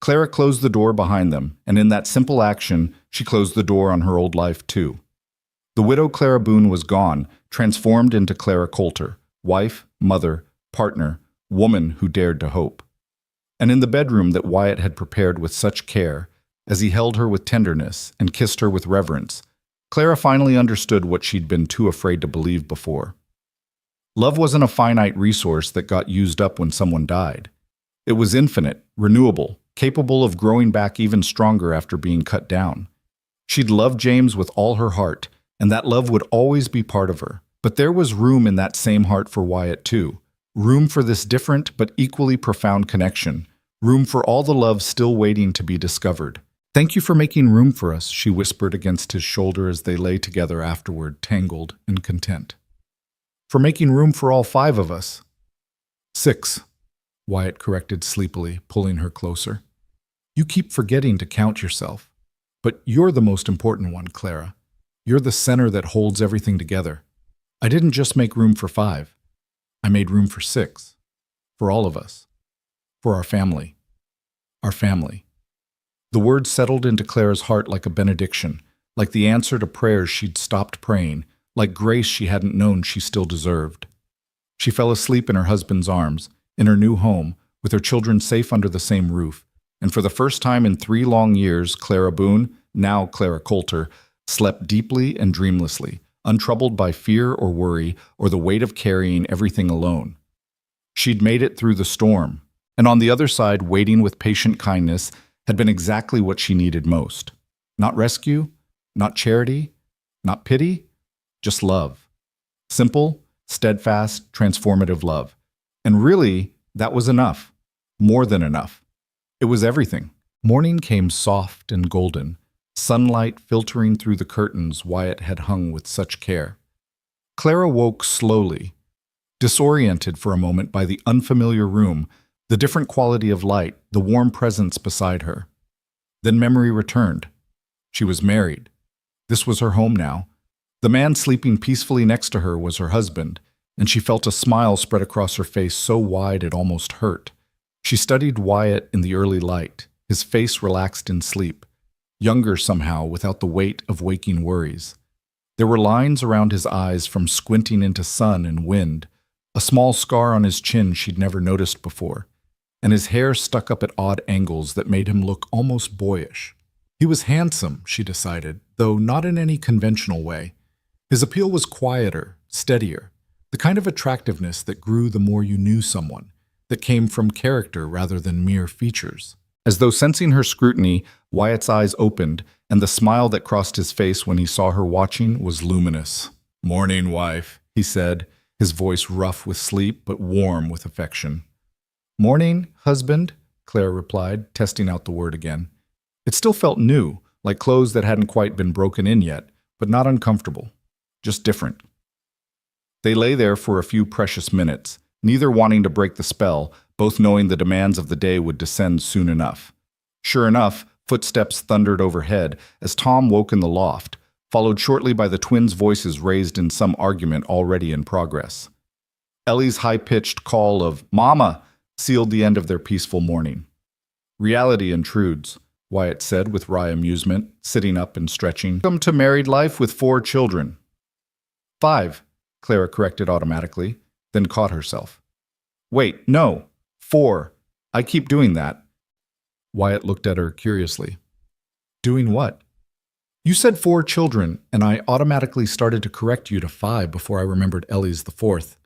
Clara closed the door behind them, and in that simple action, she closed the door on her old life too. The widow Clara Boone was gone, transformed into Clara Coulter, wife, mother, partner, woman who dared to hope. And in the bedroom that Wyatt had prepared with such care, as he held her with tenderness and kissed her with reverence, Clara finally understood what she'd been too afraid to believe before. Love wasn't a finite resource that got used up when someone died. It was infinite, renewable, capable of growing back even stronger after being cut down. She'd loved James with all her heart, and that love would always be part of her. But there was room in that same heart for Wyatt too. Room for this different but equally profound connection. Room for all the love still waiting to be discovered. "Thank you for making room for us," she whispered against his shoulder as they lay together afterward, tangled and content. "For making room for all 5 of us." 6, Wyatt corrected sleepily, pulling her closer. "You keep forgetting to count yourself. But you're the most important one, Clara. You're the center that holds everything together. I didn't just make room for 5. I made room for 6. For all of us. For our family. Our family." The words settled into Clara's heart like a benediction, like the answer to prayers she'd stopped praying, like grace she hadn't known she still deserved. She fell asleep in her husband's arms, in her new home, with her children safe under the same roof, and for the first time in 3 long years, Clara Boone, now Clara Coulter, slept deeply and dreamlessly, untroubled by fear or worry or the weight of carrying everything alone. She'd made it through the storm, and on the other side, waiting with patient kindness, had been exactly what she needed most. Not rescue, not charity, not pity, just love. Simple, steadfast, transformative love. And really, that was enough. More than enough. It was everything. Morning came soft and golden, sunlight filtering through the curtains Wyatt had hung with such care. Clara woke slowly, disoriented for a moment by the unfamiliar room, the different quality of light, the warm presence beside her. Then memory returned. She was married. This was her home now. The man sleeping peacefully next to her was her husband, and she felt a smile spread across her face so wide it almost hurt. She studied Wyatt in the early light, his face relaxed in sleep, younger somehow without the weight of waking worries. There were lines around his eyes from squinting into sun and wind, a small scar on his chin she'd never noticed before, and his hair stuck up at odd angles that made him look almost boyish. He was handsome, she decided, though not in any conventional way. His appeal was quieter, steadier, the kind of attractiveness that grew the more you knew someone, that came from character rather than mere features. As though sensing her scrutiny, Wyatt's eyes opened, and the smile that crossed his face when he saw her watching was luminous. "Morning, wife," he said, his voice rough with sleep but warm with affection. "Morning, husband," Clara replied, testing out the word again. It still felt new, like clothes that hadn't quite been broken in yet, but not uncomfortable, just different. They lay there for a few precious minutes, neither wanting to break the spell, both knowing the demands of the day would descend soon enough. Sure enough, footsteps thundered overhead as Tom woke in the loft, followed shortly by the twins' voices raised in some argument already in progress. Ellie's high-pitched call of "Mama" sealed the end of their peaceful morning. Reality intrudes, Wyatt said with wry amusement, sitting up and stretching. Welcome to married life with 4 children. 5, Clara corrected automatically, then caught herself. Wait, no, 4. I keep doing that. Wyatt looked at her curiously. Doing what? You said 4 children, and I automatically started to correct you to 5 before I remembered Ellie's the 4th.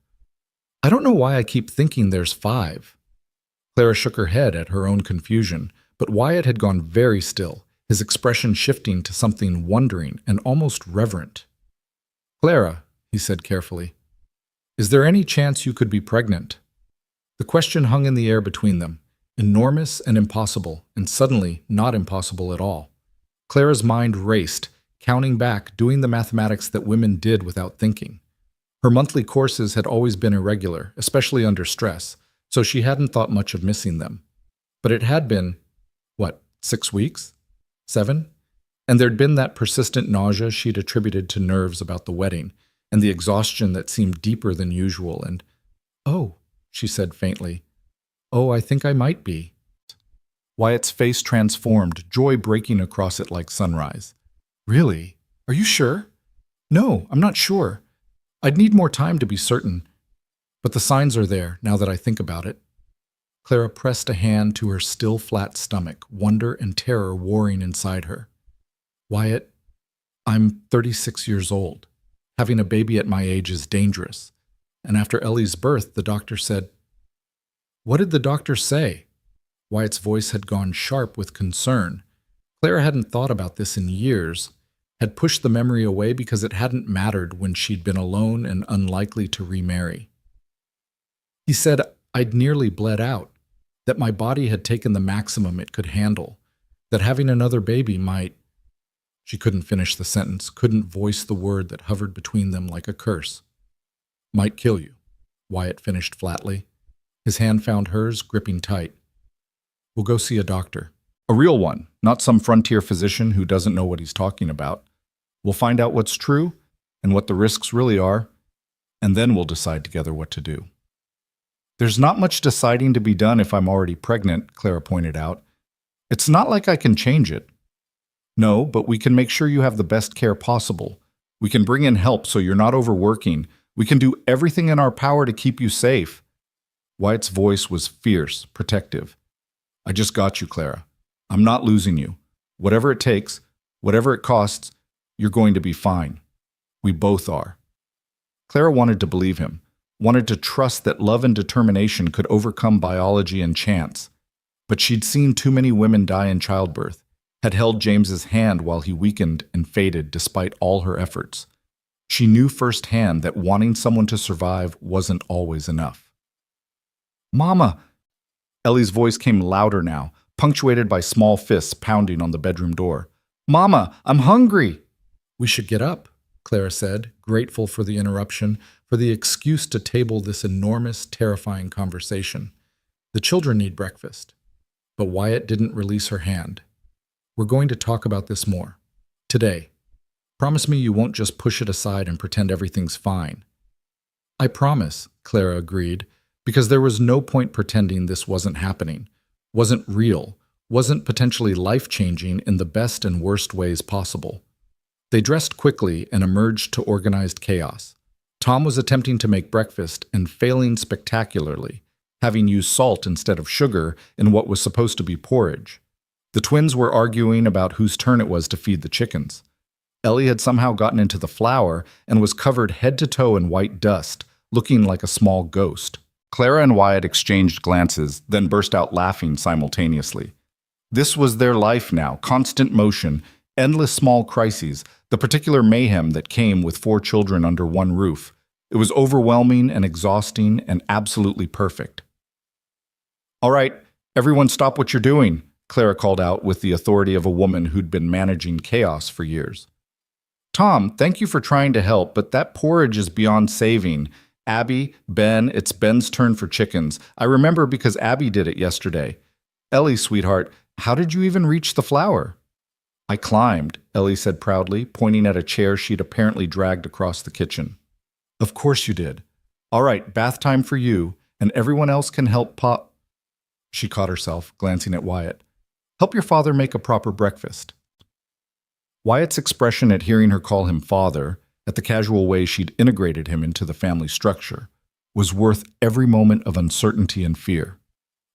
I don't know why I keep thinking there's 5. Clara shook her head at her own confusion, but Wyatt had gone very still, his expression shifting to something wondering and almost reverent. Clara, he said carefully, is there any chance you could be pregnant? The question hung in the air between them, enormous and impossible, and suddenly not impossible at all. Clara's mind raced, counting back, doing the mathematics that women did without thinking. Her monthly courses had always been irregular, especially under stress, so she hadn't thought much of missing them. But it had been, 6 weeks? 7? And there'd been that persistent nausea she'd attributed to nerves about the wedding, and the exhaustion that seemed deeper than usual, and, "Oh," she said faintly, "oh, I think I might be." Wyatt's face transformed, joy breaking across it like sunrise. "Really? Are you sure?" "No, I'm not sure. I'd need more time to be certain. But the signs are there, now that I think about it." Clara pressed a hand to her still flat stomach, wonder and terror warring inside her. "Wyatt, I'm 36 years old. Having a baby at my age is dangerous. And after Ellie's birth, the doctor said—" "What did the doctor say?" Wyatt's voice had gone sharp with concern. Clara hadn't thought about this in years, had pushed the memory away because it hadn't mattered when she'd been alone and unlikely to remarry. "He said I'd nearly bled out, that my body had taken the maximum it could handle, that having another baby might—" She couldn't finish the sentence, couldn't voice the word that hovered between them like a curse. "Might kill you," Wyatt finished flatly. His hand found hers, gripping tight. "We'll go see a doctor. A real one, not some frontier physician who doesn't know what he's talking about. We'll find out what's true and what the risks really are, and then we'll decide together what to do." "There's not much deciding to be done if I'm already pregnant," Clara pointed out. "It's not like I can change it." "No, but we can make sure you have the best care possible. We can bring in help so you're not overworking. We can do everything in our power to keep you safe." Wyatt's voice was fierce, protective. "I just got you, Clara. I'm not losing you. Whatever it takes, whatever it costs, you're going to be fine. We both are." Clara wanted to believe him, wanted to trust that love and determination could overcome biology and chance. But she'd seen too many women die in childbirth, had held James's hand while he weakened and faded despite all her efforts. She knew firsthand that wanting someone to survive wasn't always enough. "Mama!" Ellie's voice came louder now, punctuated by small fists pounding on the bedroom door. "Mama, I'm hungry!" "We should get up," Clara said, grateful for the interruption, for the excuse to table this enormous, terrifying conversation. "The children need breakfast." But Wyatt didn't release her hand. "We're going to talk about this more. Today. Promise me you won't just push it aside and pretend everything's fine." "I promise," Clara agreed, because there was no point pretending this wasn't happening, wasn't real, wasn't potentially life-changing in the best and worst ways possible. They dressed quickly and emerged to organized chaos. Tom was attempting to make breakfast and failing spectacularly, having used salt instead of sugar in what was supposed to be porridge. The twins were arguing about whose turn it was to feed the chickens. Ellie had somehow gotten into the flour and was covered head to toe in white dust, looking like a small ghost. Clara and Wyatt exchanged glances, then burst out laughing simultaneously. This was their life now, constant motion, endless small crises, the particular mayhem that came with 4 children under one roof. It was overwhelming and exhausting and absolutely perfect. "All right, everyone stop what you're doing," Clara called out with the authority of a woman who'd been managing chaos for years. "Tom, thank you for trying to help, but that porridge is beyond saving. Abby, Ben, it's Ben's turn for chickens. I remember because Abby did it yesterday. Ellie, sweetheart, how did you even reach the flour?" "I climbed," Ellie said proudly, pointing at a chair she'd apparently dragged across the kitchen. "Of course you did. All right, bath time for you, and everyone else can help pop." she caught herself, glancing at Wyatt. Help your father make a proper breakfast. Wyatt's expression at hearing her call him father, at the casual way she'd integrated him into the family structure, was worth every moment of uncertainty and fear.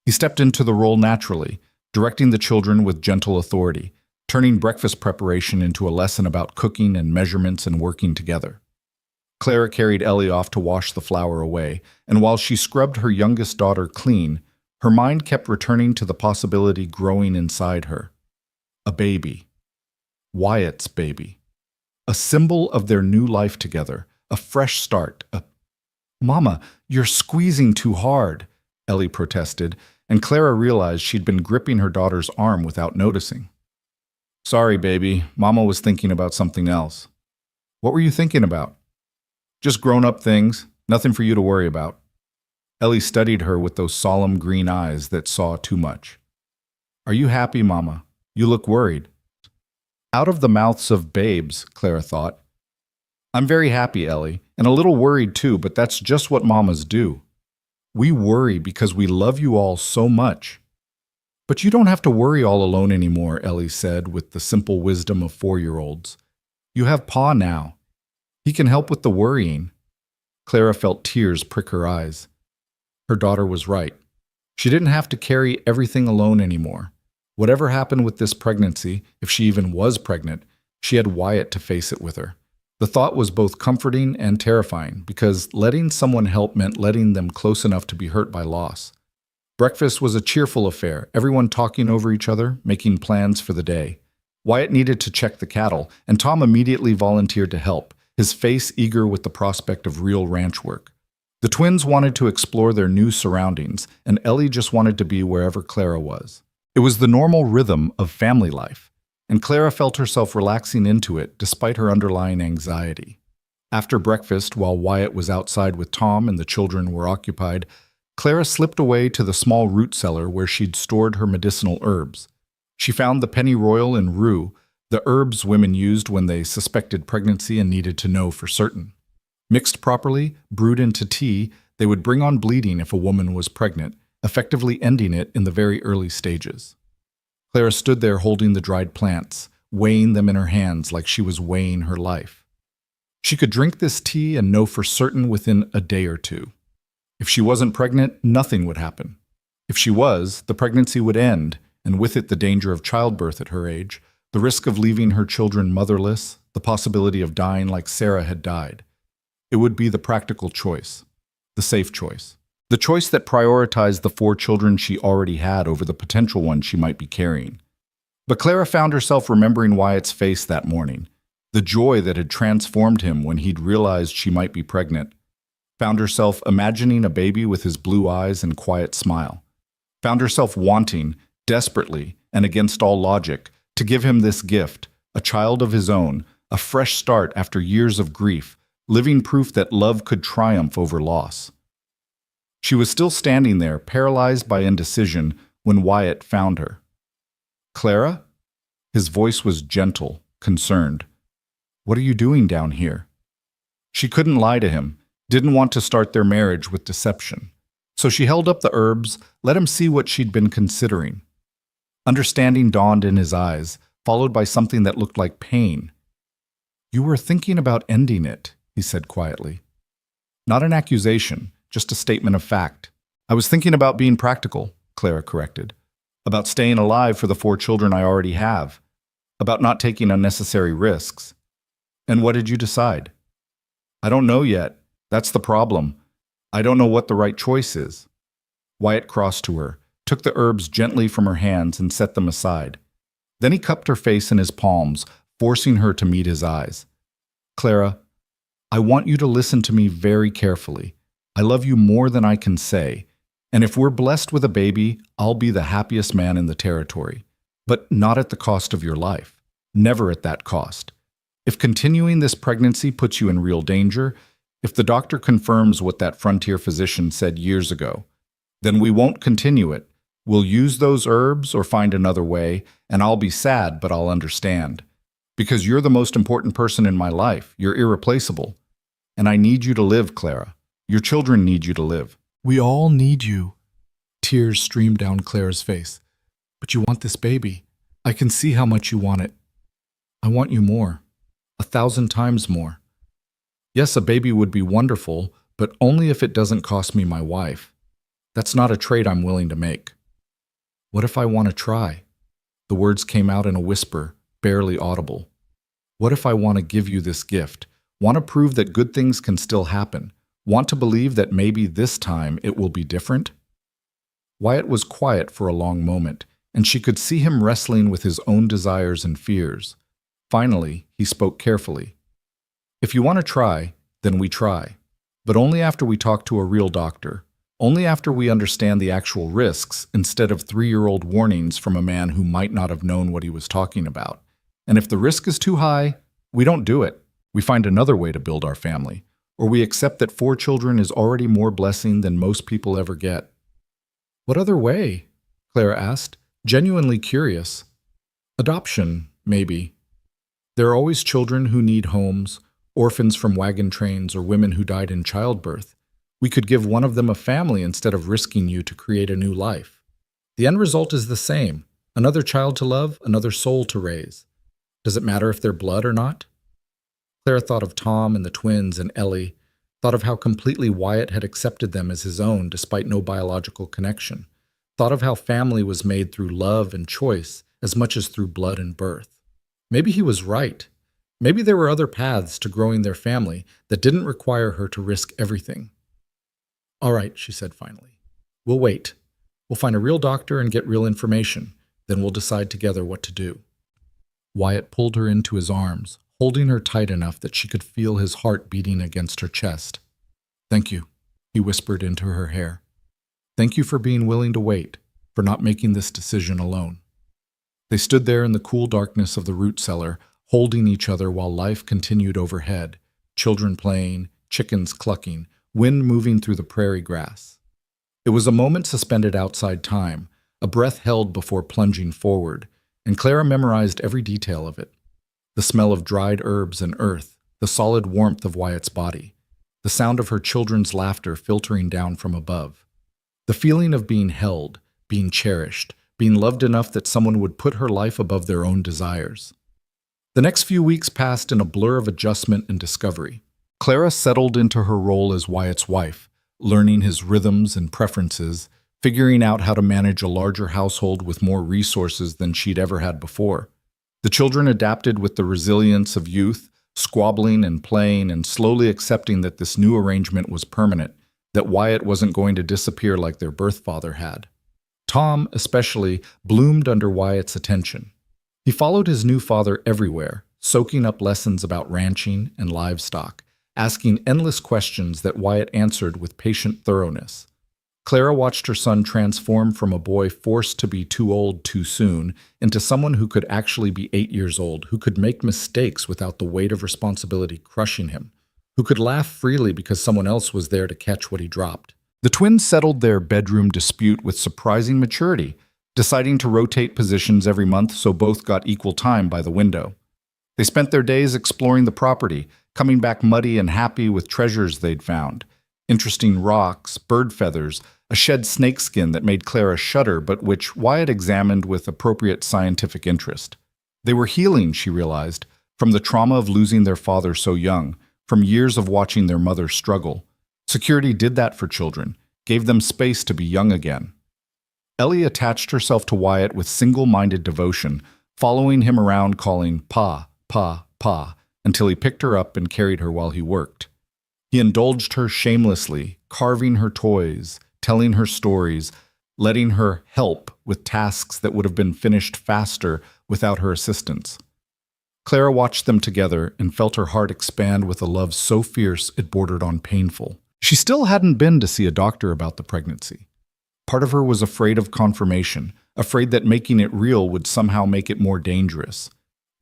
He stepped into the role naturally, directing the children with gentle authority, turning breakfast preparation into a lesson about cooking and measurements and working together. Clara carried Ellie off to wash the flour away, and while she scrubbed her youngest daughter clean, her mind kept returning to the possibility growing inside her. A baby. Wyatt's baby. A symbol of their new life together, a fresh start. Mama, you're squeezing too hard, Ellie protested, and Clara realized she'd been gripping her daughter's arm without noticing. Sorry, baby. Mama was thinking about something else. What were you thinking about? Just grown-up things. Nothing for you to worry about. Ellie studied her with those solemn green eyes that saw too much. Are you happy, Mama? You look worried. Out of the mouths of babes, Clara thought. I'm very happy, Ellie, and a little worried too, but that's just what mamas do. We worry because we love you all so much. But you don't have to worry all alone anymore, Ellie said with the simple wisdom of 4-year-olds. You have Pa now. He can help with the worrying. Clara felt tears prick her eyes. Her daughter was right. She didn't have to carry everything alone anymore. Whatever happened with this pregnancy, if she even was pregnant, she had Wyatt to face it with her. The thought was both comforting and terrifying because letting someone help meant letting them close enough to be hurt by loss. Breakfast was a cheerful affair, everyone talking over each other, making plans for the day. Wyatt needed to check the cattle, and Tom immediately volunteered to help, his face eager with the prospect of real ranch work. The twins wanted to explore their new surroundings, and Ellie just wanted to be wherever Clara was. It was the normal rhythm of family life, and Clara felt herself relaxing into it despite her underlying anxiety. After breakfast, while Wyatt was outside with Tom and the children were occupied, Clara slipped away to the small root cellar where she'd stored her medicinal herbs. She found the pennyroyal and rue, the herbs women used when they suspected pregnancy and needed to know for certain. Mixed properly, brewed into tea, they would bring on bleeding if a woman was pregnant, effectively ending it in the very early stages. Clara stood there holding the dried plants, weighing them in her hands like she was weighing her life. She could drink this tea and know for certain within a day or two. If she wasn't pregnant, nothing would happen. If she was, the pregnancy would end, and with it the danger of childbirth at her age, the risk of leaving her children motherless, the possibility of dying like Sarah had died. It would be the practical choice, the safe choice, the choice that prioritized the 4 children she already had over the potential ones she might be carrying. But Clara found herself remembering Wyatt's face that morning, the joy that had transformed him when he'd realized she might be pregnant. Found herself imagining a baby with his blue eyes and quiet smile. Found herself wanting, desperately, and against all logic, to give him this gift, a child of his own, a fresh start after years of grief, living proof that love could triumph over loss. She was still standing there, paralyzed by indecision, when Wyatt found her. Clara? His voice was gentle, concerned. What are you doing down here? She couldn't lie to him, didn't want to start their marriage with deception. So she held up the herbs, let him see what she'd been considering. Understanding dawned in his eyes, followed by something that looked like pain. You were thinking about ending it, he said quietly. Not an accusation, just a statement of fact. I was thinking about being practical, Clara corrected. About staying alive for the 4 children I already have. About not taking unnecessary risks. And what did you decide? I don't know yet. That's the problem. I don't know what the right choice is. Wyatt crossed to her, took the herbs gently from her hands and set them aside. Then he cupped her face in his palms, forcing her to meet his eyes. Clara, I want you to listen to me very carefully. I love you more than I can say, and if we're blessed with a baby, I'll be the happiest man in the territory. But not at the cost of your life. Never at that cost. If continuing this pregnancy puts you in real danger, if the doctor confirms what that frontier physician said years ago, then we won't continue it. We'll use those herbs or find another way, and I'll be sad, but I'll understand. Because you're the most important person in my life. You're irreplaceable. And I need you to live, Clara. Your children need you to live. We all need you. Tears streamed down Clara's face. But you want this baby. I can see how much you want it. I want you more. 1,000 times more. Yes, a baby would be wonderful, but only if it doesn't cost me my wife. That's not a trade I'm willing to make. What if I want to try? The words came out in a whisper, barely audible. What if I want to give you this gift? Want to prove that good things can still happen? Want to believe that maybe this time it will be different? Wyatt was quiet for a long moment, and she could see him wrestling with his own desires and fears. Finally, he spoke carefully. If you want to try, then we try. But only after we talk to a real doctor. Only after we understand the actual risks instead of 3-year-old warnings from a man who might not have known what he was talking about. And if the risk is too high, we don't do it. We find another way to build our family. Or we accept that 4 children is already more blessing than most people ever get. What other way? Clara asked, genuinely curious. Adoption, maybe. There are always children who need homes, orphans from wagon trains, or women who died in childbirth. We could give one of them a family instead of risking you to create a new life. The end result is the same. Another child to love, another soul to raise. Does it matter if they're blood or not? Clara thought of Tom and the twins and Ellie, thought of how completely Wyatt had accepted them as his own despite no biological connection, thought of how family was made through love and choice as much as through blood and birth. Maybe he was right. Maybe there were other paths to growing their family that didn't require her to risk everything. All right, she said finally. We'll wait. We'll find a real doctor and get real information. Then we'll decide together what to do. Wyatt pulled her into his arms, holding her tight enough that she could feel his heart beating against her chest. Thank you, he whispered into her hair. Thank you for being willing to wait, for not making this decision alone. They stood there in the cool darkness of the root cellar, holding each other while life continued overhead, children playing, chickens clucking, wind moving through the prairie grass. It was a moment suspended outside time, a breath held before plunging forward, and Clara memorized every detail of it. The smell of dried herbs and earth, the solid warmth of Wyatt's body, the sound of her children's laughter filtering down from above, the feeling of being held, being cherished, being loved enough that someone would put her life above their own desires. The next few weeks passed in a blur of adjustment and discovery. Clara settled into her role as Wyatt's wife, learning his rhythms and preferences, figuring out how to manage a larger household with more resources than she'd ever had before. The children adapted with the resilience of youth, squabbling and playing and slowly accepting that this new arrangement was permanent, that Wyatt wasn't going to disappear like their birth father had. Tom, especially, bloomed under Wyatt's attention. He followed his new father everywhere, soaking up lessons about ranching and livestock, asking endless questions that Wyatt answered with patient thoroughness. Clara watched her son transform from a boy forced to be too old too soon into someone who could actually be 8 years old, who could make mistakes without the weight of responsibility crushing him, who could laugh freely because someone else was there to catch what he dropped. The twins settled their bedroom dispute with surprising maturity, deciding to rotate positions every month so both got equal time by the window. They spent their days exploring the property, coming back muddy and happy with treasures they'd found. Interesting rocks, bird feathers, a shed snakeskin that made Clara shudder but which Wyatt examined with appropriate scientific interest. They were healing, she realized, from the trauma of losing their father so young, from years of watching their mother struggle. Security did that for children, gave them space to be young again. Ellie attached herself to Wyatt with single-minded devotion, following him around calling Pa, Pa, Pa, until he picked her up and carried her while he worked. He indulged her shamelessly, carving her toys, telling her stories, letting her help with tasks that would have been finished faster without her assistance. Clara watched them together and felt her heart expand with a love so fierce it bordered on painful. She still hadn't been to see a doctor about the pregnancy. Part of her was afraid of confirmation, afraid that making it real would somehow make it more dangerous.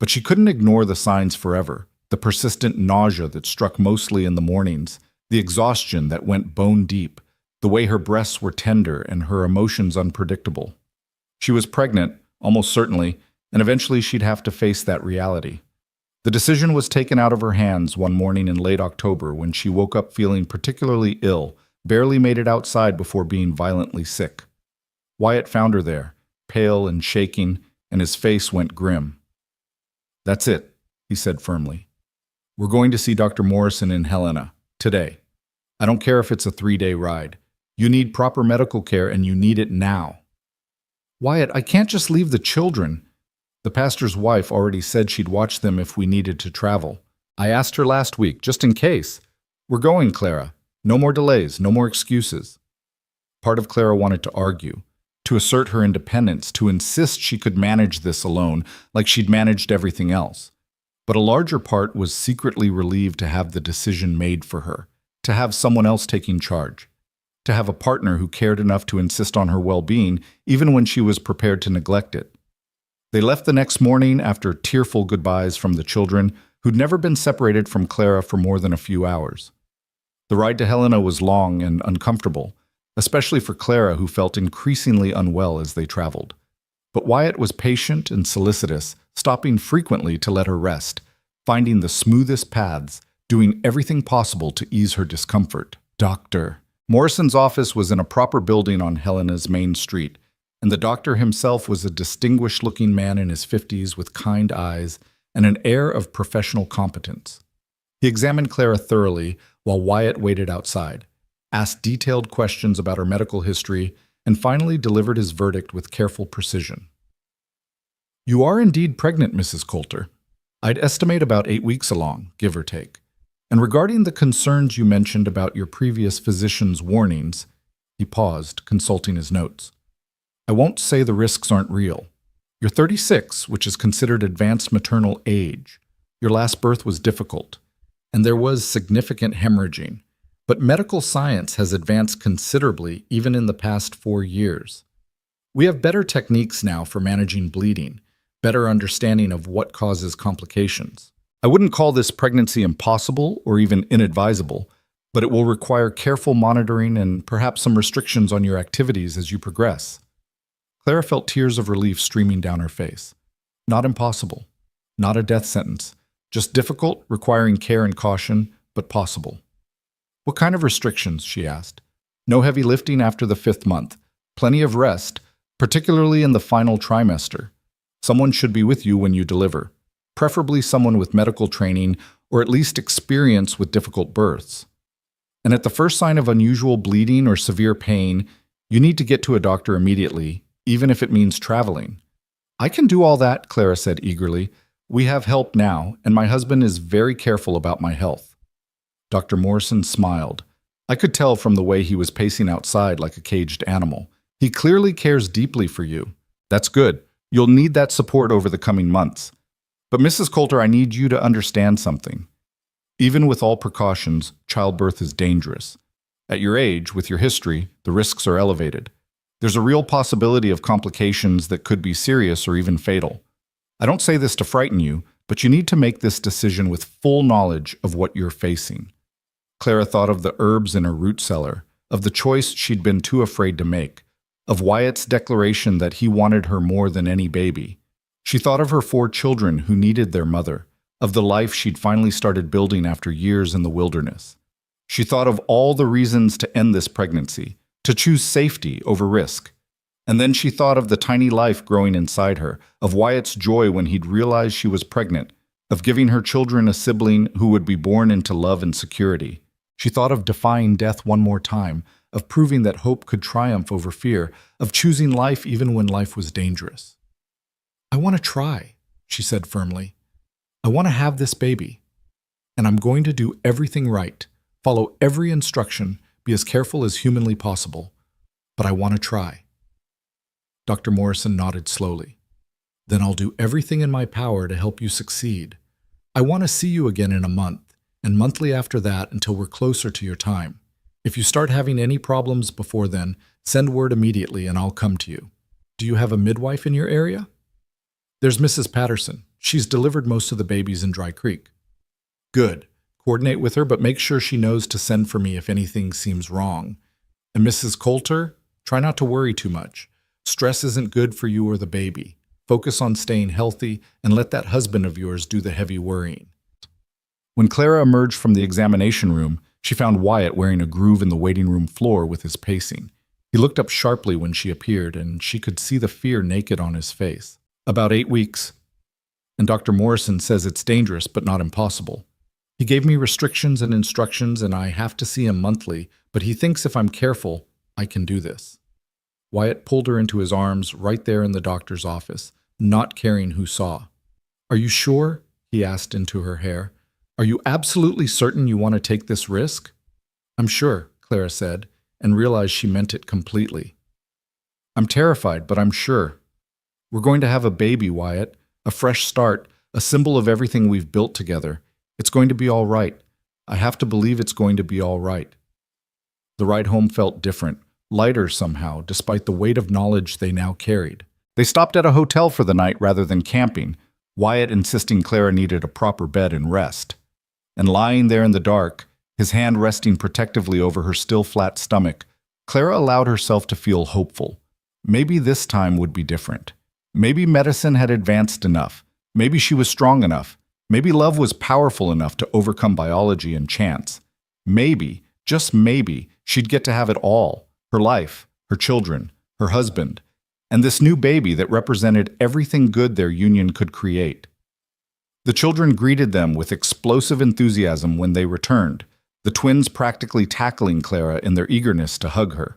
But she couldn't ignore the signs forever, the persistent nausea that struck mostly in the mornings, the exhaustion that went bone deep, the way her breasts were tender and her emotions unpredictable. She was pregnant, almost certainly, and eventually she'd have to face that reality. The decision was taken out of her hands one morning in late October when she woke up feeling particularly ill, barely made it outside before being violently sick. Wyatt found her there, pale and shaking, and his face went grim. "That's it," he said firmly. "We're going to see Dr. Morrison in Helena, today. I don't care if it's a 3-day ride. You need proper medical care, and you need it now." "Wyatt, I can't just leave the children." "The pastor's wife already said she'd watch them if we needed to travel. I asked her last week, just in case. We're going, Clara. No more delays, no more excuses." Part of Clara wanted to argue, to assert her independence, to insist she could manage this alone, like she'd managed everything else. But a larger part was secretly relieved to have the decision made for her, to have someone else taking charge, to have a partner who cared enough to insist on her well-being, even when she was prepared to neglect it. They left the next morning after tearful goodbyes from the children, who'd never been separated from Clara for more than a few hours. The ride to Helena was long and uncomfortable, especially for Clara, who felt increasingly unwell as they traveled. But Wyatt was patient and solicitous, stopping frequently to let her rest, finding the smoothest paths, doing everything possible to ease her discomfort. Dr. Morrison's office was in a proper building on Helena's main street, and the doctor himself was a distinguished-looking man in his 50s with kind eyes and an air of professional competence. He examined Clara thoroughly while Wyatt waited outside, asked detailed questions about her medical history, and finally delivered his verdict with careful precision. "You are indeed pregnant, Mrs. Coulter. I'd estimate about 8 weeks along, give or take. And regarding the concerns you mentioned about your previous physician's warnings," he paused, consulting his notes, "I won't say the risks aren't real. You're 36, which is considered advanced maternal age. Your last birth was difficult, and there was significant hemorrhaging. But medical science has advanced considerably even in the past 4 years. We have better techniques now for managing bleeding, better understanding of what causes complications. I wouldn't call this pregnancy impossible or even inadvisable, but it will require careful monitoring and perhaps some restrictions on your activities as you progress." Clara felt tears of relief streaming down her face. Not impossible, not a death sentence, just difficult, requiring care and caution, but possible. "What kind of restrictions?" she asked. "No heavy lifting after the 5th month, plenty of rest, particularly in the final trimester. Someone should be with you when you deliver, preferably someone with medical training or at least experience with difficult births. And at the first sign of unusual bleeding or severe pain, you need to get to a doctor immediately, even if it means traveling." "I can do all that," Clara said eagerly. "We have help now, and my husband is very careful about my health." Dr. Morrison smiled. I could tell from the way he was pacing outside like a caged animal. He clearly cares deeply for you. "That's good. You'll need that support over the coming months. But Mrs. Coulter, I need you to understand something. Even with all precautions, childbirth is dangerous. At your age, with your history, the risks are elevated. There's a real possibility of complications that could be serious or even fatal. I don't say this to frighten you, but you need to make this decision with full knowledge of what you're facing." Clara thought of the herbs in her root cellar, of the choice she'd been too afraid to make, of Wyatt's declaration that he wanted her more than any baby. She thought of her 4 children who needed their mother, of the life she'd finally started building after years in the wilderness. She thought of all the reasons to end this pregnancy, to choose safety over risk. And then she thought of the tiny life growing inside her, of Wyatt's joy when he'd realized she was pregnant, of giving her children a sibling who would be born into love and security. She thought of defying death one more time, of proving that hope could triumph over fear, of choosing life even when life was dangerous. "I want to try," she said firmly. "I want to have this baby. And I'm going to do everything right, follow every instruction, be as careful as humanly possible. But I want to try." Dr. Morrison nodded slowly. "Then I'll do everything in my power to help you succeed. I want to see you again in a month, and monthly after that until we're closer to your time. If you start having any problems before then, send word immediately and I'll come to you. Do you have a midwife in your area?" "There's Mrs. Patterson. She's delivered most of the babies in Dry Creek." "Good. Coordinate with her, but make sure she knows to send for me if anything seems wrong. And Mrs. Coulter, try not to worry too much. Stress isn't good for you or the baby. Focus on staying healthy and let that husband of yours do the heavy worrying." When Clara emerged from the examination room, she found Wyatt wearing a groove in the waiting room floor with his pacing. He looked up sharply when she appeared, and she could see the fear naked on his face. "About 8 weeks. And Dr. Morrison says it's dangerous but not impossible. He gave me restrictions and instructions, and I have to see him monthly, but he thinks if I'm careful, I can do this." Wyatt pulled her into his arms right there in the doctor's office, not caring who saw. "Are you sure?" he asked into her hair. "Are you absolutely certain you want to take this risk?" "I'm sure," Clara said, and realized she meant it completely. "I'm terrified, but I'm sure. We're going to have a baby, Wyatt, a fresh start, a symbol of everything we've built together. It's going to be all right. I have to believe it's going to be all right." The ride home felt different, lighter somehow, despite the weight of knowledge they now carried. They stopped at a hotel for the night rather than camping, Wyatt insisting Clara needed a proper bed and rest. And lying there in the dark, his hand resting protectively over her still flat stomach, Clara allowed herself to feel hopeful. Maybe this time would be different. Maybe medicine had advanced enough. Maybe she was strong enough. Maybe love was powerful enough to overcome biology and chance. Maybe, just maybe, she'd get to have it all. Her life, her children, her husband, and this new baby that represented everything good their union could create. The children greeted them with explosive enthusiasm when they returned, the twins practically tackling Clara in their eagerness to hug her.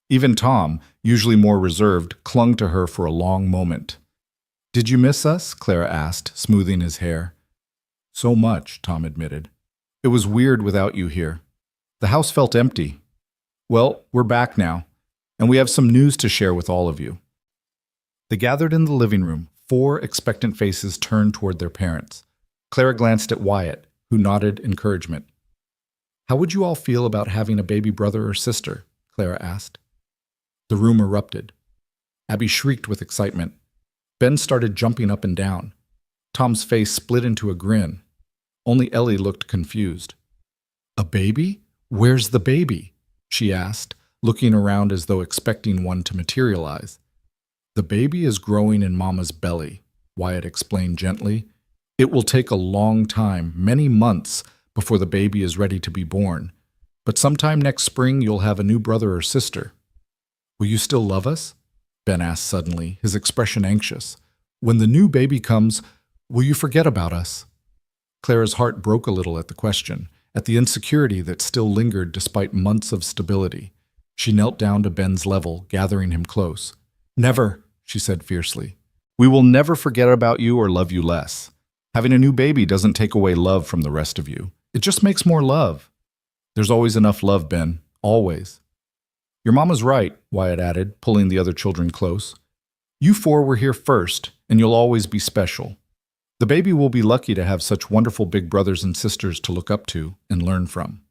Even Tom, usually more reserved, clung to her for a long moment. "Did you miss us?" Clara asked, smoothing his hair. "So much," Tom admitted. "It was weird without you here. The house felt empty. Well, we're back now, and we have some news to share with all of you." They gathered in the living room, 4 expectant faces turned toward their parents. Clara glanced at Wyatt, who nodded encouragement. "How would you all feel about having a baby brother or sister?" Clara asked. The room erupted. Abby shrieked with excitement. Ben started jumping up and down. Tom's face split into a grin. Only Ellie looked confused. "A baby? Where's the baby?" she asked, looking around as though expecting one to materialize. "The baby is growing in Mama's belly," Wyatt explained gently. "It will take a long time, many months, before the baby is ready to be born. But sometime next spring you'll have a new brother or sister." "Will you still love us?" Ben asked suddenly, his expression anxious. "When the new baby comes, will you forget about us?" Clara's heart broke a little at the question, at the insecurity that still lingered despite months of stability. She knelt down to Ben's level, gathering him close. "Never," she said fiercely. "We will never forget about you or love you less. Having a new baby doesn't take away love from the rest of you. It just makes more love. There's always enough love, Ben. Always." "Your mama's right," Wyatt added, pulling the other children close. "You 4 were here first, and you'll always be special. The baby will be lucky to have such wonderful big brothers and sisters to look up to and learn from."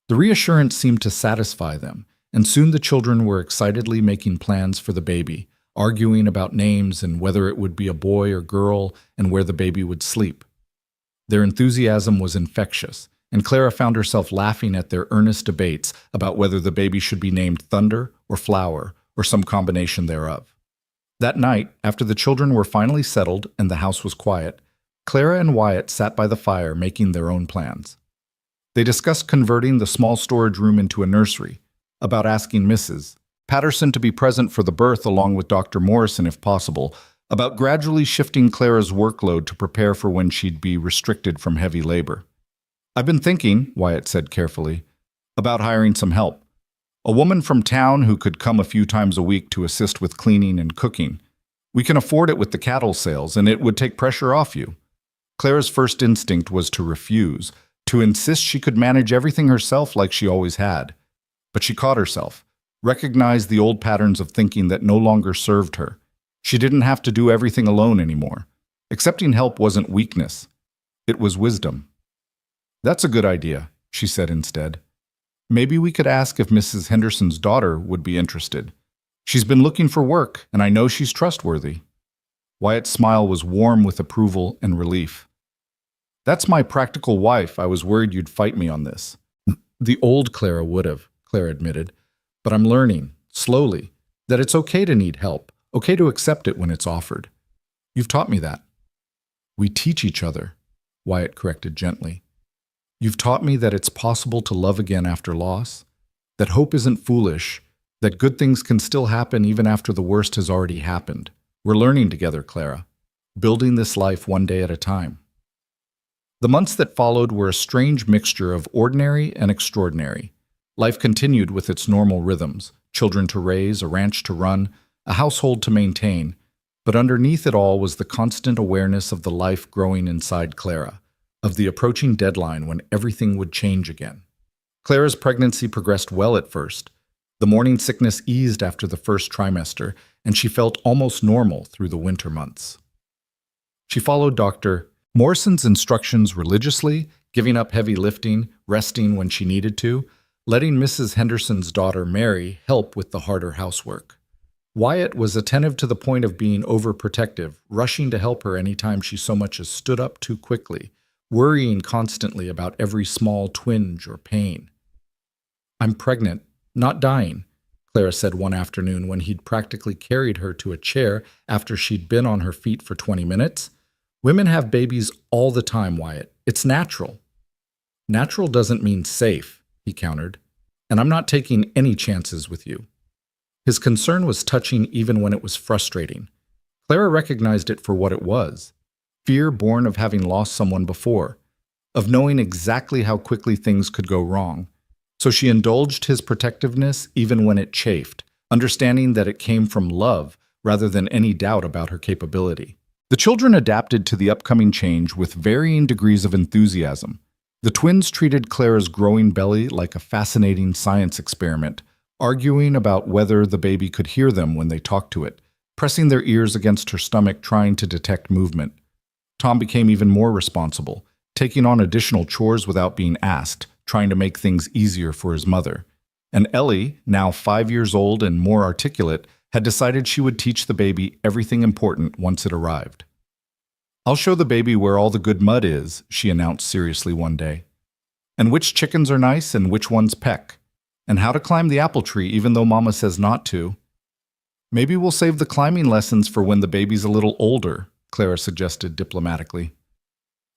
The reassurance seemed to satisfy them, and soon the children were excitedly making plans for the baby, arguing about names and whether it would be a boy or girl and where the baby would sleep. Their enthusiasm was infectious, and Clara found herself laughing at their earnest debates about whether the baby should be named Thunder or Flower or some combination thereof. That night, after the children were finally settled and the house was quiet, Clara and Wyatt sat by the fire making their own plans. They discussed converting the small storage room into a nursery, about asking Mrs. Patterson to be present for the birth along with Dr. Morrison if possible, about gradually shifting Clara's workload to prepare for when she'd be restricted from heavy labor. "I've been thinking," Wyatt said carefully, "about hiring some help. A woman from town who could come a few times a week to assist with cleaning and cooking. We can afford it with the cattle sales, and it would take pressure off you." Clara's first instinct was to refuse, to insist she could manage everything herself like she always had. But she caught herself, recognized the old patterns of thinking that no longer served her. She didn't have to do everything alone anymore. Accepting help wasn't weakness. It was wisdom. "That's a good idea," she said instead. "Maybe we could ask if Mrs. Henderson's daughter would be interested. She's been looking for work, and I know she's trustworthy." Wyatt's smile was warm with approval and relief. "That's my practical wife. I was worried you'd fight me on this." "The old Clara would have," Clara admitted. "But I'm learning, slowly, that it's okay to need help, okay to accept it when it's offered. You've taught me that." "We teach each other," Wyatt corrected gently. "You've taught me that it's possible to love again after loss, that hope isn't foolish, that good things can still happen even after the worst has already happened. We're learning together, Clara, building this life one day at a time. The months that followed were a strange mixture of ordinary and extraordinary. Life continued with its normal rhythms, children to raise, a ranch to run, a household to maintain, but underneath it all was the constant awareness of the life growing inside Clara, of the approaching deadline when everything would change again. Clara's pregnancy progressed well at first. The morning sickness eased after the first trimester, and she felt almost normal through the winter months. She followed Dr. Morrison's instructions religiously, giving up heavy lifting, resting when she needed to, letting Mrs. Henderson's daughter Mary help with the harder housework. Wyatt was attentive to the point of being overprotective, rushing to help her anytime she so much as stood up too quickly, worrying constantly about every small twinge or pain. "I'm pregnant, not dying," Clara said one afternoon when he'd practically carried her to a chair after she'd been on her feet for 20 minutes. "Women have babies all the time, Wyatt. It's natural." "Natural doesn't mean safe," he countered, "and I'm not taking any chances with you." His concern was touching even when it was frustrating. Clara recognized it for what it was: fear born of having lost someone before, of knowing exactly how quickly things could go wrong. So she indulged his protectiveness even when it chafed, understanding that it came from love rather than any doubt about her capability. The children adapted to the upcoming change with varying degrees of enthusiasm. The twins treated Clara's growing belly like a fascinating science experiment, arguing about whether the baby could hear them when they talked to it, pressing their ears against her stomach trying to detect movement. Tom became even more responsible, taking on additional chores without being asked, trying to make things easier for his mother. And Ellie, now 5 years old and more articulate, had decided she would teach the baby everything important once it arrived. "I'll show the baby where all the good mud is," she announced seriously one day. "And which chickens are nice and which ones peck. And how to climb the apple tree even though Mama says not to." "Maybe we'll save the climbing lessons for when the baby's a little older," Clara suggested diplomatically.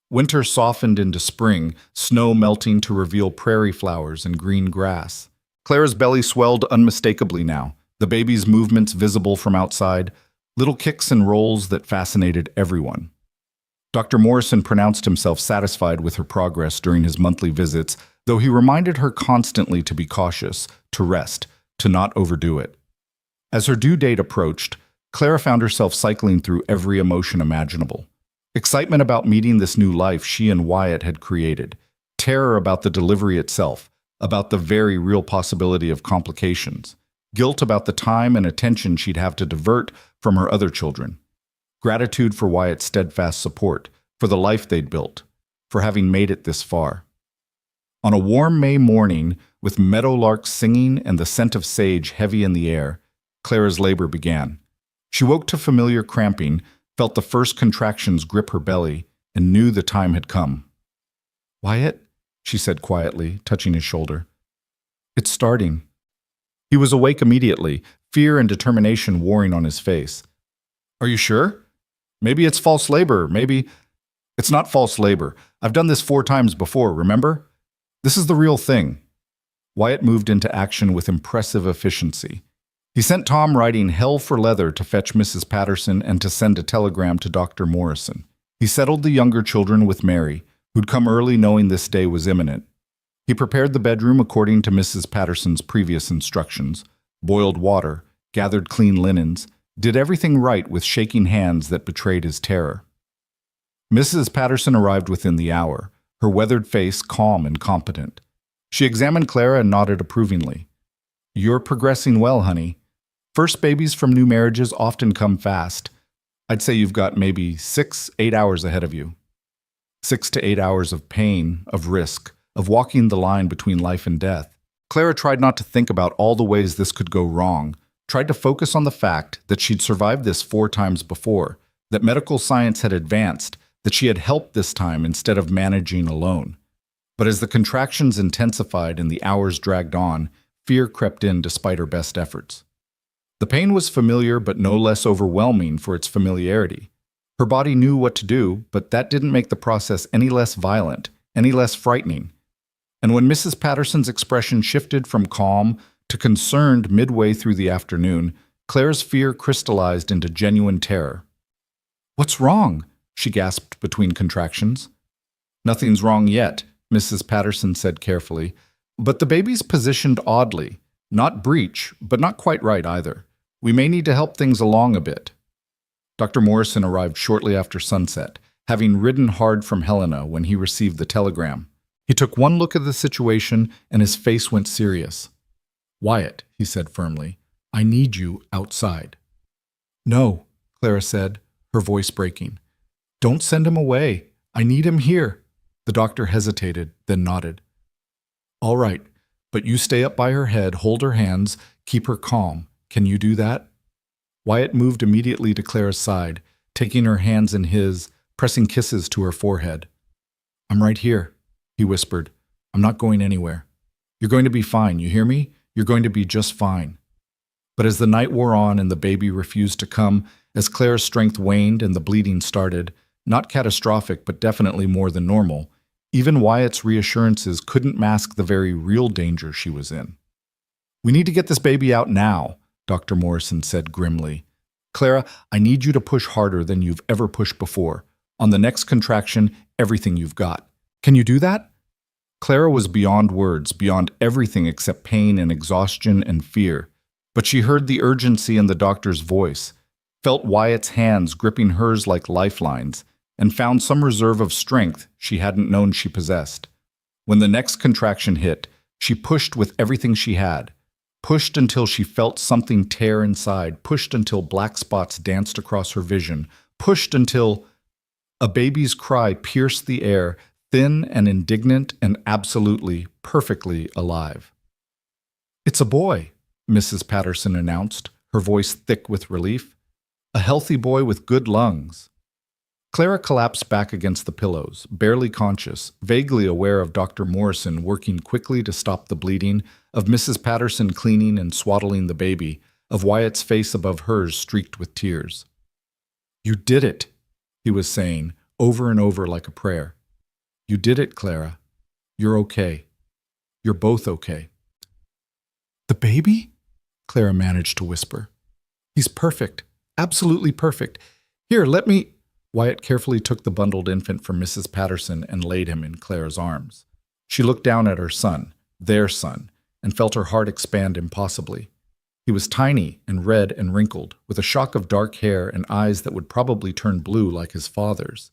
Winter softened into spring, snow melting to reveal prairie flowers and green grass. Clara's belly swelled unmistakably now, the baby's movements visible from outside, little kicks and rolls that fascinated everyone. Dr. Morrison pronounced himself satisfied with her progress during his monthly visits, though he reminded her constantly to be cautious, to rest, to not overdo it. As her due date approached, Clara found herself cycling through every emotion imaginable. Excitement about meeting this new life she and Wyatt had created, terror about the delivery itself, about the very real possibility of complications, guilt about the time and attention she'd have to divert from her other children, gratitude for Wyatt's steadfast support, for the life they'd built, for having made it this far. On a warm May morning, with meadowlarks singing and the scent of sage heavy in the air, Clara's labor began. She woke to familiar cramping, felt the first contractions grip her belly, and knew the time had come. "Wyatt," she said quietly, touching his shoulder. "It's starting." He was awake immediately, fear and determination warring on his face. "Are you sure? Maybe it's false labor, maybe—" "It's not false labor. I've done this 4 times before, remember? This is the real thing." Wyatt moved into action with impressive efficiency. He sent Tom riding hell for leather to fetch Mrs. Patterson and to send a telegram to Dr. Morrison. He settled the younger children with Mary, who'd come early knowing this day was imminent. He prepared the bedroom according to Mrs. Patterson's previous instructions, boiled water, gathered clean linens, did everything right with shaking hands that betrayed his terror. Mrs. Patterson arrived within the hour, her weathered face calm and competent. She examined Clara and nodded approvingly. "You're progressing well, honey. First babies from new marriages often come fast. I'd say you've got maybe 6-8 hours ahead of you. 6 to 8 hours of pain, of risk, of walking the line between life and death." Clara tried not to think about all the ways this could go wrong, tried to focus on the fact that she'd survived this 4 times before, that medical science had advanced, that she had helped this time instead of managing alone. But as the contractions intensified and the hours dragged on, fear crept in despite her best efforts. The pain was familiar but no less overwhelming for its familiarity. Her body knew what to do, but that didn't make the process any less violent, any less frightening. And when Mrs. Patterson's expression shifted from calm To concerned midway through the afternoon, Claire's fear crystallized into genuine terror. "What's wrong?" she gasped between contractions. "Nothing's wrong yet," Mrs. Patterson said carefully, "but the baby's positioned oddly. Not breech, but not quite right either. We may need to help things along a bit." Dr. Morrison arrived shortly after sunset, having ridden hard from Helena when he received the telegram. He took one look at the situation and his face went serious. "Wyatt," he said firmly, "I need you outside." "No," Clara said, her voice breaking. "Don't send him away. I need him here." The doctor hesitated, then nodded. "All right, but you stay up by her head, hold her hands, keep her calm. Can you do that?" Wyatt moved immediately to Clara's side, taking her hands in his, pressing kisses to her forehead. "I'm right here," he whispered. "I'm not going anywhere. You're going to be fine, you hear me? You're going to be just fine." But as the night wore on and the baby refused to come, as Clara's strength waned and the bleeding started, not catastrophic but definitely more than normal, even Wyatt's reassurances couldn't mask the very real danger she was in. "We need to get this baby out now," Dr. Morrison said grimly. "Clara, I need you to push harder than you've ever pushed before. On the next contraction, everything you've got. Can you do that?" Clara was beyond words, beyond everything except pain and exhaustion and fear. But she heard the urgency in the doctor's voice, felt Wyatt's hands gripping hers like lifelines, and found some reserve of strength she hadn't known she possessed. When the next contraction hit, she pushed with everything she had, pushed until she felt something tear inside, pushed until black spots danced across her vision, pushed until a baby's cry pierced the air, thin and indignant and absolutely, perfectly alive. "It's a boy," Mrs. Patterson announced, her voice thick with relief. "A healthy boy with good lungs." Clara collapsed back against the pillows, barely conscious, vaguely aware of Dr. Morrison working quickly to stop the bleeding, of Mrs. Patterson cleaning and swaddling the baby, of Wyatt's face above hers streaked with tears. "You did it," he was saying, over and over like a prayer. "You did it, Clara. You're okay. You're both okay." "The baby?" Clara managed to whisper. "He's perfect. Absolutely perfect. Here, let me—" Wyatt carefully took the bundled infant from Mrs. Patterson and laid him in Clara's arms. She looked down at her son, their son, and felt her heart expand impossibly. He was tiny and red and wrinkled, with a shock of dark hair and eyes that would probably turn blue like his father's.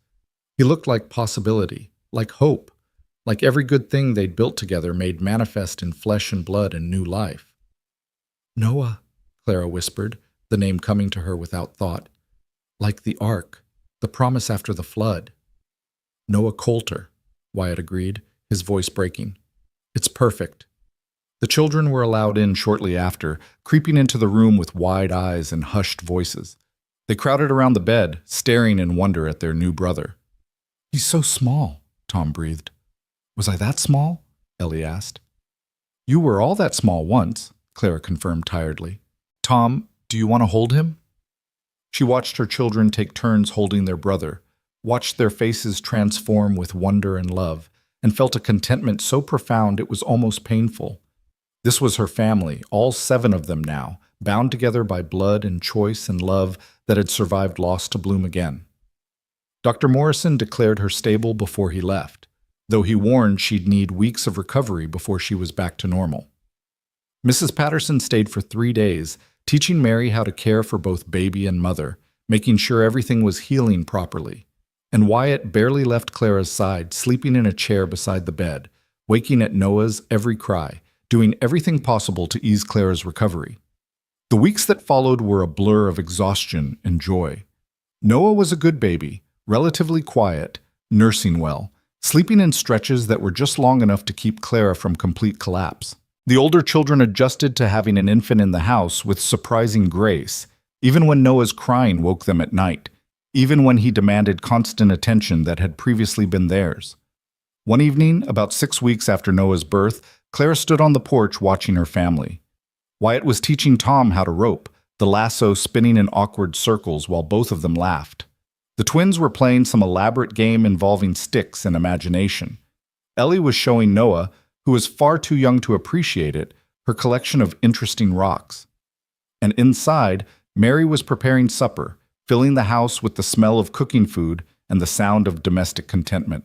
He looked like possibility, like hope, like every good thing they'd built together made manifest in flesh and blood and new life. "Noah," Clara whispered, the name coming to her without thought. "Like the ark. The promise after the flood." "Noah Coulter," Wyatt agreed, his voice breaking. "It's perfect." The children were allowed in shortly after, creeping into the room with wide eyes and hushed voices. They crowded around the bed, staring in wonder at their new brother. "He's so small," Tom breathed. "Was I that small?" Ellie asked. "You were all that small once," Clara confirmed tiredly. "Tom, do you want to hold him?" She watched her children take turns holding their brother, watched their faces transform with wonder and love, and felt a contentment so profound it was almost painful. This was her family, all 7 of them now, bound together by blood and choice and love that had survived loss to bloom again. Dr. Morrison declared her stable before he left, though he warned she'd need weeks of recovery before she was back to normal. Mrs. Patterson stayed for 3 days, teaching Mary how to care for both baby and mother, making sure everything was healing properly. And Wyatt barely left Clara's side, sleeping in a chair beside the bed, waking at Noah's every cry, doing everything possible to ease Clara's recovery. The weeks that followed were a blur of exhaustion and joy. Noah was a good baby, relatively quiet, nursing well, sleeping in stretches that were just long enough to keep Clara from complete collapse. The older children adjusted to having an infant in the house with surprising grace, even when Noah's crying woke them at night, even when he demanded constant attention that had previously been theirs. One evening, about 6 weeks after Noah's birth, Clara stood on the porch watching her family. Wyatt was teaching Tom how to rope, the lasso spinning in awkward circles while both of them laughed. The twins were playing some elaborate game involving sticks and imagination. Ellie was showing Noah, who was far too young to appreciate it, her collection of interesting rocks. And inside, Mary was preparing supper, filling the house with the smell of cooking food and the sound of domestic contentment.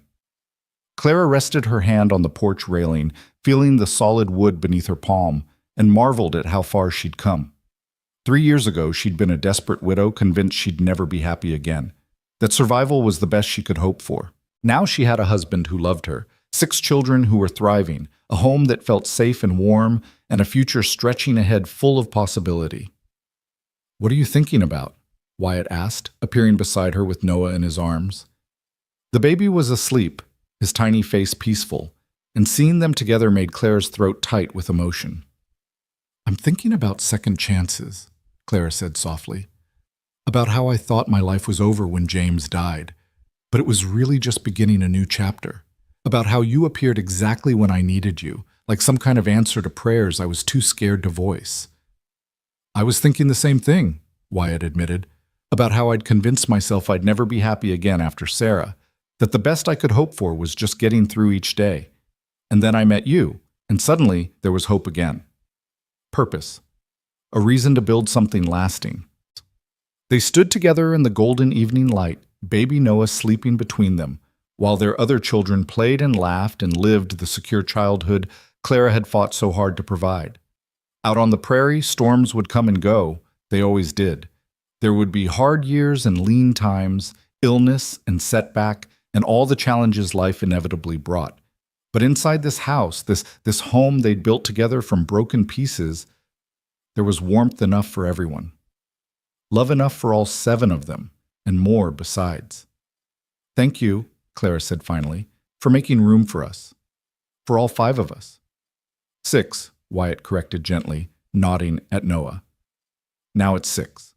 Clara rested her hand on the porch railing, feeling the solid wood beneath her palm, and marveled at how far she'd come. 3 years ago, she'd been a desperate widow, convinced she'd never be happy again, that survival was the best she could hope for. Now she had a husband who loved her, 6 children who were thriving, a home that felt safe and warm, and a future stretching ahead full of possibility. "What are you thinking about?" Wyatt asked, appearing beside her with Noah in his arms. The baby was asleep, his tiny face peaceful, and seeing them together made Clara's throat tight with emotion. "I'm thinking about second chances," Clara said softly. "About how I thought my life was over when James died, but it was really just beginning a new chapter. About how you appeared exactly when I needed you, like some kind of answer to prayers I was too scared to voice." "I was thinking the same thing," Wyatt admitted, "about how I'd convinced myself I'd never be happy again after Sarah, that the best I could hope for was just getting through each day. And then I met you, and suddenly there was hope again. Purpose. A reason to build something lasting." They stood together in the golden evening light, baby Noah sleeping between them, while their other children played and laughed and lived the secure childhood Clara had fought so hard to provide. Out on the prairie, storms would come and go. They always did. There would be hard years and lean times, illness and setback, and all the challenges life inevitably brought. But inside this house, this home they'd built together from broken pieces, there was warmth enough for everyone. Love enough for all 7 of them, and more besides. "Thank you," Clara said finally, "for making room for us. For all 5 of us." 6, Wyatt corrected gently, nodding at Noah. "Now it's 6.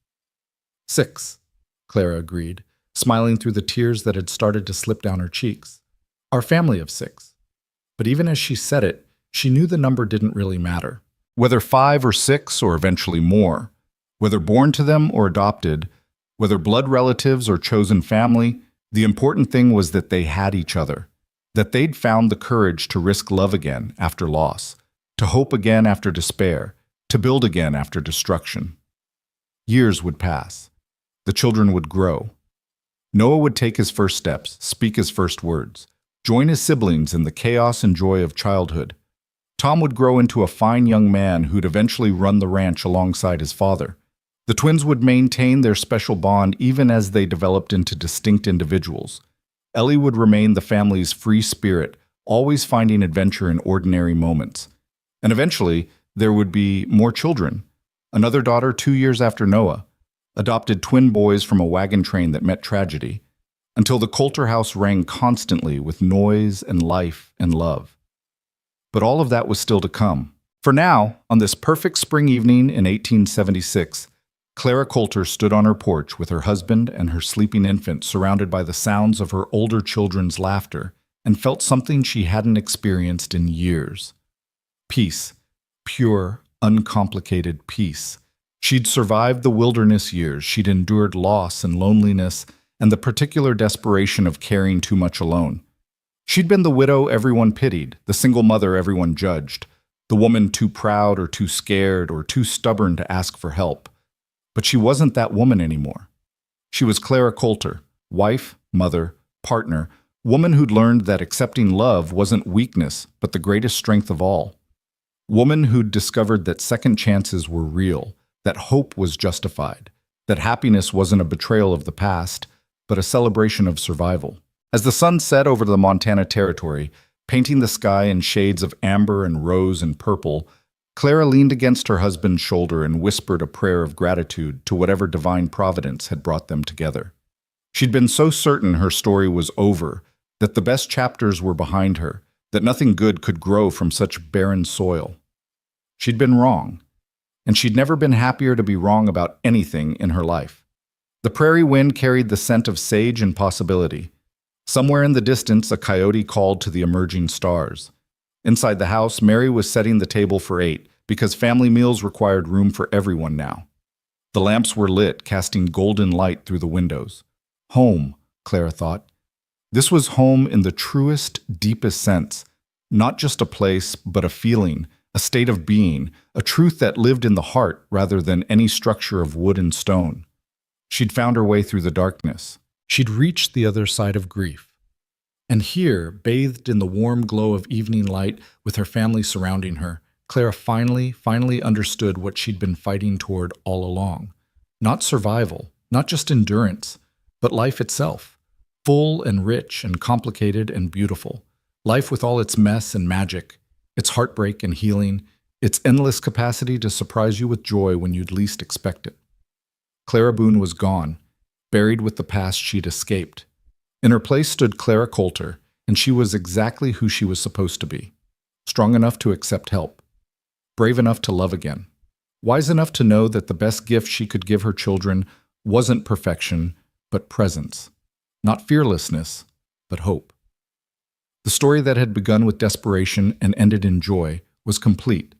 6, Clara agreed, smiling through the tears that had started to slip down her cheeks. "Our family of 6. But even as she said it, she knew the number didn't really matter. Whether 5 or 6 or eventually more, whether born to them or adopted, whether blood relatives or chosen family, the important thing was that they had each other, that they'd found the courage to risk love again after loss, to hope again after despair, to build again after destruction. Years would pass. The children would grow. Noah would take his first steps, speak his first words, join his siblings in the chaos and joy of childhood. Tom would grow into a fine young man who'd eventually run the ranch alongside his father. The twins would maintain their special bond even as they developed into distinct individuals. Ellie would remain the family's free spirit, always finding adventure in ordinary moments. And eventually, there would be more children. Another daughter 2 years after Noah, adopted twin boys from a wagon train that met tragedy, until the Coulter house rang constantly with noise and life and love. But all of that was still to come. For now, on this perfect spring evening in 1876, Clara Coulter stood on her porch with her husband and her sleeping infant, surrounded by the sounds of her older children's laughter, and felt something she hadn't experienced in years. Peace. Pure, uncomplicated peace. She'd survived the wilderness years, she'd endured loss and loneliness, and the particular desperation of carrying too much alone. She'd been the widow everyone pitied, the single mother everyone judged, the woman too proud or too scared or too stubborn to ask for help. But she wasn't that woman anymore. She was Clara Coulter, wife, mother, partner, woman who'd learned that accepting love wasn't weakness, but the greatest strength of all. Woman who'd discovered that second chances were real, that hope was justified, that happiness wasn't a betrayal of the past, but a celebration of survival. As the sun set over the Montana Territory, painting the sky in shades of amber and rose and purple, Clara leaned against her husband's shoulder and whispered a prayer of gratitude to whatever divine providence had brought them together. She'd been so certain her story was over, that the best chapters were behind her, that nothing good could grow from such barren soil. She'd been wrong, and she'd never been happier to be wrong about anything in her life. The prairie wind carried the scent of sage and possibility. Somewhere in the distance, a coyote called to the emerging stars. Inside the house, Mary was setting the table for 8, because family meals required room for everyone now. The lamps were lit, casting golden light through the windows. Home, Clara thought. This was home in the truest, deepest sense. Not just a place, but a feeling, a state of being, a truth that lived in the heart rather than any structure of wood and stone. She'd found her way through the darkness. She'd reached the other side of grief. And here, bathed in the warm glow of evening light with her family surrounding her, Clara finally understood what she'd been fighting toward all along. Not survival, not just endurance, but life itself. Full and rich and complicated and beautiful. Life with all its mess and magic, its heartbreak and healing, its endless capacity to surprise you with joy when you'd least expect it. Clara Boone was gone, buried with the past she'd escaped. In her place stood Clara Coulter, and she was exactly who she was supposed to be. Strong enough to accept help. Brave enough to love again. Wise enough to know that the best gift she could give her children wasn't perfection, but presence. Not fearlessness, but hope. The story that had begun with desperation and ended in joy was complete.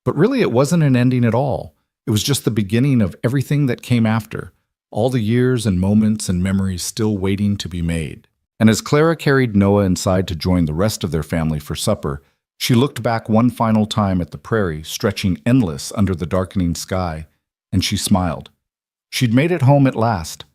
But really it wasn't an ending at all. It was just the beginning of everything that came after, all the years and moments and memories still waiting to be made. And as Clara carried Noah inside to join the rest of their family for supper, she looked back one final time at the prairie stretching endless under the darkening sky, and she smiled. She'd made it home at last,